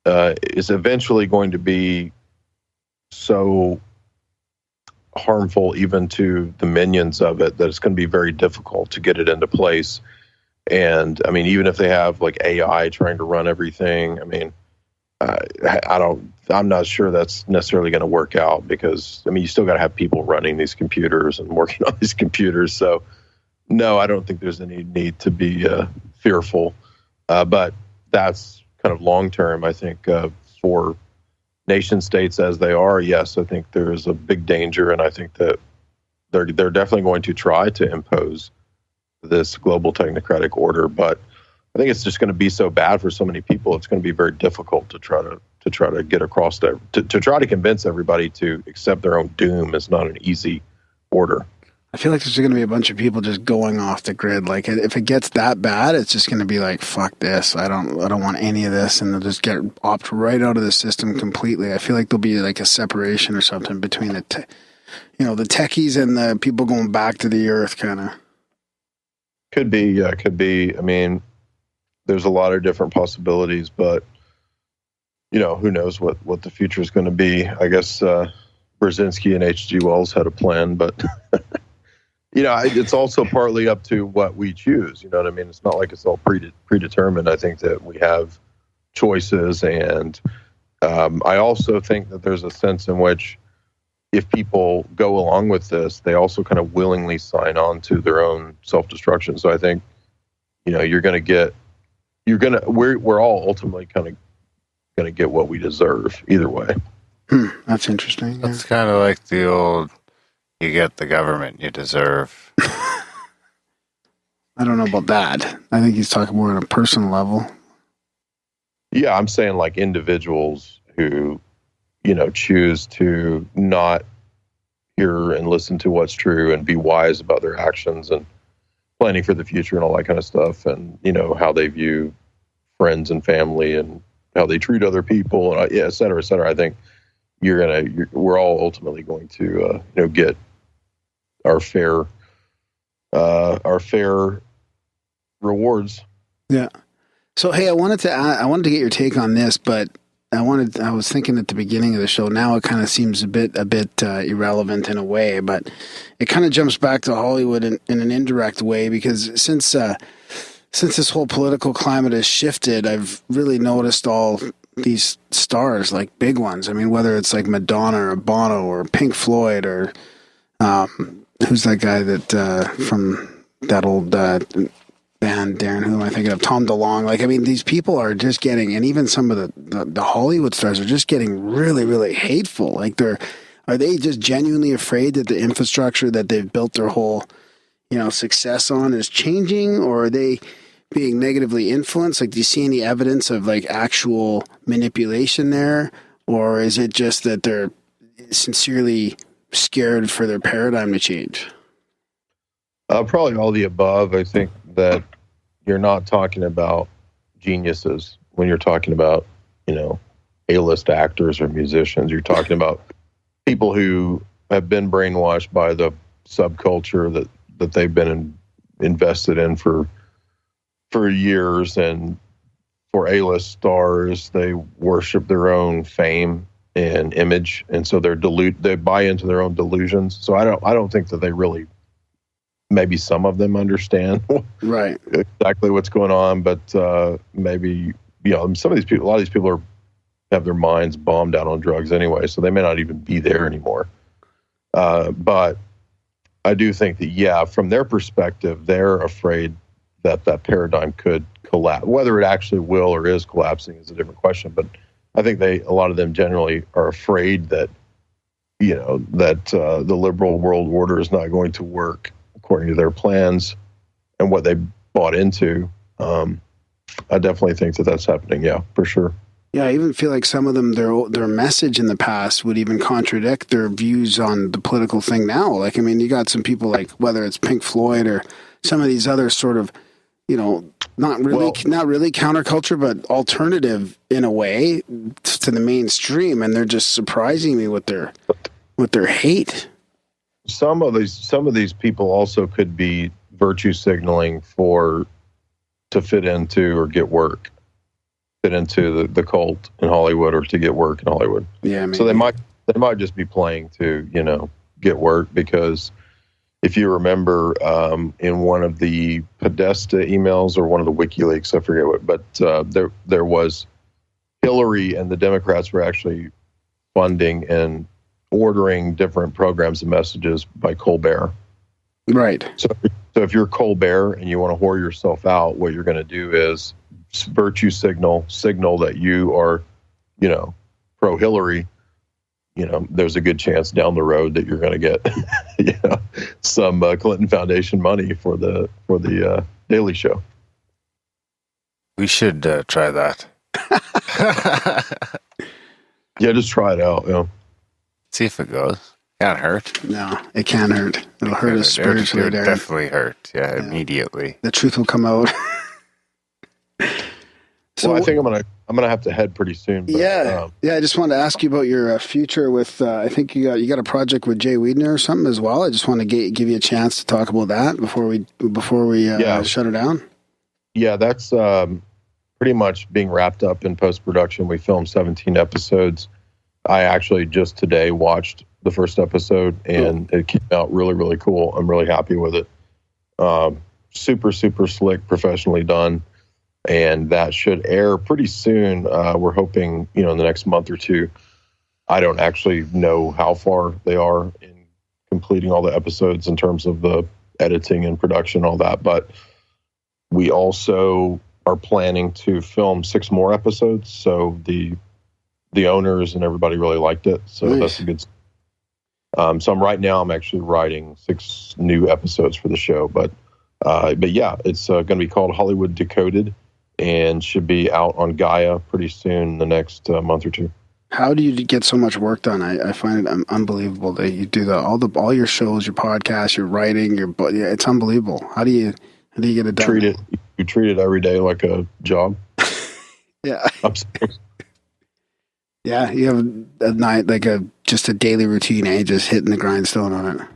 is eventually going to be so harmful even to the minions of it that it's going to be very difficult to get it into place. And I mean, even if they have like AI trying to run everything, I mean, I'm not sure that's necessarily going to work out, because I mean, you still got to have people running these computers and working on these computers. So no, I don't think there's any need to be fearful. But that's kind of long-term. I think for nation states as they are, yes, I think there is a big danger, and I think that they're definitely going to try to impose this global technocratic order. But I think it's just going to be so bad for so many people. It's going to be very difficult to try to get across that, to try to convince everybody to accept their own doom is not an easy order. I feel like there's going to be a bunch of people just going off the grid. Like if it gets that bad, it's just going to be like, fuck this. I don't want any of this. And they'll just opt right out of the system completely. I feel like there'll be like a separation or something between the techies and the people going back to the earth kind of. Could be. Yeah, could be. I mean, there's a lot of different possibilities, but who knows what the future is going to be. I guess Brzezinski and H.G. Wells had a plan, but it's also partly up to what we choose. You know what I mean? It's not like it's all predetermined. I think that we have choices, and I also think that there's a sense in which if people go along with this, they also kind of willingly sign on to their own self-destruction. So I think, we're all ultimately kind of going to get what we deserve either way. That's interesting. That's kind of like the old, you get the government you deserve. I don't know about that. I think he's talking more on a personal level. Yeah, I'm saying like individuals who, choose to not hear and listen to what's true and be wise about their actions and planning for the future and all that kind of stuff, and how they view friends and family and how they treat other people, and et cetera, et cetera. I think we're all ultimately going to get our fair rewards. Yeah. So hey, I wanted to get your take on this, but I was thinking at the beginning of the show. Now it kind of seems a bit irrelevant in a way, but it kind of jumps back to Hollywood in an indirect way, because since this whole political climate has shifted, I've really noticed all these stars, like big ones. I mean, whether it's like Madonna or Bono or Pink Floyd or who's that guy that from that old band, Darren, who am I thinking of? Tom DeLonge. Like, I mean, these people are just getting, and even some of the Hollywood stars are just getting really, really hateful. Like, are they just genuinely afraid that the infrastructure that they've built their whole, success on is changing, or are they being negatively influenced? Like, do you see any evidence of like actual manipulation there, or is it just that they're sincerely scared for their paradigm to change? Probably all the above. I think that you're not talking about geniuses when you're talking about, A-list actors or musicians. You're talking about people who have been brainwashed by the subculture that they've been invested in for years. And for A-list stars, they worship their own fame and image, and so they buy into their own delusions. So I don't think that they really, maybe some of them understand right exactly what's going on, but maybe some of these people, a lot of these people have their minds bombed out on drugs anyway, so they may not even be there anymore. But I do think that from their perspective, they're afraid that paradigm could collapse. Whether it actually will or is collapsing is a different question, but I think a lot of them generally are afraid that the liberal world order is not going to work according to their plans and what they bought into. I definitely think that that's happening. Yeah, for sure. Yeah, I even feel like some of them, their message in the past would even contradict their views on the political thing now. Like, I mean, you got some people like, whether it's Pink Floyd or some of these other sort of, not really counterculture, but alternative in a way to the mainstream, and they're just surprising me with their hate. Some of these people also could be virtue signaling to fit into or get work, fit into the cult in Hollywood, or to get work in Hollywood. Yeah, maybe. So they might just be playing to get work, because if you remember in one of the Podesta emails or one of the WikiLeaks, I forget what, but there was Hillary and the Democrats were actually funding and ordering different programs and messages by Colbert. Right. So if you're Colbert and you want to whore yourself out, what you're going to do is virtue signal that you are, pro Hillary. There's a good chance down the road that you're going to get, some Clinton Foundation money for the Daily Show. We should try that. Yeah, just try it out. See if it goes. Can't hurt. No, it can't hurt. It'll hurt us spiritually. It would definitely hurt. Yeah, immediately. The truth will come out. So well, I think I'm gonna have to head pretty soon. But, yeah. I just wanted to ask you about your future with. I think you got a project with Jay Weidner or something as well. I just want to give you a chance to talk about that before we shut her down. Yeah, that's pretty much being wrapped up in post production. We filmed 17 episodes. I actually just today watched the first episode, and it came out really, really cool. I'm really happy with it. Super, super slick, professionally done. And that should air pretty soon. We're hoping, in the next month or two. I don't actually know how far they are in completing all the episodes in terms of the editing and production, all that. But we also are planning to film 6 more episodes. So the owners and everybody really liked it. So nice. That's a good. So right now I'm actually writing 6 new episodes for the show. But yeah, it's going to be called Hollywood Decoded. And should be out on Gaia pretty soon, the next month or 2. How do you get so much work done? I find it unbelievable that you do that. All your shows, your podcasts, your writing, it's unbelievable. How do you get it done? You treat it every day like a job. Yeah. Yeah, you have a night just a daily routine, just hitting the grindstone on it.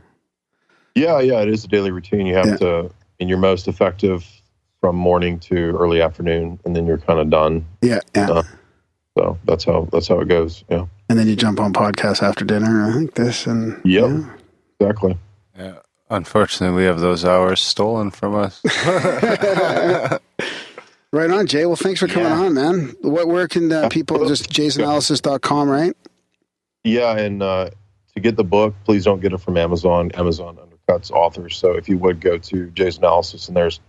Yeah, it is a daily routine. You have to, and you're most effective from morning to early afternoon, and then you're kind of done. Yeah. So that's how it goes. Yeah. And then you jump on podcasts after dinner, like this, and exactly. Yeah. Unfortunately, we have those hours stolen from us. Right on, Jay. Well, thanks for coming on, man. Where can people just jaysanalysis.com, right? Yeah, and to get the book, please don't get it from Amazon. Amazon undercuts authors. So if you would go to Jay's Analysis, and there's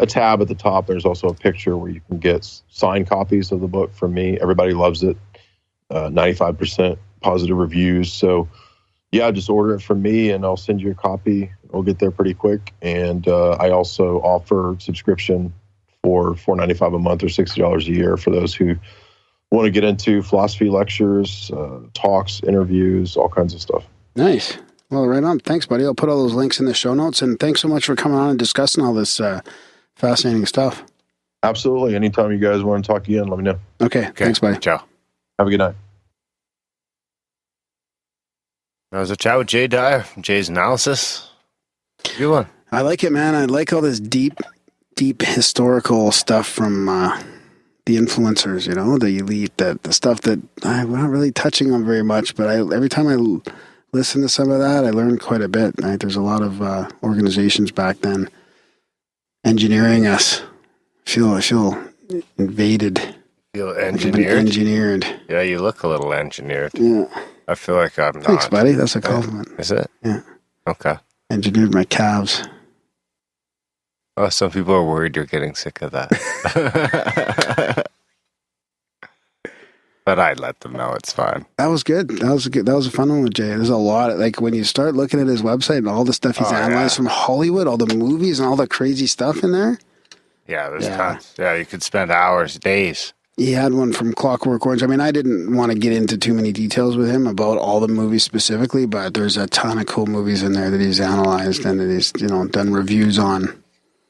a tab at the top. There's also a picture where you can get signed copies of the book from me. Everybody loves it. 95% positive reviews. So yeah, just order it from me and I'll send you a copy. It'll get there pretty quick. And I also offer subscription for $4.95 a month or $60 a year for those who want to get into philosophy lectures, talks, interviews, all kinds of stuff. Nice. Well, right on. Thanks, buddy. I'll put all those links in the show notes. And thanks so much for coming on and discussing all this fascinating stuff. Absolutely. Anytime you guys want to talk again, let me know. Okay. Thanks, buddy. Ciao. Have a good night. That was a chat with Jay Dyer from Jay's Analysis. Good one. I like it, man. I like all this deep historical stuff from the influencers, the elite, the stuff that I'm not really touching on very much, but every time I listen to some of that, I learn quite a bit. Right? There's a lot of organizations back then engineering us. I feel invaded. Feel engineered? Engineered. Yeah, you look a little engineered. Yeah. I feel like I'm not. Thanks, buddy. That's a compliment. Is it? Yeah. Okay. Engineered my calves. Oh, some people are worried you're getting sick of that. But I'd let them know it's fine. That was good. That was a fun one with Jay. There's a lot of, when you start looking at his website and all the stuff he's analyzed from Hollywood, all the movies and all the crazy stuff in there. Yeah, there's tons. Yeah, you could spend hours, days. He had one from Clockwork Orange. I mean, I didn't want to get into too many details with him about all the movies specifically, but there's a ton of cool movies in there that he's analyzed and that he's, done reviews on.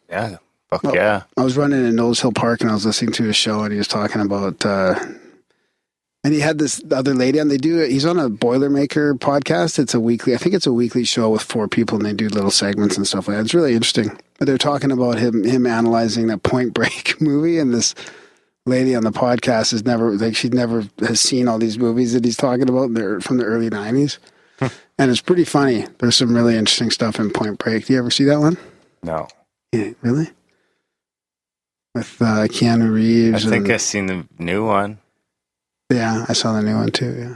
Yeah. Fuck yeah. I was running in Knowles Hill Park and I was listening to his show and he was talking about, and he had this other lady on. He's on a Boilermaker podcast. I think it's a weekly show with 4 people and they do little segments and stuff like that. It's really interesting. But they're talking about him analyzing that Point Break movie, and this lady on the podcast has seen all these movies that he's talking about. They're from the early 90s. And it's pretty funny. There's some really interesting stuff in Point Break. Do you ever see that one? No. Yeah, really? With Keanu Reeves. I think I've seen the new one. Yeah, I saw the new one too, yeah.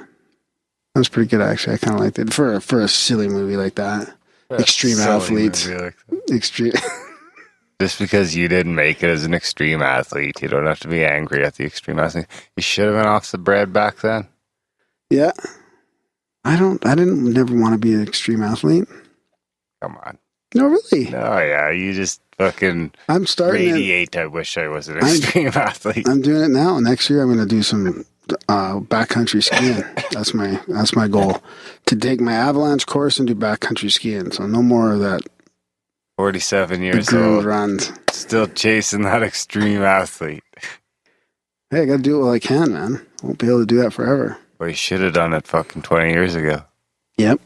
That was pretty good, actually. I kind of liked it. For a silly movie like that. Extreme athletes. Extreme. Just because you didn't make it as an extreme athlete, you don't have to be angry at the extreme athlete. You should have been off the bread back then. Yeah. I didn't never want to be an extreme athlete. Come on. No, really? No, yeah. You just fucking I'm starting radiate. I wish I was an extreme athlete. I'm doing it now. Next year I'm going to do some backcountry skiing. That's my goal, to take my avalanche course and do backcountry skiing. So no more of that 47 years groomed old, runs. still chasing that extreme athlete. Hey, I got to do it while I can, man. Won't be able to do that forever. Well, you should have done it fucking 20 years ago. Yep.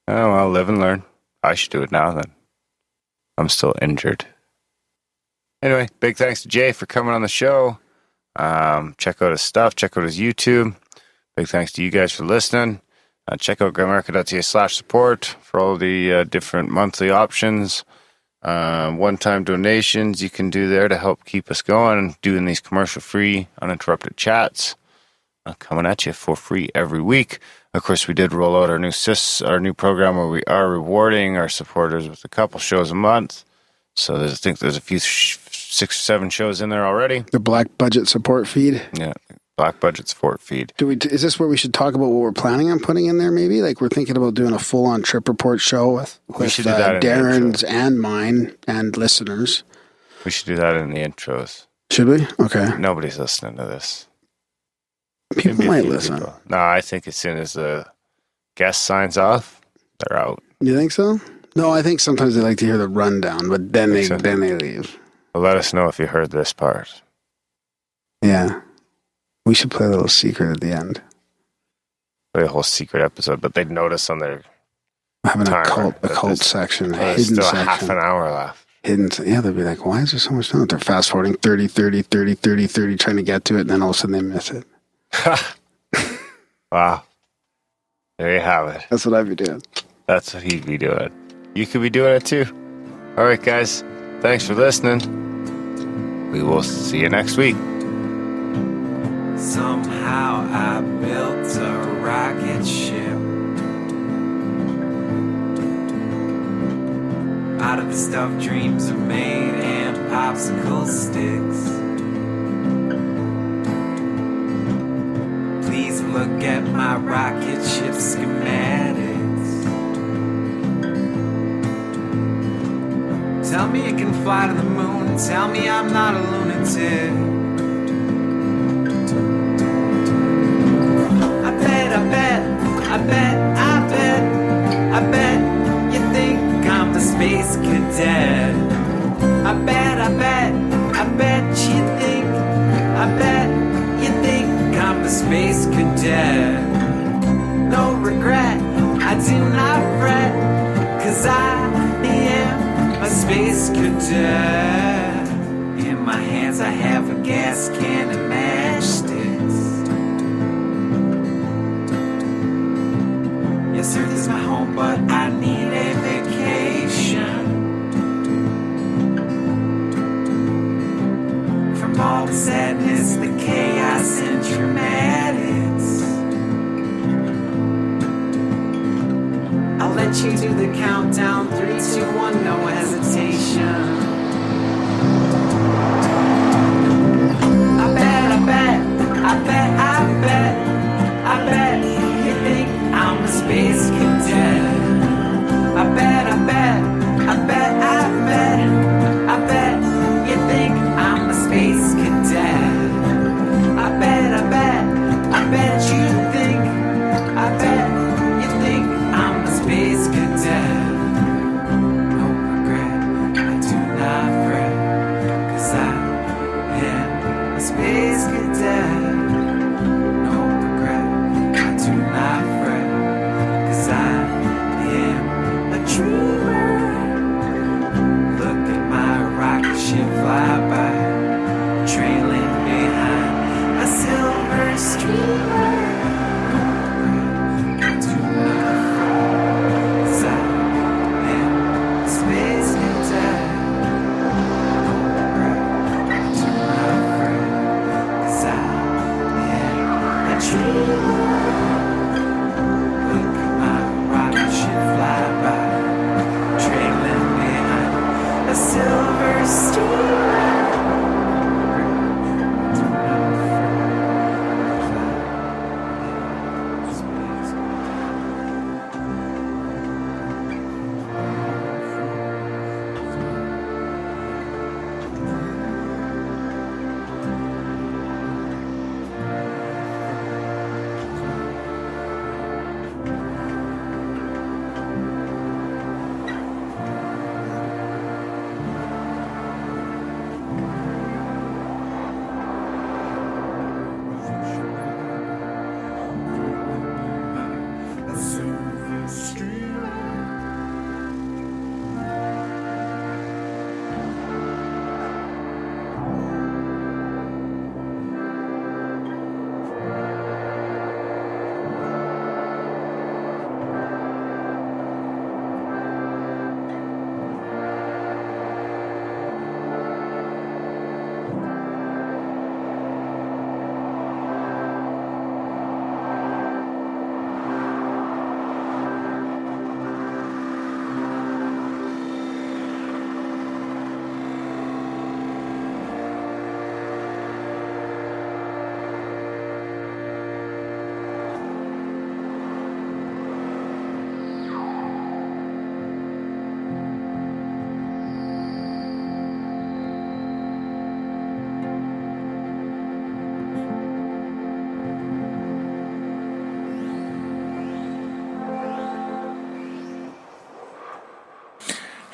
Oh, well, live and learn. I should do it now then. I'm still injured. Anyway, big thanks to Jay for coming on the show. Check out his stuff. Check out his YouTube. Big thanks to you guys for listening. Check out grimerica.ca/support for all the different monthly options. One-time donations you can do there to help keep us going, doing these commercial-free, uninterrupted chats. Coming at you for free every week. Of course, we did roll out our new program where we are rewarding our supporters with a couple shows a month. So I think there's a few 6 or 7 shows in there already. The Black Budget support feed. Yeah, Black Budget support feed. Is this where we should talk about what we're planning on putting in there? Maybe like we're thinking about doing a full-on trip report show with we should do that Darren's and mine and listeners. We should do that in the intros. Should we? Okay. Nobody's listening to this. People might listen. People. No, I think as soon as the guest signs off, they're out. You think so? No, I think sometimes they like to hear the rundown, but then they leave. Well, let us know if you heard this part. Yeah. We should play a little secret at the end. Play a whole secret episode, but they'd notice on their having a cult section, a hidden still section. Half an hour left. Hidden, yeah, they'll be like, why is there so much time? They're fast forwarding 30, 30, 30, 30, 30, trying to get to it, and then all of a sudden they miss it. Wow. There you have it. That's what I'd be doing. That's what he'd be doing. You could be doing it too. All right, guys. Thanks for listening. We will see you next week. Somehow I built a rocket ship out of the stuff dreams are made and popsicle sticks. Please look at my rocket ship schematics. Tell me it can fly to the moon. Tell me I'm not a lunatic. I bet you think I'm a space cadet. I bet you think I'm a space cadet. No regret, I do not fret, 'cause I am a space cadet. In my hands I have a gas can and matchsticks. Yes, Earth is my home, but I need a vacation from all the sadness, the chaos, and dramatics. I'll let you do the countdown, 3, 2, 1, no hesitation. I bet you think I'm a space cadet. I bet you think I'm a space cadet. I bet you think I'm a space cadet. No regret, I do not fret, 'cause I am a space cadet. Fly by, trailing behind a silver streamer. I do not fret, 'cause I am a space cadet. I do not fret, 'cause I am a dreamer. Look at my rocket ship fly by, trailing behind a silver streamer.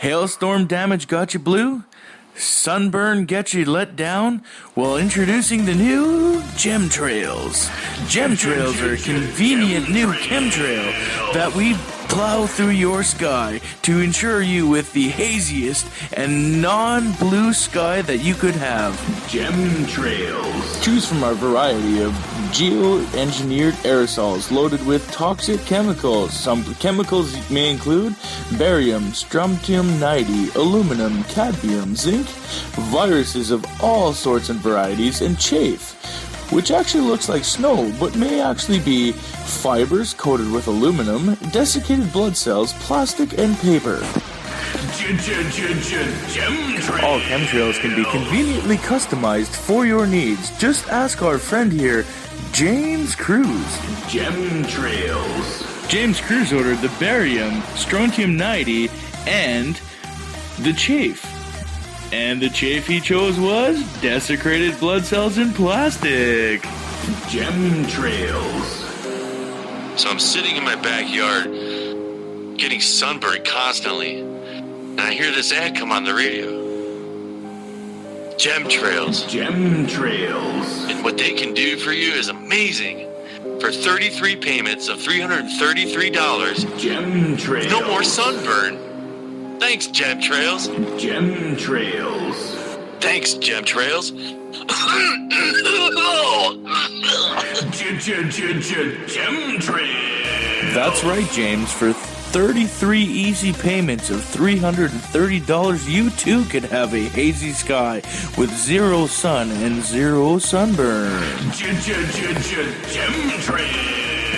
Hailstorm damage got you blue? Sunburn get you let down? Well, introducing the new chemtrails. Chemtrails are a convenient new chemtrail that we plow through your sky to ensure you with the haziest and non-blue sky that you could have. Chemtrails. Choose from our variety of geo-engineered aerosols loaded with toxic chemicals. Some chemicals may include barium, strontium-90, aluminum, cadmium, zinc, viruses of all sorts and varieties, and chaff, which actually looks like snow, but may actually be fibers coated with aluminum, desiccated blood cells, plastic, and paper. All chemtrails can be conveniently customized for your needs. Just ask our friend here, James Cruz. Chemtrails. James Cruz ordered the barium, strontium-90, and the chaff. And the chaff he chose was desiccated blood cells and plastic. Chemtrails. So I'm sitting in my backyard, getting sunburned constantly, and I hear this ad come on the radio. Chemtrails. Chemtrails. And what they can do for you is amazing. For 33 payments of $333. Chemtrails. No more sunburn. Thanks, Chemtrails. Chemtrails. Thanks, Chemtrails. Chemtrails. That's right, James. For 33 easy payments of $330, you too could have a hazy sky with zero sun and zero sunburn. Chemtrails.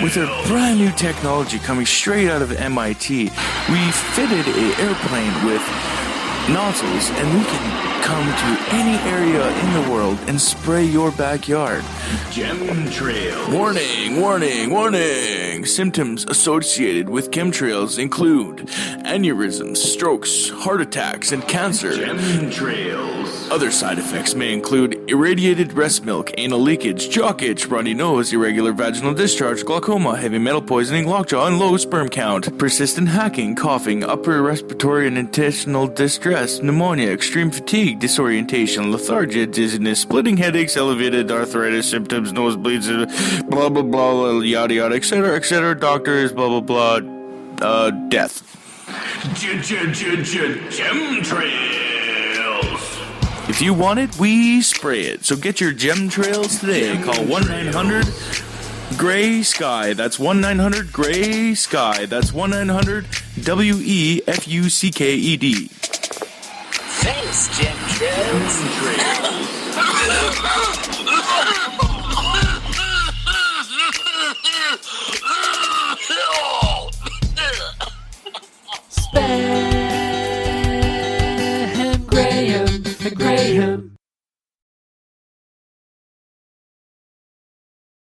With our brand new technology coming straight out of MIT, we fitted an airplane with nozzles, and we can come to any area in the world and spray your backyard. Chemtrails. Warning, warning, warning! Symptoms associated with chemtrails include aneurysms, strokes, heart attacks, and cancer. Chemtrails. Other side effects may include irradiated breast milk, anal leakage, jock itch, runny nose, irregular vaginal discharge, glaucoma, heavy metal poisoning, lockjaw, and low sperm count, persistent hacking, coughing, upper respiratory and intestinal distress, pneumonia, extreme fatigue, disorientation, lethargia, dizziness, splitting headaches, elevated arthritis symptoms, nosebleeds, blah blah blah, yada yada, etc., doctors, blah blah blah, death. Chemtrails. If you want it, we spray it. So get your chemtrails today. Call 1-900-GRAY-SKY. That's 1-900-GRAY-SKY. That's 1-900-WEFUCKED. Thanks, chemtrails.